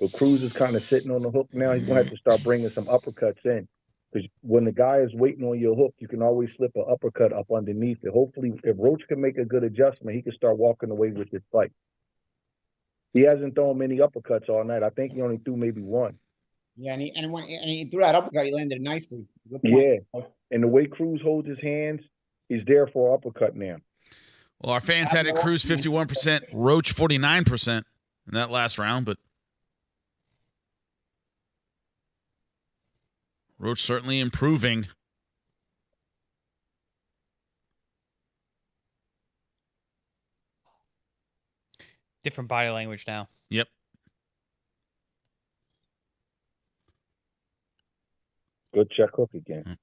but Cruz is kind of sitting on the hook now. He's going to have to start bringing some uppercuts in. Because when the guy is waiting on your hook, you can always slip an uppercut up underneath it. Hopefully, if Roach can make a good adjustment, he can start walking away with this fight. He hasn't thrown many uppercuts all night. I think he only threw maybe one. Yeah, and he threw that uppercut. He landed nicely. Yeah, and the way Cruz holds his hands, he's there for an uppercut now. Well, our fans had it Cruz 51%, Roach 49% in that last round, but Roach certainly improving. Different body language now. Yep. Good check hook again.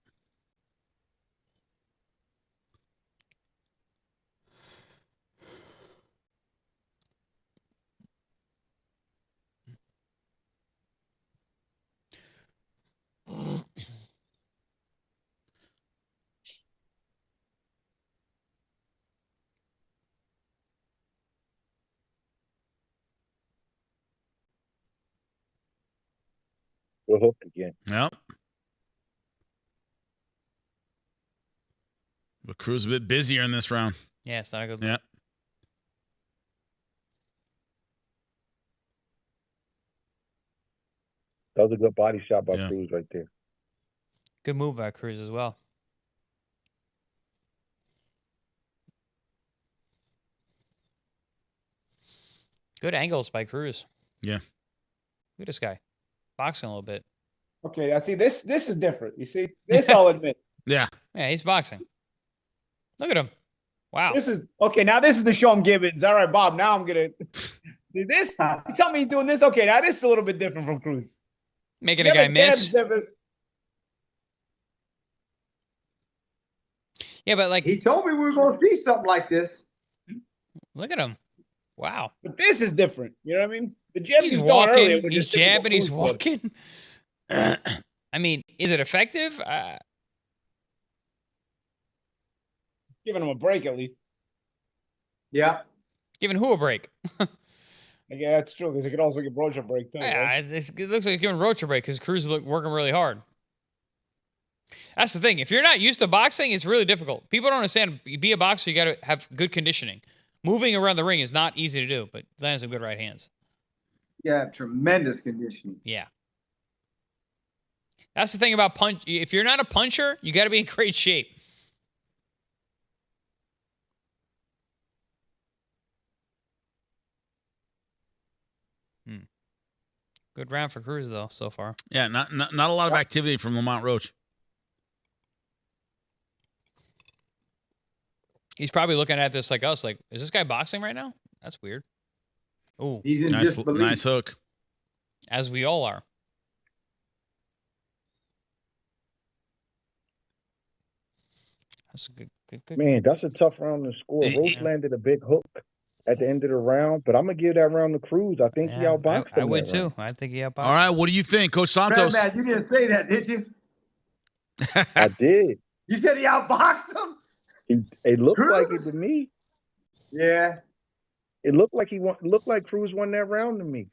Good hook again. Yep. But Cruz a bit busier in this round. Yeah, it's not a good one. Yep. That was a good body shot by Cruz right there. Good move by Cruz as well. Good angles by Cruz. Yeah. Look at this guy. Boxing a little bit. Okay, I see this is different. You see? This I'll admit. Yeah. Yeah, he's boxing. Look at him. Wow. This is okay. Now this is the Sean Gibbons. All right, Bob. Now I'm gonna do this. You tell me he's doing this. Okay, now this is a little bit different from Cruz. Making a guy miss. Yeah, but like he told me we were gonna see something like this. Look at him. Wow. But this is different. You know what I mean? The jab he's walking. He's jabbing. He's walking. I mean, is it effective? Giving him a break at least. Yeah. Giving who a break? Yeah, that's true. Because it could also give Roach a break too. Yeah, right? It looks like giving Roach a break because Cruz is working really hard. That's the thing. If you're not used to boxing, it's really difficult. People don't understand. Be a boxer, you got to have good conditioning. Moving around the ring is not easy to do, but lands some good right hands. Yeah, tremendous conditioning. Yeah. That's the thing about punch. If you're not a puncher, you got to be in great shape. Good round for Cruz though so far. Yeah, not a lot of activity from Lamont Roach. He's probably looking at this like us, like, is this guy boxing right now? That's weird. Oh, he's in disbelief. Nice hook. As we all are. That's a good. Man, that's a tough round to score. Roach landed a big hook at the end of the round, but I'm gonna give that round to Cruz. I think he outboxed him. I would too. I think he outboxed. All right, what do you think, Coach Santos? Man, you didn't say that, did you? I did. You said he outboxed him? It looked like it to me. Yeah. It looked like looked like Cruz won that round to me.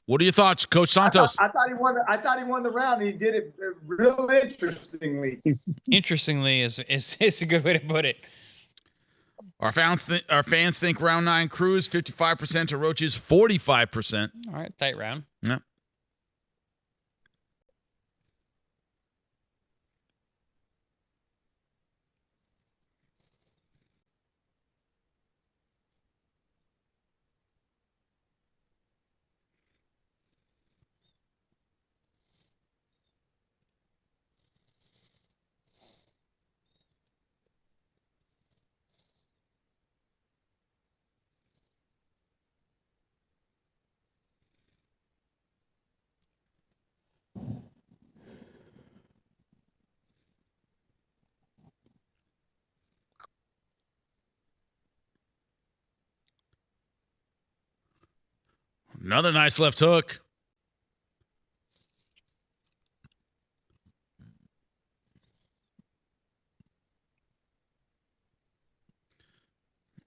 What are your thoughts, Coach Santos? I thought he won the round. He did it real interestingly. Interestingly is a good way to put it. Our fans think round 9 Cruz 55% to Roach's 45%. All right, tight round. Yeah. Another nice left hook.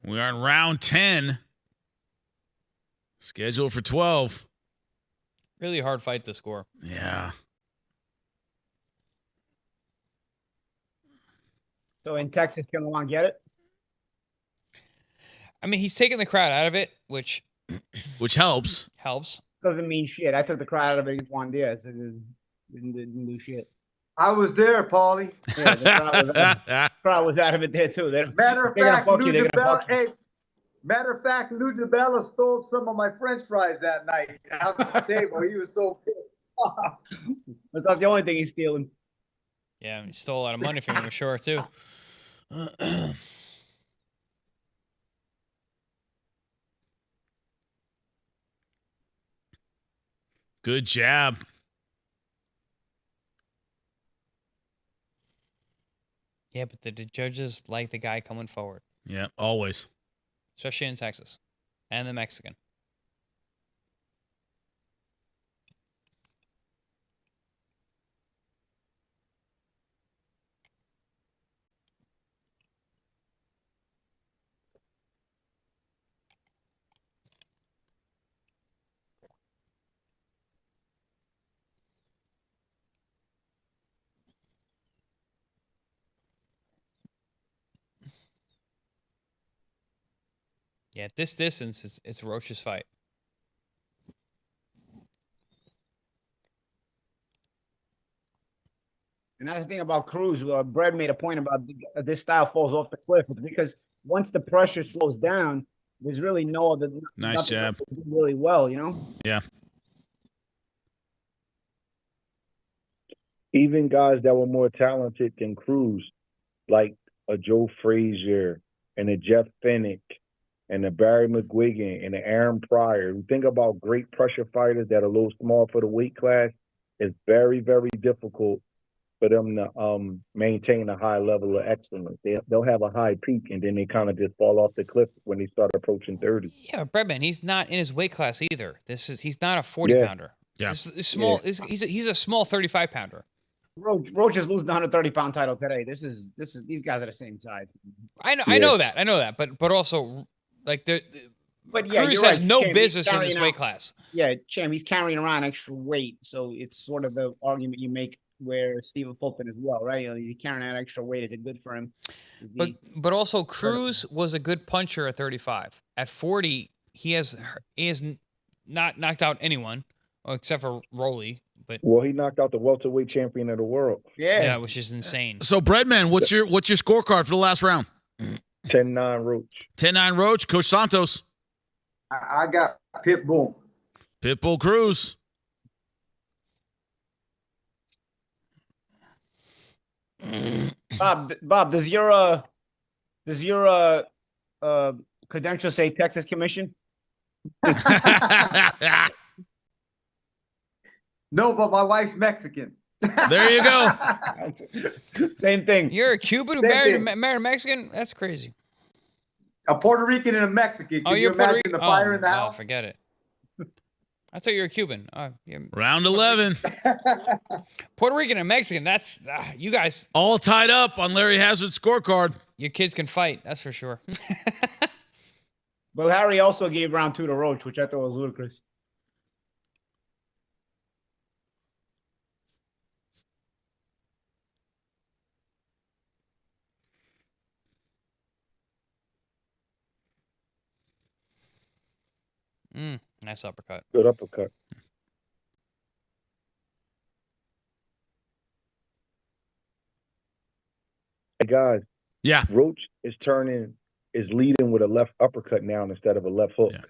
We are in round 10. Scheduled for 12. Really hard fight to score. Yeah. So in Texas, can Lamont get it? I mean, he's taking the crowd out of it, which helps. Helps. Doesn't mean shit. I took the crowd out of it against Juan Diaz. It didn't do shit. I was there, Paulie. Yeah, the crowd was out of it there too. Matter of fact, Lou DiBella stole some of my French fries that night out the table. He was so pissed. That's not the only thing he's stealing. Yeah, he stole a lot of money from him, I'm sure, too. Good jab. Yeah, but the judges like the guy coming forward. Yeah, always. Especially in Texas. And the Mexican. Yeah, at this distance, it's Roach's fight. And that's the thing about Cruz. Brad made a point about this style falls off the cliff. It's because once the pressure slows down, there's really no other. Nice jab. Really well, you know? Yeah. Even guys that were more talented than Cruz, like a Joe Frazier and a Jeff Fennick and a Barry McGuigan and a Aaron Pryor. You think about great pressure fighters that are a little small for the weight class. It's very, very difficult for them to maintain a high level of excellence. They'll have a high peak and then they kind of just fall off the cliff when they start approaching 30. Yeah, Breadman, he's not in his weight class either. He's not a 40-pounder. Yeah. He's small. Yeah. He's a small 35-pounder. Roach is losing the 130-pound title today. These guys are the same size. I know that. But also, like but yeah, Cruz right. has no Champ, business in this weight class. Yeah, Champ, he's carrying around extra weight, so it's sort of the argument you make where Stephen Fulton as well, right? He's carrying that extra weight. Is it good for him? But also Cruz was a good puncher at 35. At 40, he has not knocked out anyone except for Rolly. But he knocked out the welterweight champion of the world. Yeah, which is insane. So, Breadman, what's your scorecard for the last round? 10-9 Roach. 10-9 Roach. Coach Santos. I got Pitbull. Pitbull Cruz. Bob, does your credentials say Texas Commission? No, but my wife's Mexican. There you go. Same thing. You're a Cuban who married a Mexican? That's crazy. A Puerto Rican and a Mexican. Can you imagine the fire in the house? Oh, forget it. I thought you were a Cuban. Round 11. Puerto Rican and Mexican. That's you guys. All tied up on Larry Hazard's scorecard. Your kids can fight. That's for sure. But Harry also gave round 2 to Roach, which I thought was ludicrous. Nice uppercut. Good uppercut. Hey guys. Yeah. Roach is leading with a left uppercut now instead of a left hook. Yeah.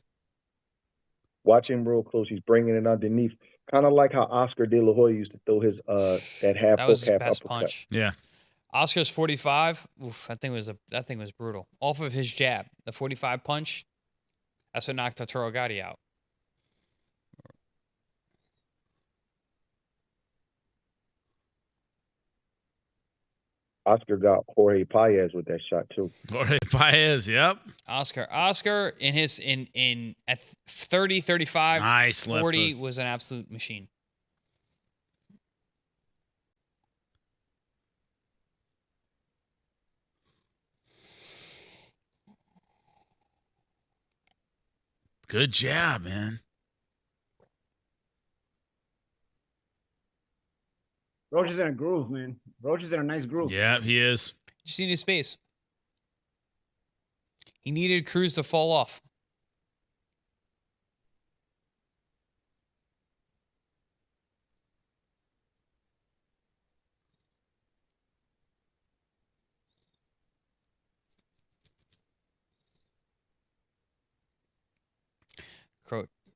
Watch him real close. He's bringing it underneath, kind of like how Oscar De La Hoya used to throw his that half That was hook, his half best uppercut. punch. Yeah. Oscar's 45. Oof, that thing was brutal. Off of his jab, the 45 punch. That's what knocked Arturo Gatti out. Oscar got Jorge Paez with that shot too. Jorge Paez, yep. Oscar in at 30, 35, nice 40 was an absolute machine. Good jab, man. Roach is in a groove, man. Roach is in a nice groove. Yeah, he is. Just needed space. He needed Cruz to fall off.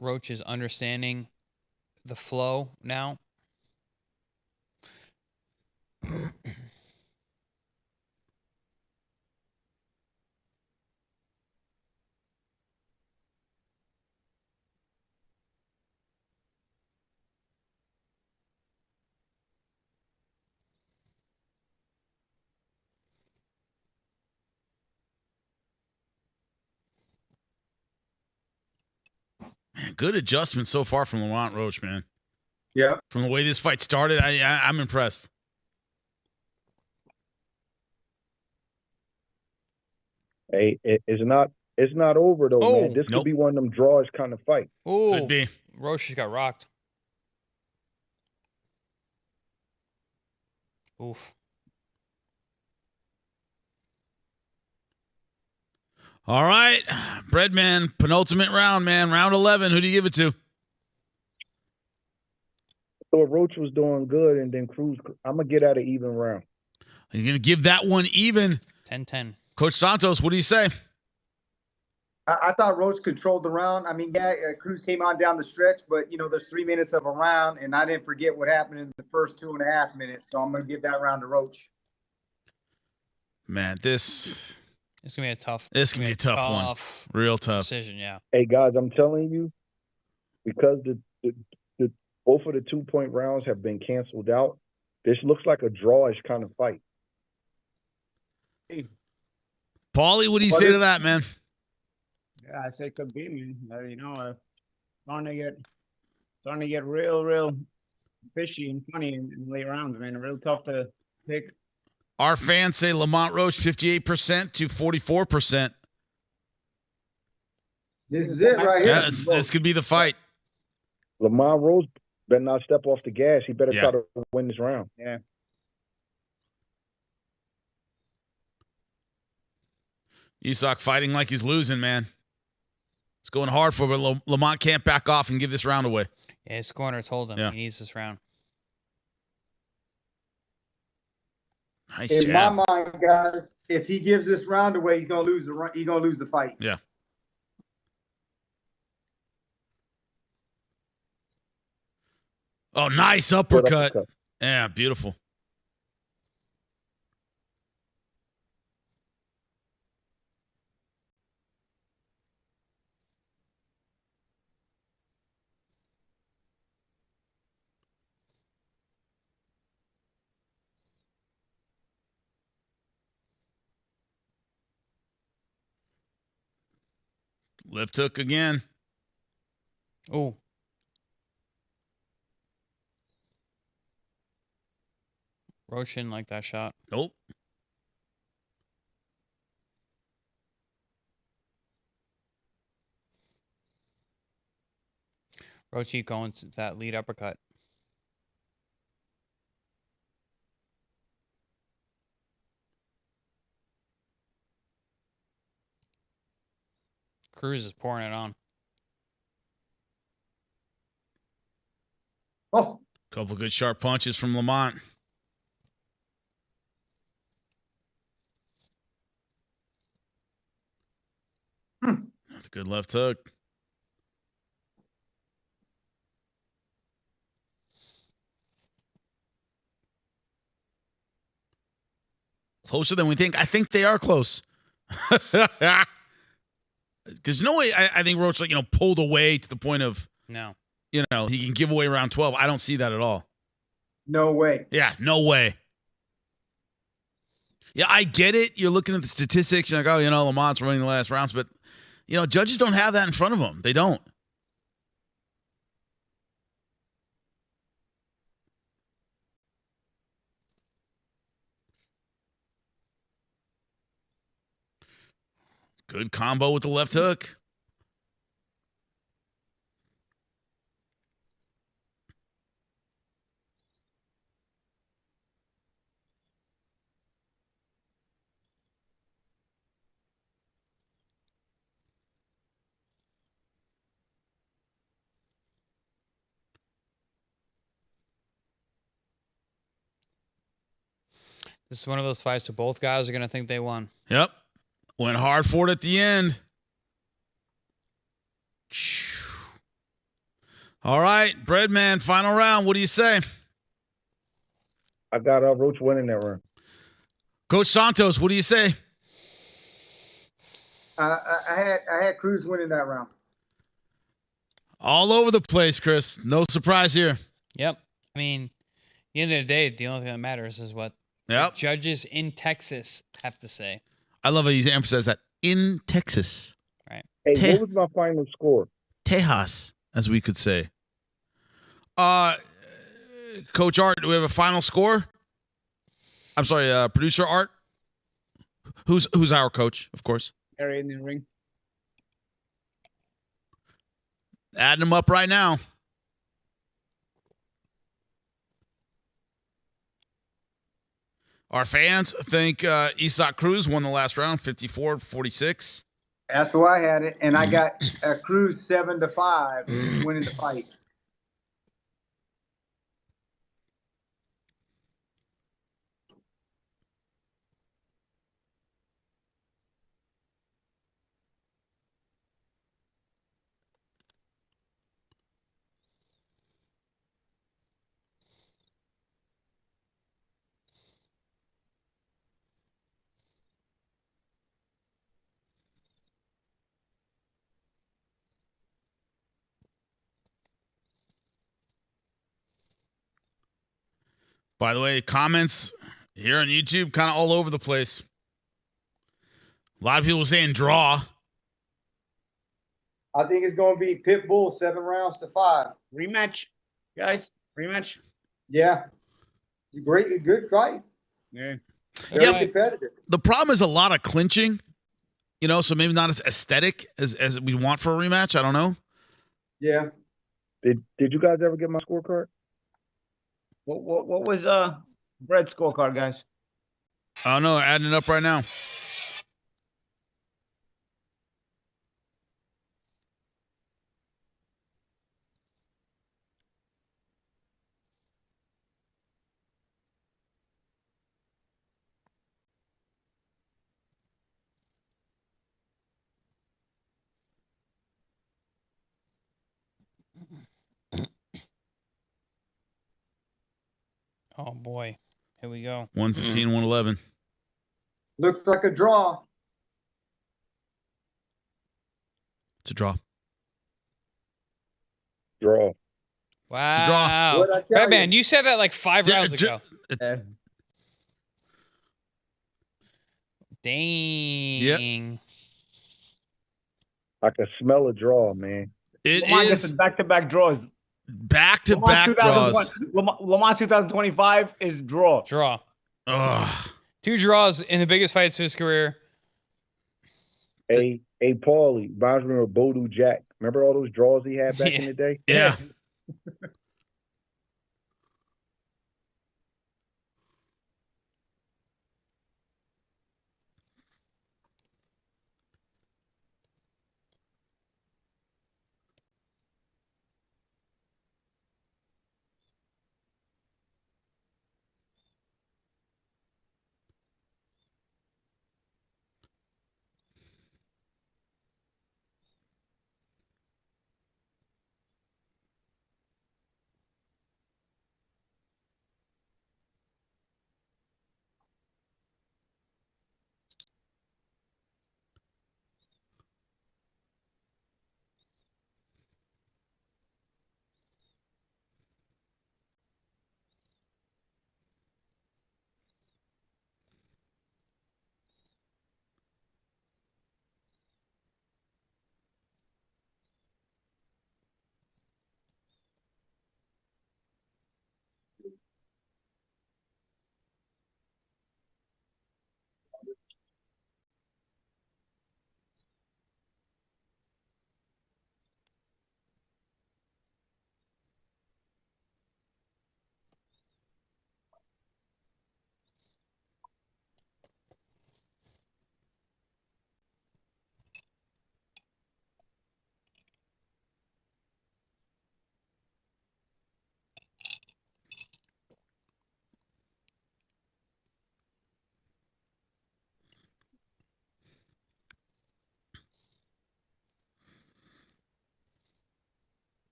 Roach is understanding the flow now. Man, good adjustment so far from Lamont Roach, man. Yeah. From the way this fight started, I'm impressed. Hey, it's not over though, man. This could be one of them draws kind of fight. Oh, could be. Roach just got rocked. Oof. All right, Breadman, penultimate round, man. Round 11. Who do you give it to? So Roach was doing good, and then Cruz. I'm gonna get at an even round. You're gonna give that one even. 10-10. Coach Santos, what do you say? I thought Roach controlled the round. I mean, yeah, Cruz came on down the stretch, but, there's 3 minutes of a round, and I didn't forget what happened in the first 2.5 minutes, so I'm going to give that round to Roach. Man, it's going to be a tough one. Real tough decision, yeah. Hey, guys, I'm telling you, because the both of the 2-point rounds have been canceled out, this looks like a drawish kind of fight. Paulie, what do you say to that, man? Yeah, I say could be, man. Starting to get real fishy and funny in late rounds, man. Real tough to pick. Our fans say Lamont Roach 58% to 44%. This is it right here. Yeah, this could be the fight. Lamont Roach better not step off the gas. He better try to win this round. Yeah. Isak fighting like he's losing, man. It's going hard for him, but Lamont can't back off and give this round away. Yeah, his corner told him he needs this round. Nice In jab. my mind, guys, if he gives this round away, he's gonna lose the fight. Yeah. Oh, nice uppercut. Yeah, beautiful. Left hook again. Oh. Roach didn't like that shot. Nope. Roach keep going to that lead uppercut. Cruz is pouring it on. Oh, couple good sharp punches from Lamont. That's a good left hook. Closer than we think. I think they are close. Because no way, I think Roach, like, pulled away to the point of, no, he can give away around 12. I don't see that at all. no way. Yeah, no way. Yeah, I get it. You're looking at the statistics. You're like, oh, Lamont's running the last rounds. But, judges don't have that in front of them. They don't. Good combo with the left hook. This is one of those fights where both guys are going to think they won. Yep. Went hard for it at the end. All right, Breadman, final round. What do you say? I got Roach winning that round. Coach Santos, what do you say? I had Cruz winning that round. All over the place, Chris. No surprise here. Yep. I mean, at the end of the day, the only thing that matters is what the judges in Texas have to say. I love how you emphasize that. In Texas. Right. Hey, what was my final score? Tejas, as we could say. Coach Art, do we have a final score? I'm sorry, producer Art. Who's our coach, of course? Area in the ring. Adding them up right now. Our fans think Isaac Cruz won the last round, 54-46. That's who I had it, and I got Cruz 7-5 winning the fight. By the way, comments here on YouTube kind of all over the place. A lot of people saying draw. I think it's going to be Pitbull 7-5. Rematch, guys. Rematch. Yeah. Good fight. Yeah. Very competitive. The problem is a lot of clinching, so maybe not as aesthetic as we want for a rematch. I don't know. Yeah. Did you guys ever get my scorecard? What was Brett's scorecard, guys? I don't know. Adding it up right now. Oh, boy. Here we go. 115, 111. Looks like a draw. It's a draw. Draw. Wow. It's a draw. What'd I tell Redman, you said that like 5 rounds ago. Dang. Yep. I can smell a draw, man. It Lamont is gets back-to-back draws. back-to-back draws. Lamont 2025 is draw. Draw. Ugh. 2 draws in the biggest fights of his career. Hey, Paulie, reminds me of Bodu Jack. Remember all those draws he had back in the day? Yeah.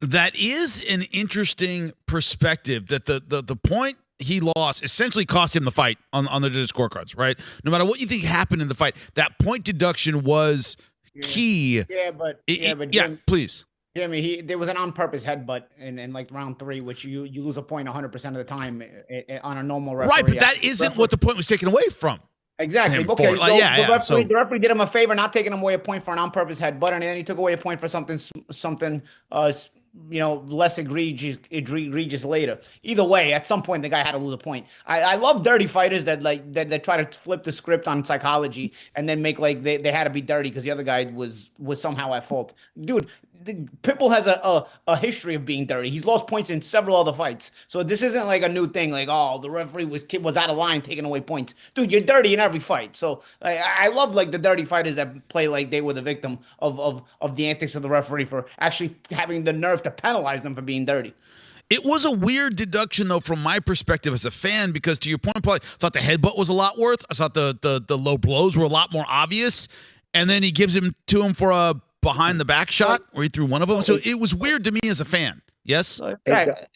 That is an interesting perspective that the point he lost essentially cost him the fight on the scorecards, right? No matter what you think happened in the fight, that point deduction was key. Jim, please. Jeremy, there was an on-purpose headbutt in like round 3, which you lose a point 100% of the time on a normal referee. Right, but that isn't what the point was taken away from. Exactly. Okay. The referee did him a favor, not taking him away a point for an on-purpose headbutt, and then he took away a point for something less egregious later. Either way, at some point the guy had to lose a point. I love dirty fighters that try to flip the script on psychology and then make like they had to be dirty because the other guy was somehow at fault. Dude, Pitbull has a history of being dirty. He's lost points in several other fights. So this isn't like a new thing, like, oh, the referee was out of line taking away points. Dude, you're dirty in every fight. So I love like the dirty fighters that play like they were the victim of the antics of the referee for actually having the nerve to penalize them for being dirty. It was a weird deduction, though, from my perspective as a fan, because to your point, I thought the headbutt was a lot worse. I thought the low blows were a lot more obvious. And then he gives him to him for a behind the back shot where he threw one of them. So it was weird to me as a fan. Yes?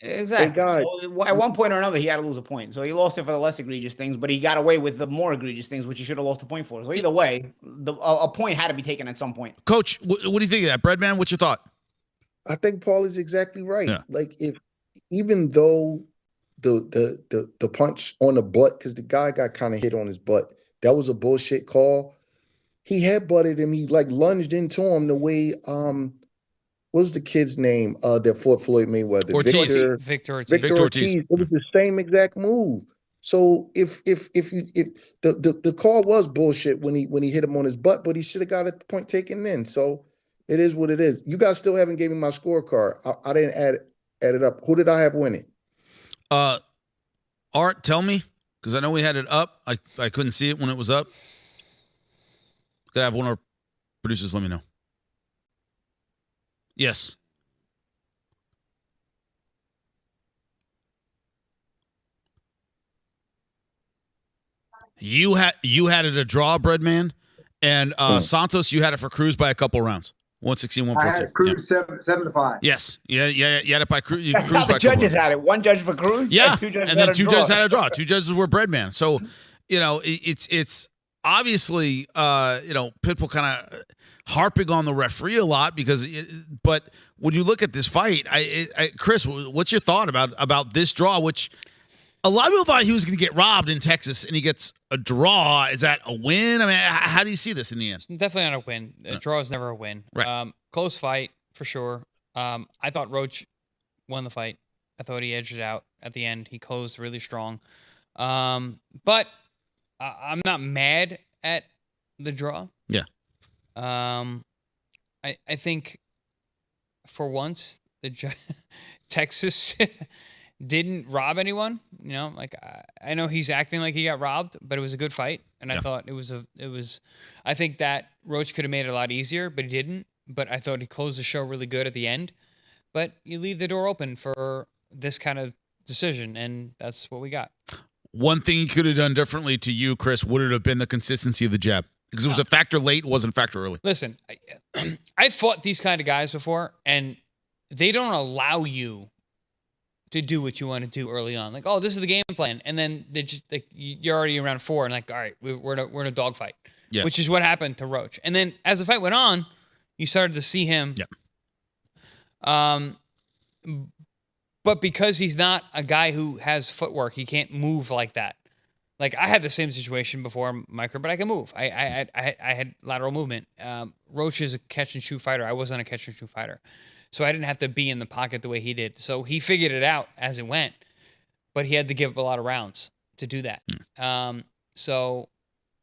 Exactly. So at one point or another, he had to lose a point. So he lost it for the less egregious things, but he got away with the more egregious things, which he should have lost a point for. So either way, a point had to be taken at some point. Coach, what do you think of that? Breadman, what's your thought? I think Paul is exactly right. Yeah. Like, even though the punch on the butt, because the guy got kind of hit on his butt, that was a bullshit call. He headbutted him. He like lunged into him the way what was the kid's name that fought Floyd Mayweather? Victor Ortiz. Victor Ortiz. It was the same exact move. So if the call was bullshit when he hit him on his butt, but he should have got a point taken in. So it is what it is. You guys still haven't gave me my scorecard. I didn't add it up. Who did I have winning? Art, tell me, because I know we had it up. I couldn't see it when it was up. Could I have one of our producers let me know? Yes. You had it a draw, Breadman, and Santos, you had it for Cruz by a couple rounds. 116, 114. I had Cruz 7-5. Yes. Yeah, you had it by Cruz. That's how the judges had it. One judge for Cruz. Yeah. And then two judges had a draw. Two judges were Breadman. So, it's obviously, Pitbull kind of harping on the referee a lot but when you look at this fight, Chris, what's your thought about this draw, which a lot of people thought he was going to get robbed in Texas, and he gets a draw. Is that a win? I mean, how do you see this in the end? Definitely not a win. A draw is never a win. Right. Close fight, for sure. I thought Roach won the fight. I thought he edged it out at the end. He closed really strong. But I'm not mad at the draw. Yeah. I think for once Texas didn't rob anyone. I know he's acting like he got robbed, but it was a good fight, and I thought it was. I think that Roach could have made it a lot easier, but he didn't. But I thought he closed the show really good at the end. But you leave the door open for this kind of decision, and that's what we got. One thing he could have done differently to you, Chris, would it have been the consistency of the jab? Because it was a factor late, wasn't a factor early. Listen, I fought these kind of guys before, and they don't allow you to do what you want to do early on. Like, oh, this is the game plan. And then they just like you're already in round 4 and like, all right, we're in a dogfight. Yeah. Which is what happened to Roach. And then as the fight went on, you started to see him. Yeah. But because he's not a guy who has footwork, he can't move like that. Like, I had the same situation before my career, but I can move. I had lateral movement. Roach is a catch-and-shoot fighter. I wasn't a catch-and-shoot fighter. So I didn't have to be in the pocket the way he did. So he figured it out as it went, but he had to give up a lot of rounds to do that. So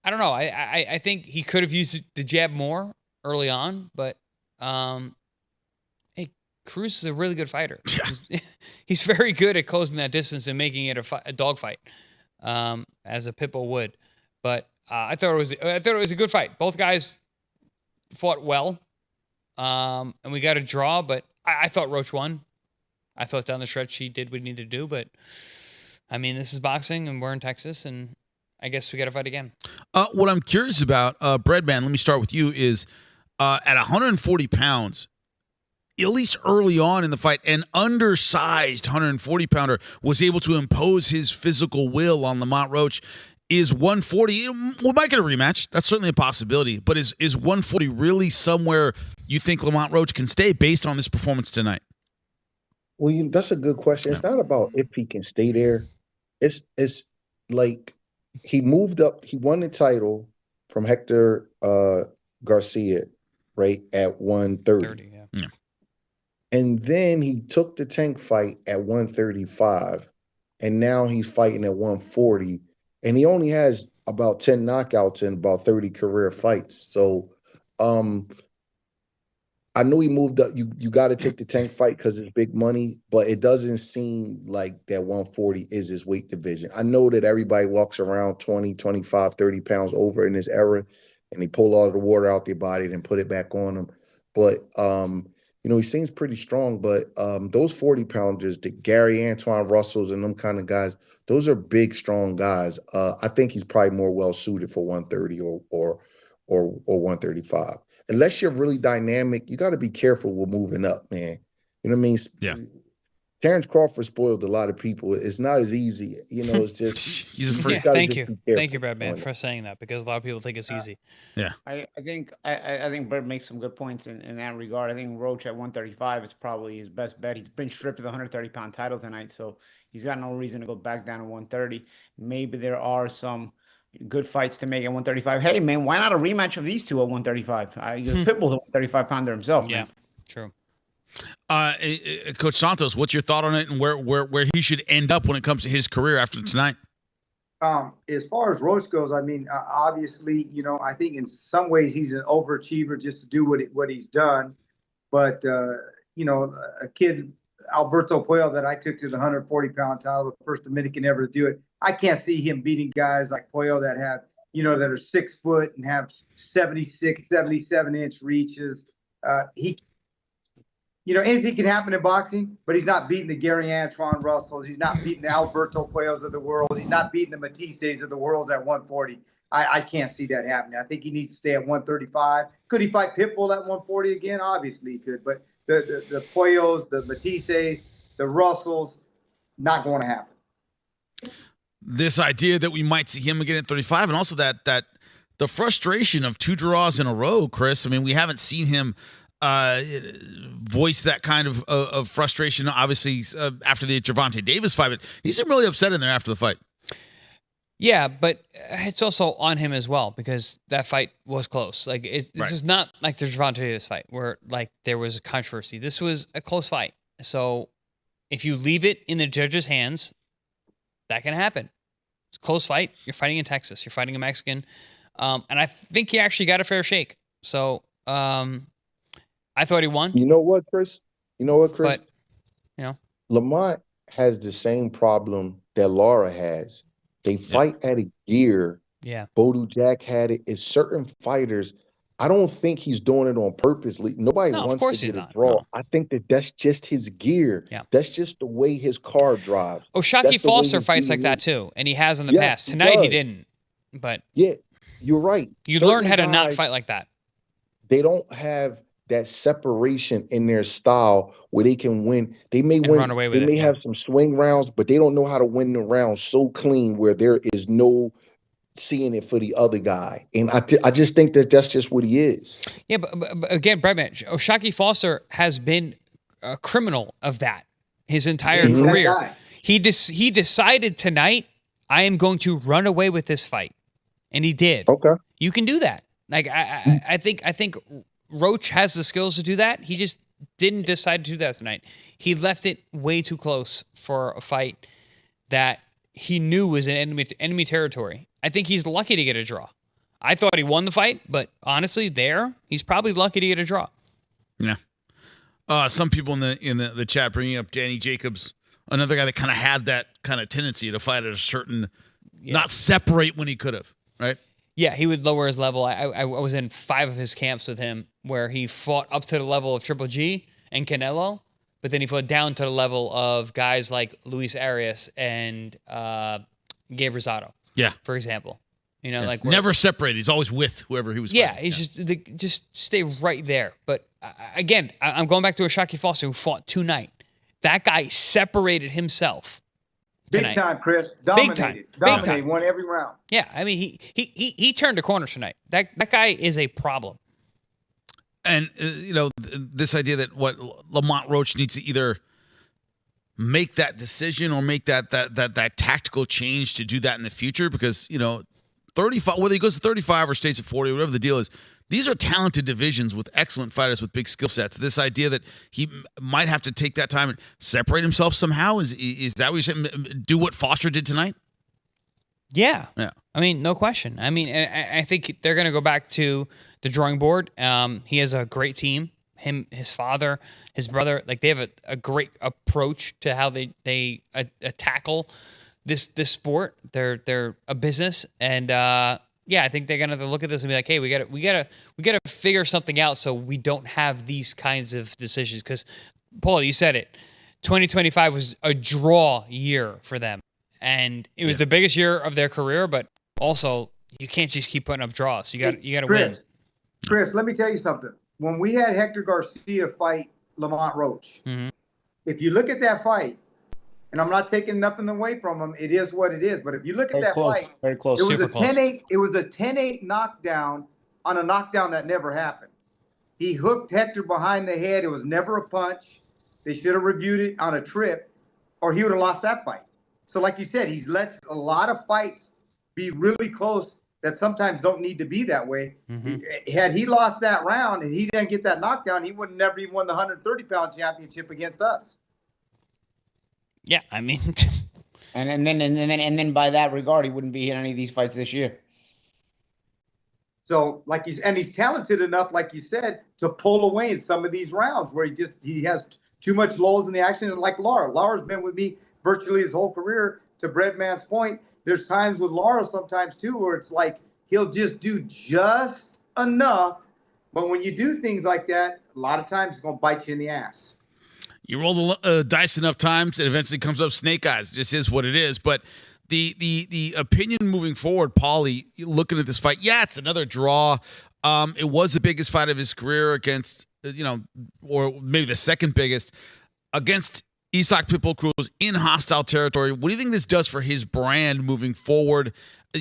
I don't know. I think he could have used the jab more early on, but hey, Cruz is a really good fighter. He's very good at closing that distance and making it a dogfight, as a Pitbull would. But I thought it was a good fight. Both guys fought well. And we got a draw, but I thought Roach won. I thought down the stretch he did what he needed to do, but I mean, this is boxing and we're in Texas, and I guess we got to fight again. What I'm curious about, Breadman, let me start with you, is at 140 pounds, at least early on in the fight, an undersized 140-pounder was able to impose his physical will on Lamont Roach. Is 140, we might get a rematch. That's certainly a possibility. But is 140 really somewhere you think Lamont Roach can stay based on this performance tonight? Well, that's a good question. It's not about if he can stay there. It's like he moved up. He won the title from Hector Garcia, right, at 130. Yeah. And then he took the Tank fight at 135, and now he's fighting at 140. And he only has about 10 knockouts in about 30 career fights. So I know he moved up. You got to take the Tank fight because it's big money, but it doesn't seem like that 140 is his weight division. I know that everybody walks around 20, 25, 30 pounds over in this era, and they pull all the water out their body and put it back on them. But, he seems pretty strong, but those 40-pounders, the Gary Antoine Russells and them kind of guys, those are big, strong guys. I think he's probably more well-suited for 130 or 135. Unless you're really dynamic, you got to be careful with moving up, man. You know what I mean? Yeah. Terrence Crawford spoiled a lot of people. It's not as easy. It's just he's a freak. Yeah, thank you, Bradman, for saying that, because a lot of people think it's easy. Yeah, I think Bird makes some good points in that regard. I think Roach at 135 is probably his best bet. He's been stripped of the 130-pound title tonight, so he's got no reason to go back down to 130. Maybe there are some good fights to make at 135. Hey, man, why not a rematch of these two at 135? Pitbull's a 135-pounder himself. Yeah, man. True. Coach Santos, what's your thought on it, and where he should end up when it comes to his career after tonight? As far as Roach goes, I mean, obviously, I think in some ways he's an overachiever just to do what he's done. But a kid, Alberto Puello, that I took to the 140-pound title, the first Dominican ever to do it, I can't see him beating guys like Puello that have, that are 6 foot and have 76, 77-inch reaches. Anything can happen in boxing, but he's not beating the Gary Antoine Russells. He's not beating the Alberto Puellos of the world. He's not beating the Matisses of the world at 140. I can't see that happening. I think he needs to stay at 135. Could he fight Pitbull at 140 again? Obviously he could. But the Puellos, the Matisses, the Russells, not going to happen. This idea that we might see him again at 35, and also that the frustration of 2 draws in a row, Chris. I mean, we haven't seen him voice that kind of frustration, obviously, after the Gervonta Davis fight, but he seemed really upset in there after the fight. Yeah, but it's also on him as well, because that fight was close. This is not like the Gervonta Davis fight where there was a controversy. This was a close fight. So if you leave it in the judge's hands, that can happen. It's a close fight. You're fighting in Texas. You're fighting a Mexican. And I think he actually got a fair shake. So I thought he won. You know what, Chris? But, Lamont has the same problem that Lara has. They fight at a gear. Yeah. Bodu Jack had it. It's certain fighters. I don't think he's doing it on purpose. Nobody wants to get a draw. No. I think that's just his gear. Yeah. That's just the way his car drives. O'Shaquie Foster fights like that too, and he has in the past. Tonight he didn't. But yeah, you're right. You learn how to not fight like that. They don't have that separation in their style where they can win. They may win. Run away with they may have some swing rounds, but they don't know how to win the round so clean where there is no seeing it for the other guy. And I just think that's just what he is. Yeah, but again, Bradman, O'Shaquie Foster has been a criminal of that his entire career. He decided tonight, I am going to run away with this fight. And he did. Okay. You can do that. I think Roach has the skills to do that. He just didn't decide to do that tonight. He left it way too close for a fight that he knew was in enemy territory. I think he's lucky to get a draw. I thought he won the fight, but honestly, he's probably lucky to get a draw. Yeah. Some people in the chat bringing up Danny Jacobs, another guy that kind of had that kind of tendency to fight at a certain, not separate when he could have, right? Yeah, he would lower his level. I was in 5 of his camps with him where he fought up to the level of Triple G and Canelo, but then he fought down to the level of guys like Luis Arias and Gabe Rosado. Yeah. For example. You know, like never separated. He's always with whoever he was. Yeah, fighting. He's just stay right there. But again, I'm going back to Ashaki Foster, who fought tonight. That guy separated himself. Tonight. Big time, Chris. Dominated. Big time. Won every round. Yeah, I mean, he turned the corner tonight. That guy is a problem. And this idea that what Lamont Roach needs to either make that decision or make that tactical change to do that in the future, because 35, whether he goes to 35 or stays at 40, whatever the deal is, these are talented divisions with excellent fighters with big skill sets. This idea that he might have to take that time and separate himself somehow, is that what you're saying? Do what Foster did tonight? Yeah. I mean, no question. I mean, I think they're going to go back to the drawing board. He has a great team. Him, his father, his brother, like they have a great approach to how they tackle this sport. They're a business, and I think they're gonna look at this and be like, hey, we gotta figure something out so we don't have these kinds of decisions. Because Paul, you said it, 2025 was a draw year for them, and it was the biggest year of their career. But also, you can't just keep putting up draws. You got to win. Chris, let me tell you something. When we had Hector Garcia fight Lamont Roach, if you look at that fight, and I'm not taking nothing away from him, it is what it is. But if you look at that fight, very close, it was a 10-8. It was a 10-8 knockdown on a knockdown that never happened. He hooked Hector behind the head. It was never a punch. They should have reviewed it on a trip, or he would have lost that fight. So, like you said, he's let a lot of fights be really close that sometimes don't need to be that way. Had he lost that round and he didn't get that knockdown, he would never even won the 130-pound championship against us. Yeah, I mean, and then by that regard, he wouldn't be in any of these fights this year. So, he's talented enough, like you said, to pull away in some of these rounds where he has too much lulls in the action. And like Laura's been with me virtually his whole career. To Breadman's point, there's times with Laura sometimes too where it's like he'll just do just enough, but when you do things like that, a lot of times it's going to bite you in the ass. You roll the dice enough times, it eventually comes up snake eyes. This is what it is. But the opinion moving forward, Paulie, looking at this fight, it's another draw. It was the biggest fight of his career against, or maybe the second biggest, against Isaac Pitbull Cruz in hostile territory. What do you think this does for his brand moving forward?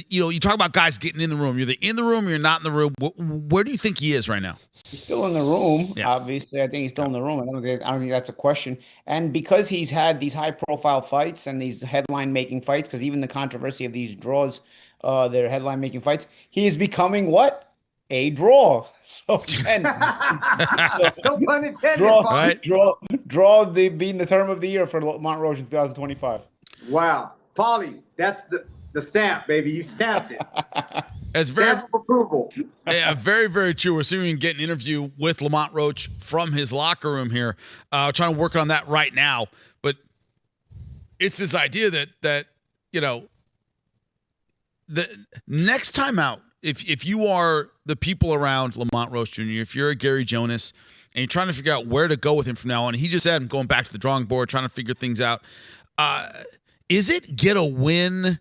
You talk about guys getting in the room. You're either in the room or you're not in the room. Where do you think he is right now? He's still in the room. Yeah. Obviously, I think he's still in the room. I don't think that's a question. And because he's had these high-profile fights and these headline-making fights, because even the controversy of these draws, they're headline-making fights, he is becoming what? A draw. So again, no pun intended. Draw being the term of the year for Lamont Roach in 2025. Wow, Paulie, that's the stamp, baby. You stamped it. It's very stamp of approval. Yeah, very, very true. We're soon going to get an interview with Lamont Roach from his locker room here. Trying to work on that right now, but it's this idea that the next time out, if you are the people around Lamont Roach Jr., if you're a Gary Jonas and you're trying to figure out where to go with him from now on, he just said, I'm going back to the drawing board, trying to figure things out. Is it get a win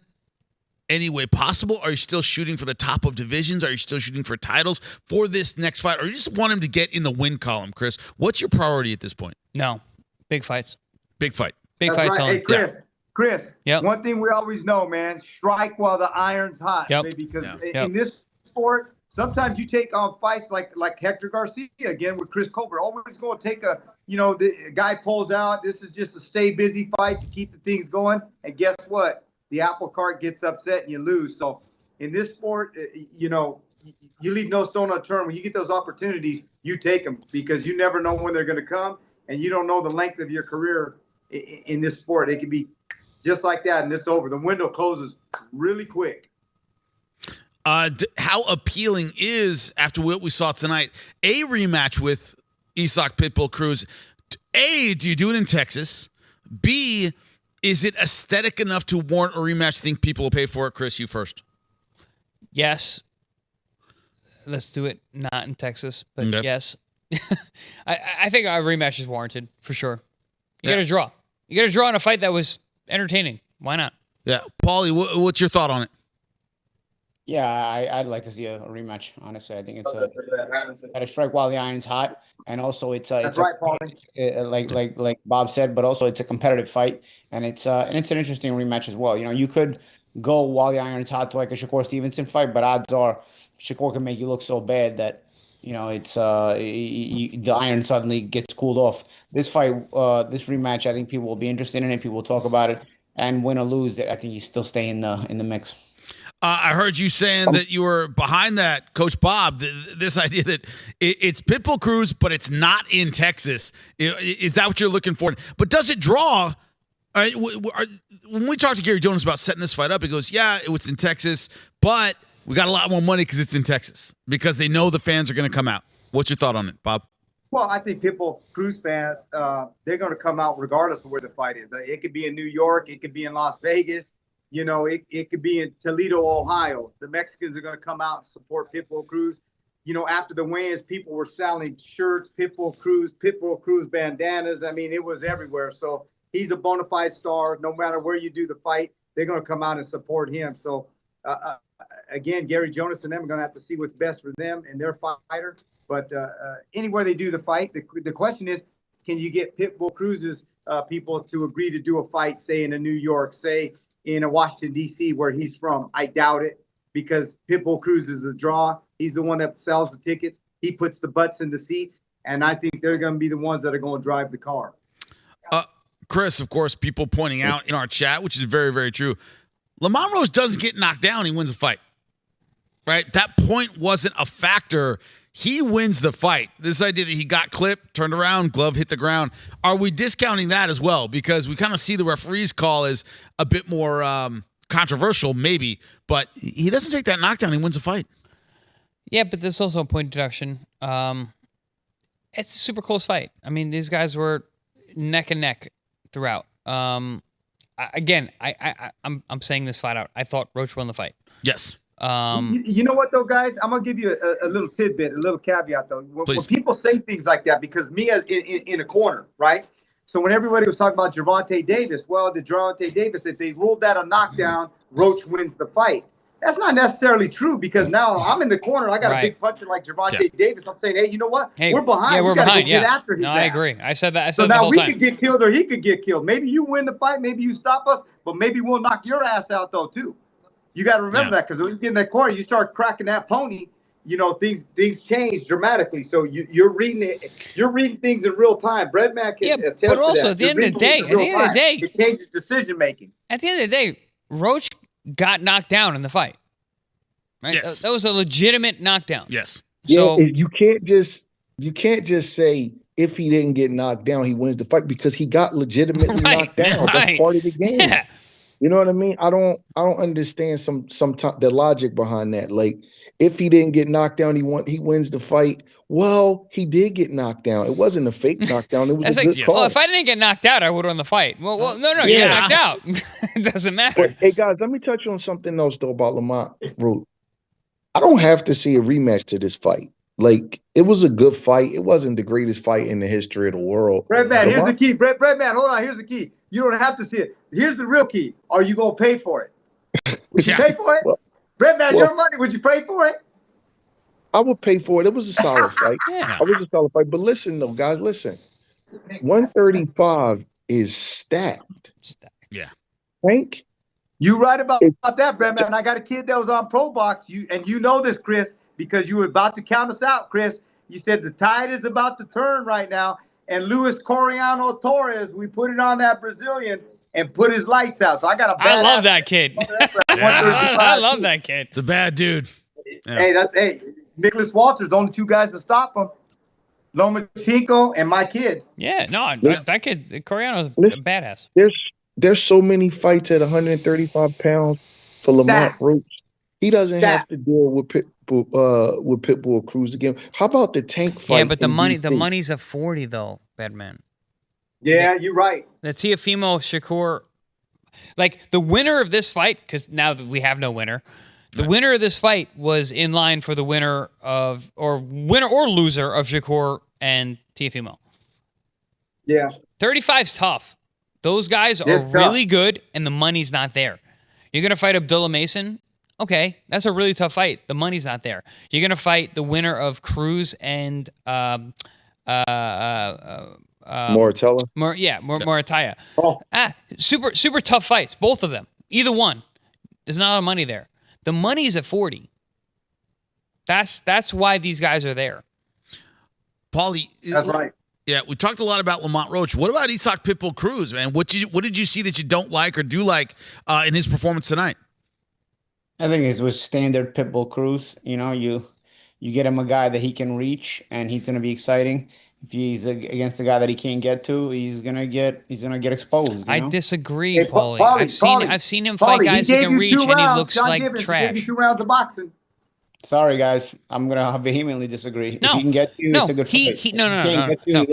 any way possible? Are you still shooting for the top of divisions? Are you still shooting for titles for this next fight? Or you just want him to get in the win column, Chris? What's your priority at this point? No. Big fights. Big fight. Big fights. Right. Hey, Chris. Yeah. Chris, yep. One thing we always know, man, strike while the iron's hot. Yep. Baby, because in this sport, sometimes you take on fights like Hector Garcia again with Chris Colbert. Always going to take the guy pulls out. This is just a stay busy fight to keep the things going. And guess what? The apple cart gets upset and you lose. So in this sport, you leave no stone unturned. When you get those opportunities, you take them because you never know when they're going to come, and you don't know the length of your career in this sport. It can be just like that, and it's over. The window closes really quick. How appealing is, after what we saw tonight, a rematch with Isaac Pitbull Cruz? A, do you do it in Texas? B, is it aesthetic enough to warrant a rematch? Think people will pay for it? Chris, you first. Yes. Let's do it not in Texas, but yes. I think a rematch is warranted, for sure. You got to draw. You got to draw in a fight that was entertaining. Why not? Yeah. Paulie, what's your thought on it? Yeah, I'd like to see a rematch. Honestly, I think it's gotta strike while the iron's hot, and also it's That's right, Paulie. Like Bob said, but also it's a competitive fight, and it's an interesting rematch as well. You know, you could go while the iron's hot to like a Shakur Stevenson fight, but odds are Shakur can make you look so bad that it's the iron suddenly gets cooled off. This fight, this rematch, I think people will be interested in it. People will talk about it, and win or lose, I think you still stay in the mix. I heard you saying that you were behind that, Coach Bob, this idea that it's Pitbull Cruz, but it's not in Texas. Is that what you're looking for? But does it draw? When we talked to Gary Jonas about setting this fight up, he goes, yeah, it was in Texas, but we got a lot more money because it's in Texas, because they know the fans are going to come out. What's your thought on it, Bob? Well, I think Pitbull Cruz fans, they're going to come out regardless of where the fight is. It could be in New York. It could be in Las Vegas. It could be in Toledo, Ohio. The Mexicans are going to come out and support Pitbull Cruz. After the wins, people were selling shirts, Pitbull Cruz bandanas. I mean, it was everywhere. So he's a bona fide star. No matter where you do the fight, they're going to come out and support him. So, again, Gary Jonas and them are going to have to see what's best for them and their fighter. But anywhere they do the fight, the question is, can you get Pitbull Cruz's people to agree to do a fight, say, in New York, say, in Washington, D.C., where he's from? I doubt it, because Pitbull Cruz is a draw. He's the one that sells the tickets. He puts the butts in the seats, and I think they're going to be the ones that are going to drive the car. Chris, of course, people pointing out in our chat, which is very, very true, Lamont Roach doesn't get knocked down. He wins the fight, right? That point wasn't a factor. He wins the fight. This idea that he got clipped, turned around, glove hit the ground. Are we discounting that as well? Because we kind of see the referee's call as a bit more controversial, maybe, but he doesn't take that knockdown. He wins the fight. Yeah, but there's also a point deduction. It's a super close fight. I mean, these guys were neck and neck throughout. I'm saying this flat out. I thought Roach won the fight. Yes. You know what, though, guys? I'm going to give you a little tidbit, a little caveat, though. When people say things like that, because me as in a corner, right? So when everybody was talking about Gervonta Davis, the Gervonta Davis, if they ruled that a knockdown, Roach wins the fight. That's not necessarily true, because now I'm in the corner. I got a big puncher like Gervonta Davis. I'm saying, hey, you know what? We're behind. Yeah, we're behind. Get after his ass. I agree. I said that. So now we could get killed or he could get killed. Maybe you win the fight. Maybe you stop us. But maybe we'll knock your ass out, though, too. You got to remember that, because when you get in that corner, you start cracking that pony. Things change dramatically. So you're reading it. You're reading things in real time. Breadman can attest to that. But also at the end of the day, it changes decision making. At the end of the day, Roach got knocked down in the fight. Right? Yes. That was a legitimate knockdown. Yes. So you can't just say if he didn't get knocked down, he wins the fight, because he got legitimately knocked down. That's part of the game. Yeah. You know what I mean? I don't understand the logic behind that. Like, if he didn't get knocked down, he wins the fight. Well, he did get knocked down. It wasn't a fake knockdown. It was a good call. Well, if I didn't get knocked out, I would have won the fight. Well, no, you got knocked out. It doesn't matter. But, hey, guys, let me touch on something else, though, about Lamont Roach. I don't have to see a rematch to this fight. Like, it was a good fight. It wasn't the greatest fight in the history of the world. Breadman, here's the key. Breadman, hold on. Here's the key. You don't have to see it. Here's the real key. Are you going to pay for it? Would you pay for it? Breadman, your money, would you pay for it? I would pay for it. It was a solid fight. Yeah. It was a solid fight. But listen, though, guys, listen. 135 is stacked. Yeah. Frank? You right about that, Breadman. I got a kid that was on ProBox. You know this, Chris, because you were about to count us out, Chris. You said the tide is about to turn right now. And Luis Coriano Torres, we put it on that Brazilian and put his lights out. So I got I love that kid. I love that kid. It's a bad dude. Yeah. Hey, Nicholas Walters, only two guys to stop him. Lomachenko and my kid. Yeah, no, that kid, Coriano's a badass. There's so many fights at 135 pounds for Lamont Roach. He doesn't have to deal with Pitbull Cruz again. How about the tank fight? Yeah, but the money's a 40 though, Badman. Yeah, you're right. The Teofimo Shakur, like the winner of this fight, because now that we have no winner, the winner of this fight was in line for the winner or loser of Shakur and Teofimo. Yeah, 35's tough. Those guys are really good, and the money's not there. You're gonna fight Abdullah Mason. Okay, that's a really tough fight. The money's not there. You're gonna fight the winner of Cruz and Moratella. Morataya. Oh. Super tough fights, both of them. Either one. There's not a lot of money there. The money's at 40. That's why these guys are there. Paulie, That's right. Yeah, we talked a lot about Lamont Roach. What about Isaac Pitbull Cruz, man? What did you see that you don't like or do like in his performance tonight? I think it was standard Pitbull Cruz. You know, you get him a guy that he can reach, and he's going to be exciting. If he's against a guy that he can't get to, he's gonna get exposed. I disagree, Hey, Paulie. Paulie, I've seen him fight guys he can reach, and he looks John like Gibbons, He trash. gave you 2 rounds of boxing. Sorry, guys. I'm gonna vehemently disagree. No, if he can get you, no, it's a good fight. No.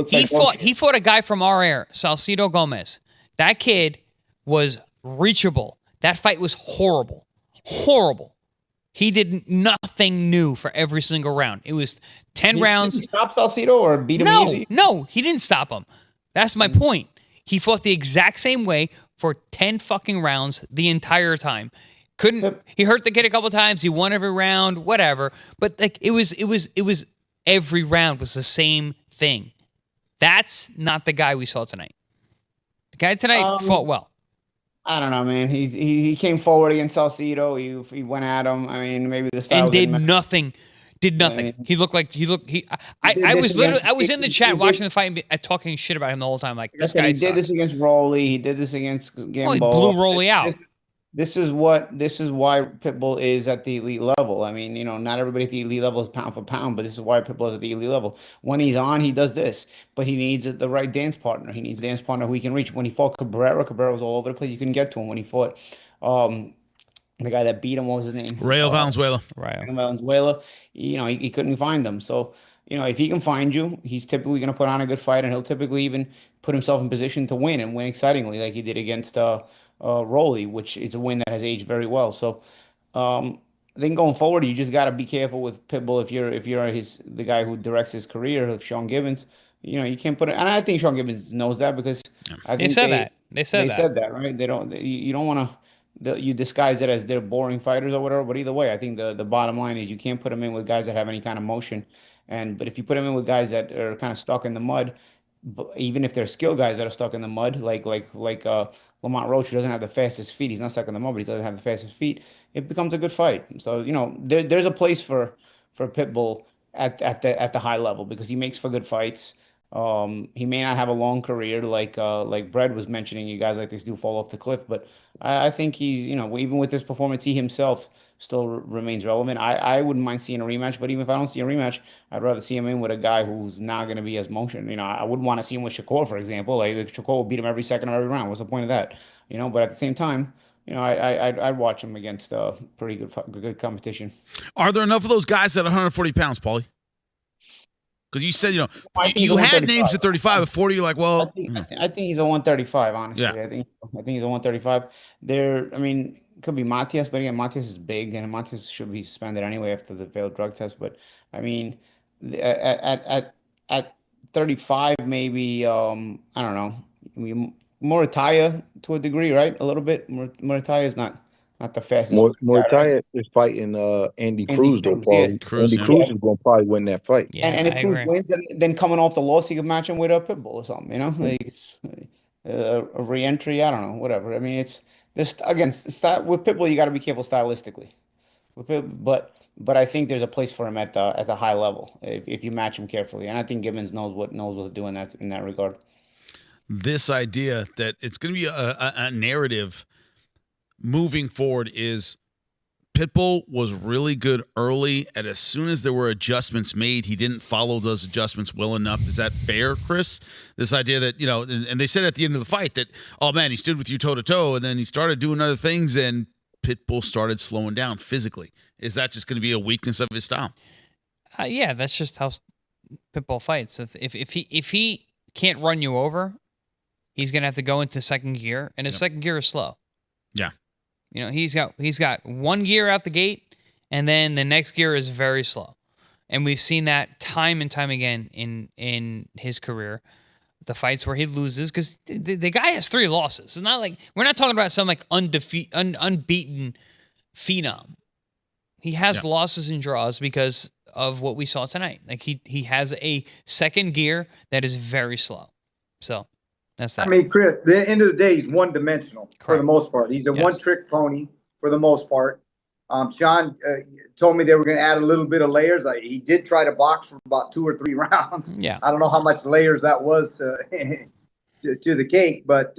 He fought a guy from our air, Salcido Gomez. That kid was reachable. That fight was horrible. Horrible. He did nothing new for every single round. It was 10 rounds. Did he stop Salcido or beat him easy? No, he didn't stop him. That's my point. He fought the exact same way for 10 fucking rounds the entire time. He hurt the kid a couple times. He won every round, whatever. But like it was every round was the same thing. That's not the guy we saw tonight. The guy tonight fought well. I don't know, man. He came forward against Salcido. He went at him. I mean, maybe the style and did nothing. Did nothing. He looked. I was in the chat watching the fight and talking shit about him the whole time. Like this guy. He did this against Rolly. He did this against Gambo. Well, he blew Rolly out. This is why Pitbull is at the elite level. I mean, you know, not everybody at the elite level is pound for pound, but this is why Pitbull is at the elite level. When he's on, he does this, but he needs the right dance partner. He needs a dance partner who he can reach. When he fought Cabrera was all over the place. You couldn't get to him. When he fought the guy that beat him, what was his name? Rayo Valenzuela. Valenzuela. You know, he couldn't find them. So, you know, if he can find you, he's typically going to put on a good fight, and he'll typically even put himself in position to win and win excitingly, like he did against Rolly, which is a win that has aged very well. So, I think going forward, you just got to be careful with Pitbull. If you're the guy who directs his career, like Sean Gibbons, you know, you can't put it. And I think Sean Gibbons knows that because I think they said that, right? You don't want to. You disguise it as they're boring fighters or whatever, but either way, I think the bottom line is you can't put them in with guys that have any kind of motion, but if you put them in with guys that are kind of stuck in the mud, even if they're skilled guys that are stuck in the mud, like Lamont Roach, who doesn't have the fastest feet, he's not stuck in the mud, but he doesn't have the fastest feet, it becomes a good fight. So you know there's a place for Pitbull at the high level because he makes for good fights. He may not have a long career like Brad was mentioning. You guys like this do fall off the cliff, but I think he's, you know, even with this performance, he himself still remains relevant. I wouldn't mind seeing a rematch, but even if I don't see a rematch, I'd rather see him in with a guy who's not going to be as motion. You know, I wouldn't want to see him with Shakur, for example. Like Shakur will beat him every second of every round. What's the point of that? You know, but at the same time, you know, I'd watch him against pretty good competition. Are there enough of those guys at 140 pounds, Paulie? Because you said, you know, you had names at 35, at 40, you're like, well. I think he's a 135, honestly. Yeah. I think he's a 135. I mean, it could be Matias, but again, Matias is big, and Matias should be suspended anyway after the failed drug test. But I mean, at 35, maybe, I don't know. I mean, Morataya to a degree, right? A little bit. Morataya is not the fastest. Morataya is fighting Andy Cruz, though, Paul. Andy Cruz is going to probably win that fight. Yeah, and if Cruz wins, then coming off the loss, he could match him with a Pitbull or something, you know? Like it's a re-entry, I don't know, whatever. I mean, it's this again, with Pitbull, you got to be careful stylistically. But I think there's a place for him at the high level if you match him carefully. And I think Gibbons knows what to do in that regard. This idea that it's going to be a narrative moving forward is Pitbull was really good early, and as soon as there were adjustments made, he didn't follow those adjustments well enough. Is that fair, Chris? This idea that, you know, and they said at the end of the fight that, oh man, he stood with you toe to toe, and then he started doing other things, and Pitbull started slowing down physically. Is that just going to be a weakness of his style? Yeah, that's just how Pitbull fights. If he can't run you over, he's going to have to go into second gear, and his second gear is slow. Yeah. You know, he's got 1 gear out the gate, and then the next gear is very slow. And we've seen that time and time again in his career. The fights where he loses, because the guy has 3 losses. It's not like we're not talking about some like unbeaten phenom. He has losses and draws because of what we saw tonight. Like he has a second gear that is very slow. So that's that. I mean, Chris, at the end of the day, he's one-dimensional for the most part. He's a one-trick pony for the most part. Sean told me they were going to add a little bit of layers. He did try to box for about 2 or 3 rounds. Yeah. I don't know how much layers that was to the cake, but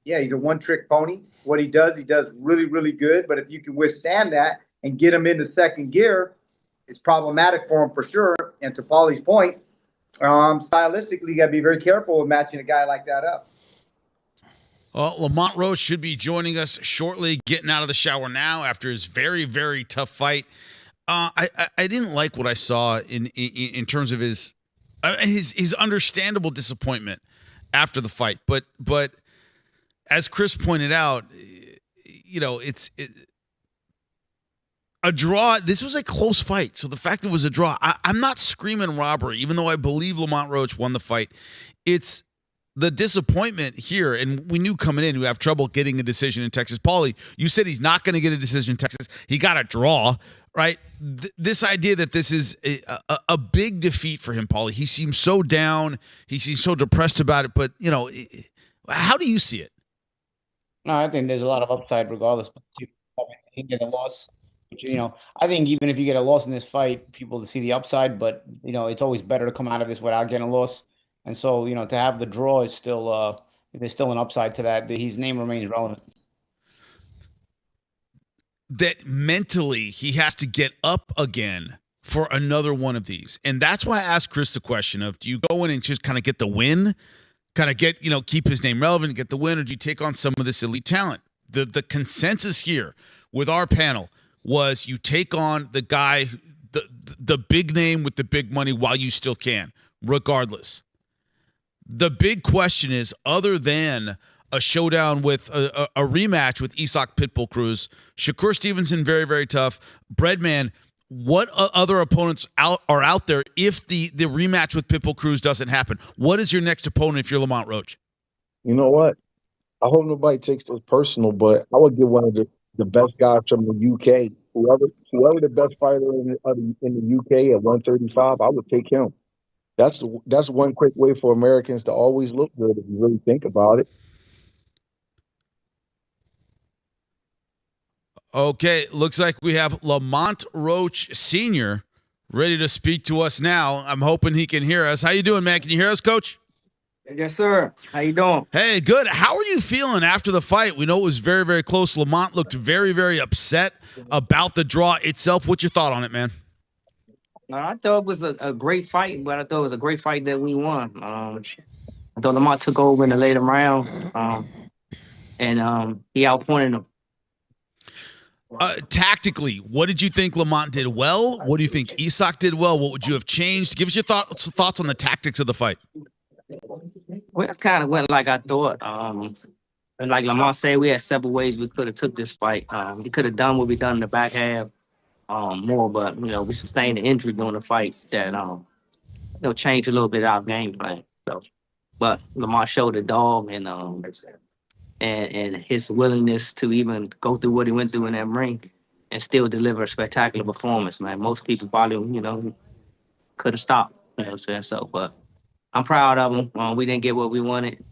yeah, he's a one-trick pony. What he does really, really good. But if you can withstand that and get him into second gear, it's problematic for him for sure. And to Paulie's point, stylistically, you got to be very careful with matching a guy like that up. Well, Lamont Roach should be joining us shortly, getting out of the shower now after his very, very tough fight. I didn't like what I saw in terms of his understandable disappointment after the fight. But as Chris pointed out, it's a draw. This was a close fight. So the fact it was a draw, I'm not screaming robbery, even though I believe Lamont Roach won the fight. It's the disappointment here, and we knew coming in we have trouble getting a decision in Texas. Paulie, you said he's not going to get a decision in Texas. He got a draw, right? This idea that this is a big defeat for him, Paulie. He seems so down. He seems so depressed about it. But, how do you see it? No, I think there's a lot of upside regardless. You get a loss. I think even if you get a loss in this fight, people see the upside, but, it's always better to come out of this without getting a loss. And so, to have the draw is still, there's still an upside to that. His name remains relevant. That mentally he has to get up again for another one of these. And that's why I asked Chris the question of, do you go in and just kind of get the win, kind of get, keep his name relevant, get the win, or do you take on some of this elite talent? The consensus here with our panel was you take on the guy, the big name with the big money while you still can, regardless. The big question is, other than a showdown with a rematch with Isak Pitbull Cruz, Shakur Stevenson, very, very tough. Breadman, what other opponents are out there if the rematch with Pitbull Cruz doesn't happen? What is your next opponent if you're Lamont Roach? You know what? I hope nobody takes this personal, but I would get one of the best guys from the UK. Whoever the best fighter in the UK at 135, I would take him. That's one quick way for Americans to always look good if you really think about it. Okay, looks like we have Lamont Roach Sr. ready to speak to us now. I'm hoping he can hear us. How you doing, man? Can you hear us, Coach? Yes, sir. How you doing? Hey, good. How are you feeling after the fight? We know it was very, very close. Lamont looked very, very upset about the draw itself. What's your thought on it, man? I thought it was a great fight, but I thought it was a great fight that we won. I thought Lamont took over in the later rounds, and he outpointed him. Tactically, what did you think Lamont did well? What do you think Isak did well? What would you have changed? Give us your thoughts on the tactics of the fight. Well, it kind of went like I thought. And like Lamont said, we had several ways we could have took this fight. We could have done what we done in the back half. More, but we sustained an injury during the fights that change a little bit our game plan. So, but Lamont showed the dog and his willingness to even go through what he went through in that ring and still deliver a spectacular performance. Man, most people probably could have stopped. You know what I'm saying? So, but I'm proud of him. We didn't get what we wanted.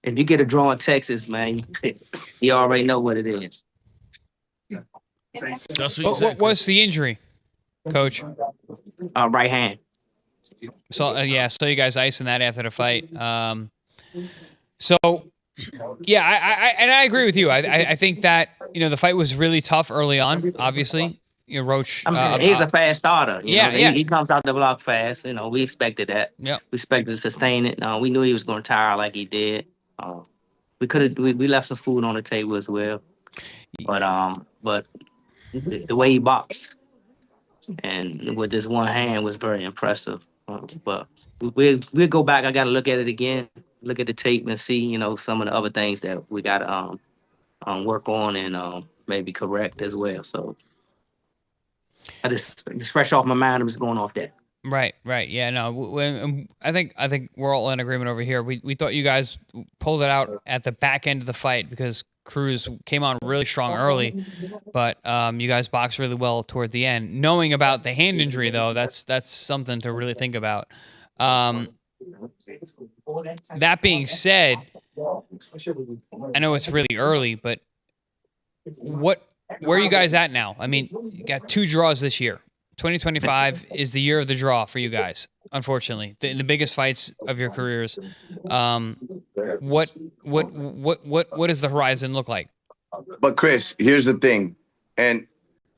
If you get a draw in Texas, man, you already know what it is. What was the injury, Coach? Right hand. So so you guys icing that after the fight. I agree with you. I think that the fight was really tough early on. Obviously, Roach. He's a fast starter. He comes out the block fast. We expected that. Yeah, we expected to sustain it. We knew he was going to tire like he did. We left some food on the table as well. But the way he boxed and with this one hand was very impressive. But we'll go back. I got to look at it again, look at the tape and see, some of the other things that we got to work on and maybe correct as well. So I just fresh off my mind, I'm just going off that. Right. Yeah, no, I think we're all in agreement over here. We thought you guys pulled it out at the back end of the fight because Cruz came on really strong early, but you guys boxed really well toward the end. Knowing about the hand injury, though, that's something to really think about. That being said, I know it's really early, but where are you guys at now? I mean, you got 2 draws this year. 2025 is the year of the draw for you guys, unfortunately. The biggest fights of your careers. What does the horizon look like? But Chris, here's the thing, and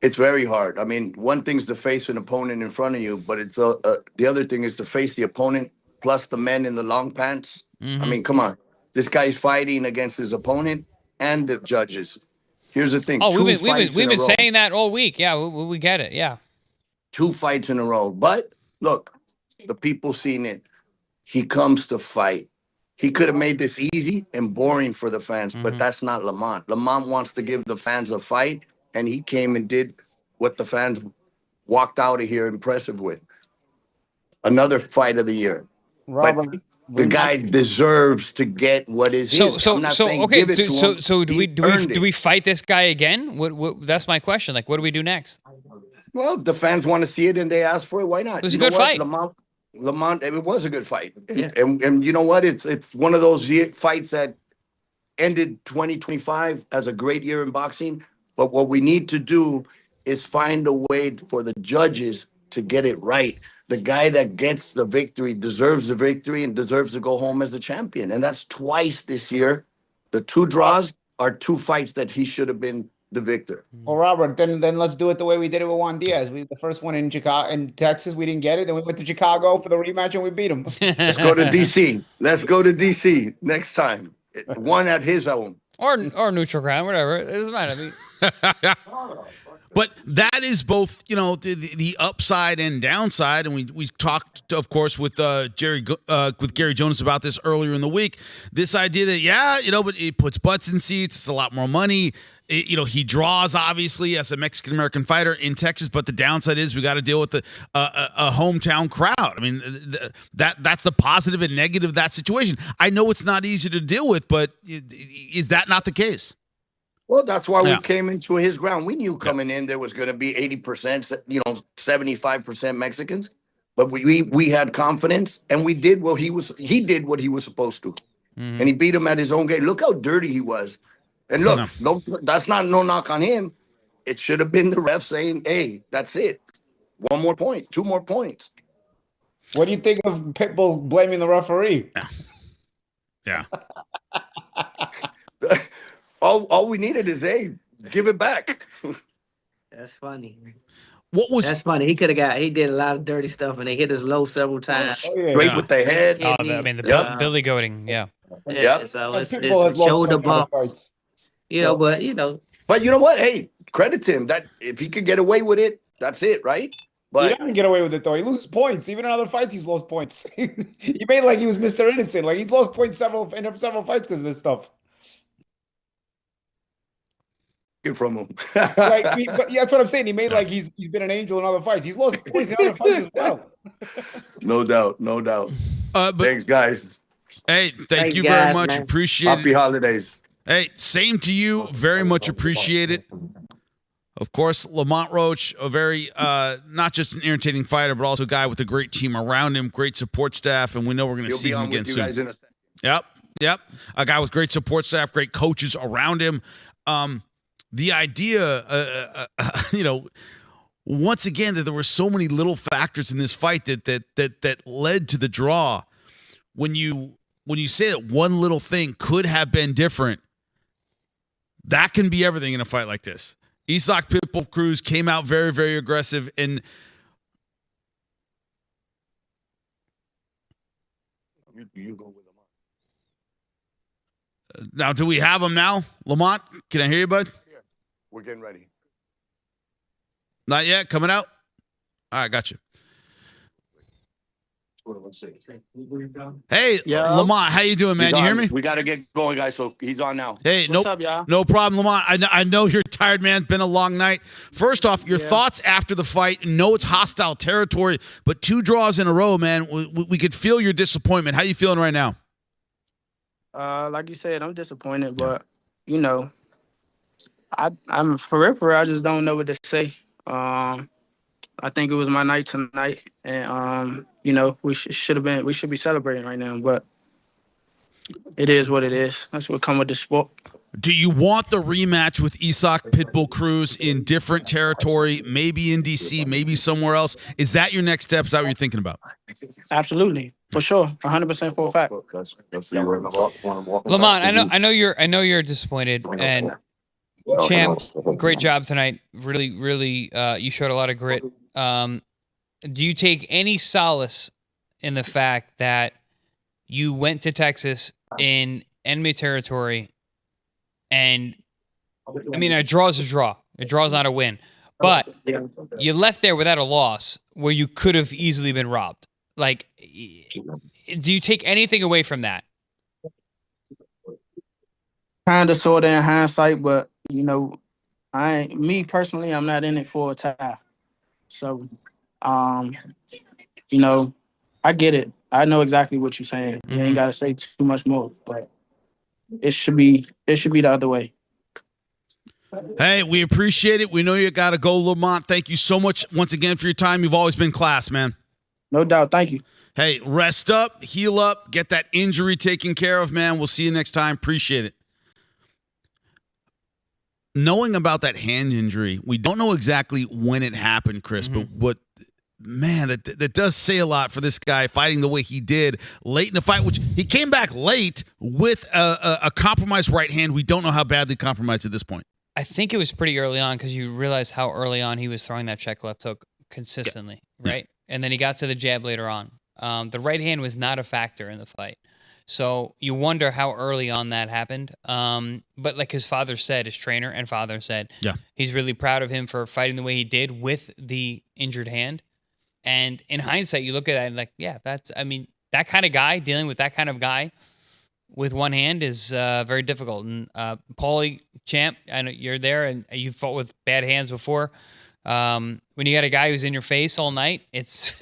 it's very hard. I mean, one thing's to face an opponent in front of you, but it's the other thing is to face the opponent plus the men in the long pants. I mean, come on. This guy's fighting against his opponent and the judges. Here's the thing. Oh, we've been saying that all week. Yeah, we get it. Yeah. 2 fights in a row. But look, the people seen it. He comes to fight. He could have made this easy and boring for the fans, but that's not Lamont. Lamont wants to give the fans a fight, and he came and did what the fans walked out of here impressive with. Another fight of the year. Robert, but the guy deserves to get what is his. I'm not saying okay. give it to him. So do we fight this guy again? What that's my question. Like, what do we do next? Well, the fans want to see it and they ask for it. Why not? It was a good fight. Lamont, it was a good fight. Yeah. And you know what? It's one of those fights that ended 2025 as a great year in boxing. But what we need to do is find a way for the judges to get it right. The guy that gets the victory deserves the victory and deserves to go home as the champion. And that's twice this year. The 2 draws are 2 fights that he should have been the victor. Well, Robert, then let's do it the way we did it with Juan Diaz. The first one in Chicago, in Texas, we didn't get it. Then we went to Chicago for the rematch and we beat him. Let's go to DC. Let's go to DC next time. One at his own. Or neutral ground, whatever. It doesn't matter. I mean, but that is both, the upside and downside. And we talked, of course, with Gary Jonas about this earlier in the week. This idea that, but it puts butts in seats. It's a lot more money. He draws, obviously, as a Mexican-American fighter in Texas, but the downside is we got to deal with a hometown crowd. I mean, that's the positive and negative of that situation. I know it's not easy to deal with, but is that not the case? Well, that's why we came into his ground. We knew coming in there was going to be 80%, 75% Mexicans, but we had confidence, and he did what he was supposed to, and he beat him at his own game. Look how dirty he was. And look, that's not no knock on him. It should have been the ref saying, hey, that's it. 1 more point, 2 more points. What do you think of Pitbull blaming the referee? Yeah. All we needed is, hey, give it back. That's funny. That's funny. He did a lot of dirty stuff, and they hit us low several times. Straight with the head. I mean, the Billy goating, So it's shoulder bumps. But But you know what? Hey, credit to him. That if he could get away with it, that's it, right? But he doesn't get away with it though. He loses points. Even in other fights, he's lost points. He made like he was Mr. Innocent. Like he's lost points several fights because of this stuff. Good from him. But that's what I'm saying. He made like he's been an angel in other fights. He's lost points in other fights as well. No doubt. Thanks, guys. Hey, thank you very much. Man. Appreciate it. Happy holidays. Hey, same to you. Very much appreciate it. Of course, Lamont Roach, a very, not just an entertaining fighter, but also a guy with a great team around him, great support staff, and we know we're going to see him again soon. Yep. A guy with great support staff, great coaches around him. The idea, once again, that there were so many little factors in this fight that led to the draw. When you say that one little thing could have been different, that can be everything in a fight like this. Isaac Pitbull Cruz came out very, very aggressive. And you go with Lamont. Now, do we have him now? Lamont, can I hear you, bud? Yeah, we're getting ready. Not yet? Coming out? All right, got you. Hey, Lamont, how you doing, man? You hear me? We got to get going, guys, so he's on now. Hey, What's up, y'all? No problem, Lamont. I know you're tired, man. It's been a long night. First off, your thoughts after the fight. No, it's hostile territory, but 2 draws in a row, man. We could feel your disappointment. How you feeling right now? Like you said, I'm disappointed, but I'm for real. I just don't know what to say. I think it was my night tonight, and we should be celebrating right now, but it is what it is. That's what come with the sport. Do you want the rematch with Isak Pitbull Cruz in different territory, maybe in DC, maybe somewhere else? Is that your next step? Is that what you're thinking about? Absolutely, for sure, 100% for a fact. Lamont, I know you're disappointed, and Champ, great job tonight. Really, you showed a lot of grit. Do you take any solace in the fact that you went to Texas in enemy territory? And I mean, a draw is a draw. A draw is not a win. But you left there without a loss where you could have easily been robbed. Like, do you take anything away from that? Kind of, sort of in hindsight, but me personally, I'm not in it for a tie. So, I get it. I know exactly what you're saying. You ain't got to say too much more, but it should be the other way. Hey, we appreciate it. We know you got to go, Lamont. Thank you so much once again for your time. You've always been class, man. No doubt. Thank you. Hey, rest up, heal up, get that injury taken care of, man. We'll see you next time. Appreciate it. Knowing about that hand injury, we don't know exactly when it happened, Chris, but that does say a lot for this guy fighting the way he did late in the fight, which he came back late with a compromised right hand. We don't know how badly compromised at this point. I think it was pretty early on because you realize how early on he was throwing that check left hook consistently, right? Yeah. And then he got to the jab later on. The right hand was not a factor in the fight. So you wonder how early on that happened. But like his father said, his trainer and father said, he's really proud of him for fighting the way he did with the injured hand. And in hindsight, you look at that and like, that kind of guy, dealing with that kind of guy with one hand is very difficult. And Paulie, Champ, I know you're there and you've fought with bad hands before. When you got a guy who's in your face all night, it's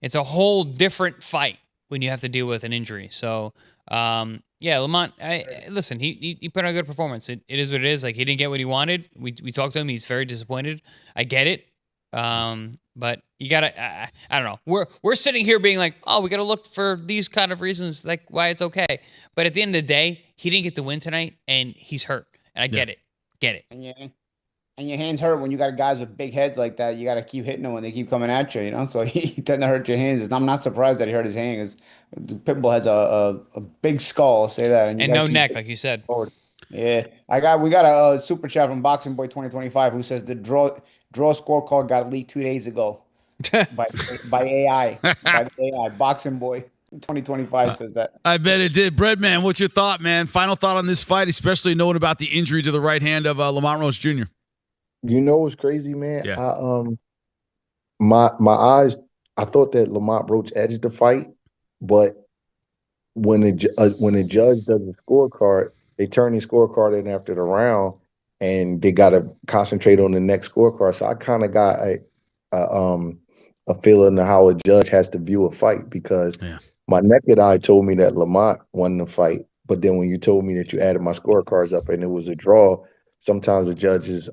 it's a whole different fight when you have to deal with an injury. So, Lamont, listen, he put on a good performance. It is what it is. Like, he didn't get what he wanted. We talked to him. He's very disappointed. I get it. But you gotta, I don't know. We're sitting here being like, oh, we gotta look for these kind of reasons, like why it's okay. But at the end of the day, he didn't get the win tonight, and he's hurt. And I get it. And your hands hurt when you got guys with big heads like that. You got to keep hitting them when they keep coming at you, So he tend to hurt your hands. And I'm not surprised that he hurt his hand because Pitbull has a big skull. I'll say that. And no neck, like you said. Forward. Yeah. We got a super chat from Boxing Boy 2025 who says the draw scorecard got leaked 2 days ago by AI. By the AI. Boxing Boy 2025 says that. I bet it did. Breadman, what's your thought, man? Final thought on this fight, especially knowing about the injury to the right hand of Lamont Roach Jr. You know what's crazy, man? Yeah. My eyes, I thought that Lamont Roach edged the fight, but when the judge does the scorecard, they turn the scorecard in after the round, and they got to concentrate on the next scorecard. So I kind of got a feeling of how a judge has to view a fight because my naked eye told me that Lamont won the fight, but then when you told me that you added my scorecards up and it was a draw, sometimes the judge's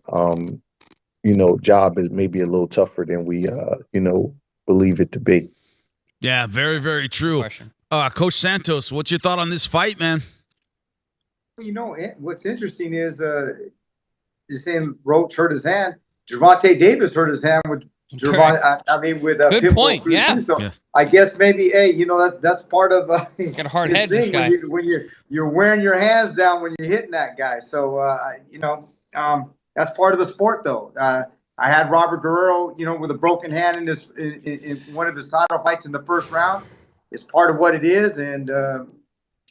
job is maybe a little tougher than we believe it to be. Yeah, very, very true. Coach Santos, what's your thought on this fight, man? What's interesting is you're saying Roach hurt his hand. Gervonta Davis hurt his hand with good point. Cruz. Yeah. So I guess maybe, that's part of got a hard head. This guy when you're wearing your hands down when you're hitting that guy. So that's part of the sport, though. I had Robert Guerrero, with a broken hand in one of his title fights in the first round. It's part of what it is, and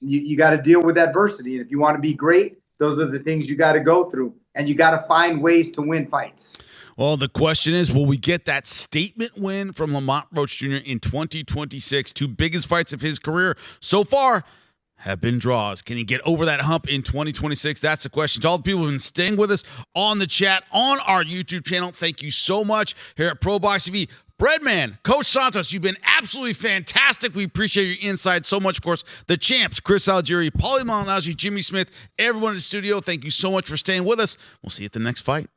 you got to deal with adversity. And if you want to be great, those are the things you got to go through, and you got to find ways to win fights. Well, the question is, will we get that statement win from Lamont Roach Jr. in 2026? Two biggest fights of his career so far have been draws. Can he get over that hump in 2026? That's the question. To all the people who've been staying with us on the chat, on our YouTube channel, thank you so much. Here at ProBox TV, Breadman, Coach Santos, you've been absolutely fantastic. We appreciate your insight so much. Of course, the champs, Chris Algieri, Paulie Malignaggi, Jimmy Smith, everyone in the studio, thank you so much for staying with us. We'll see you at the next fight.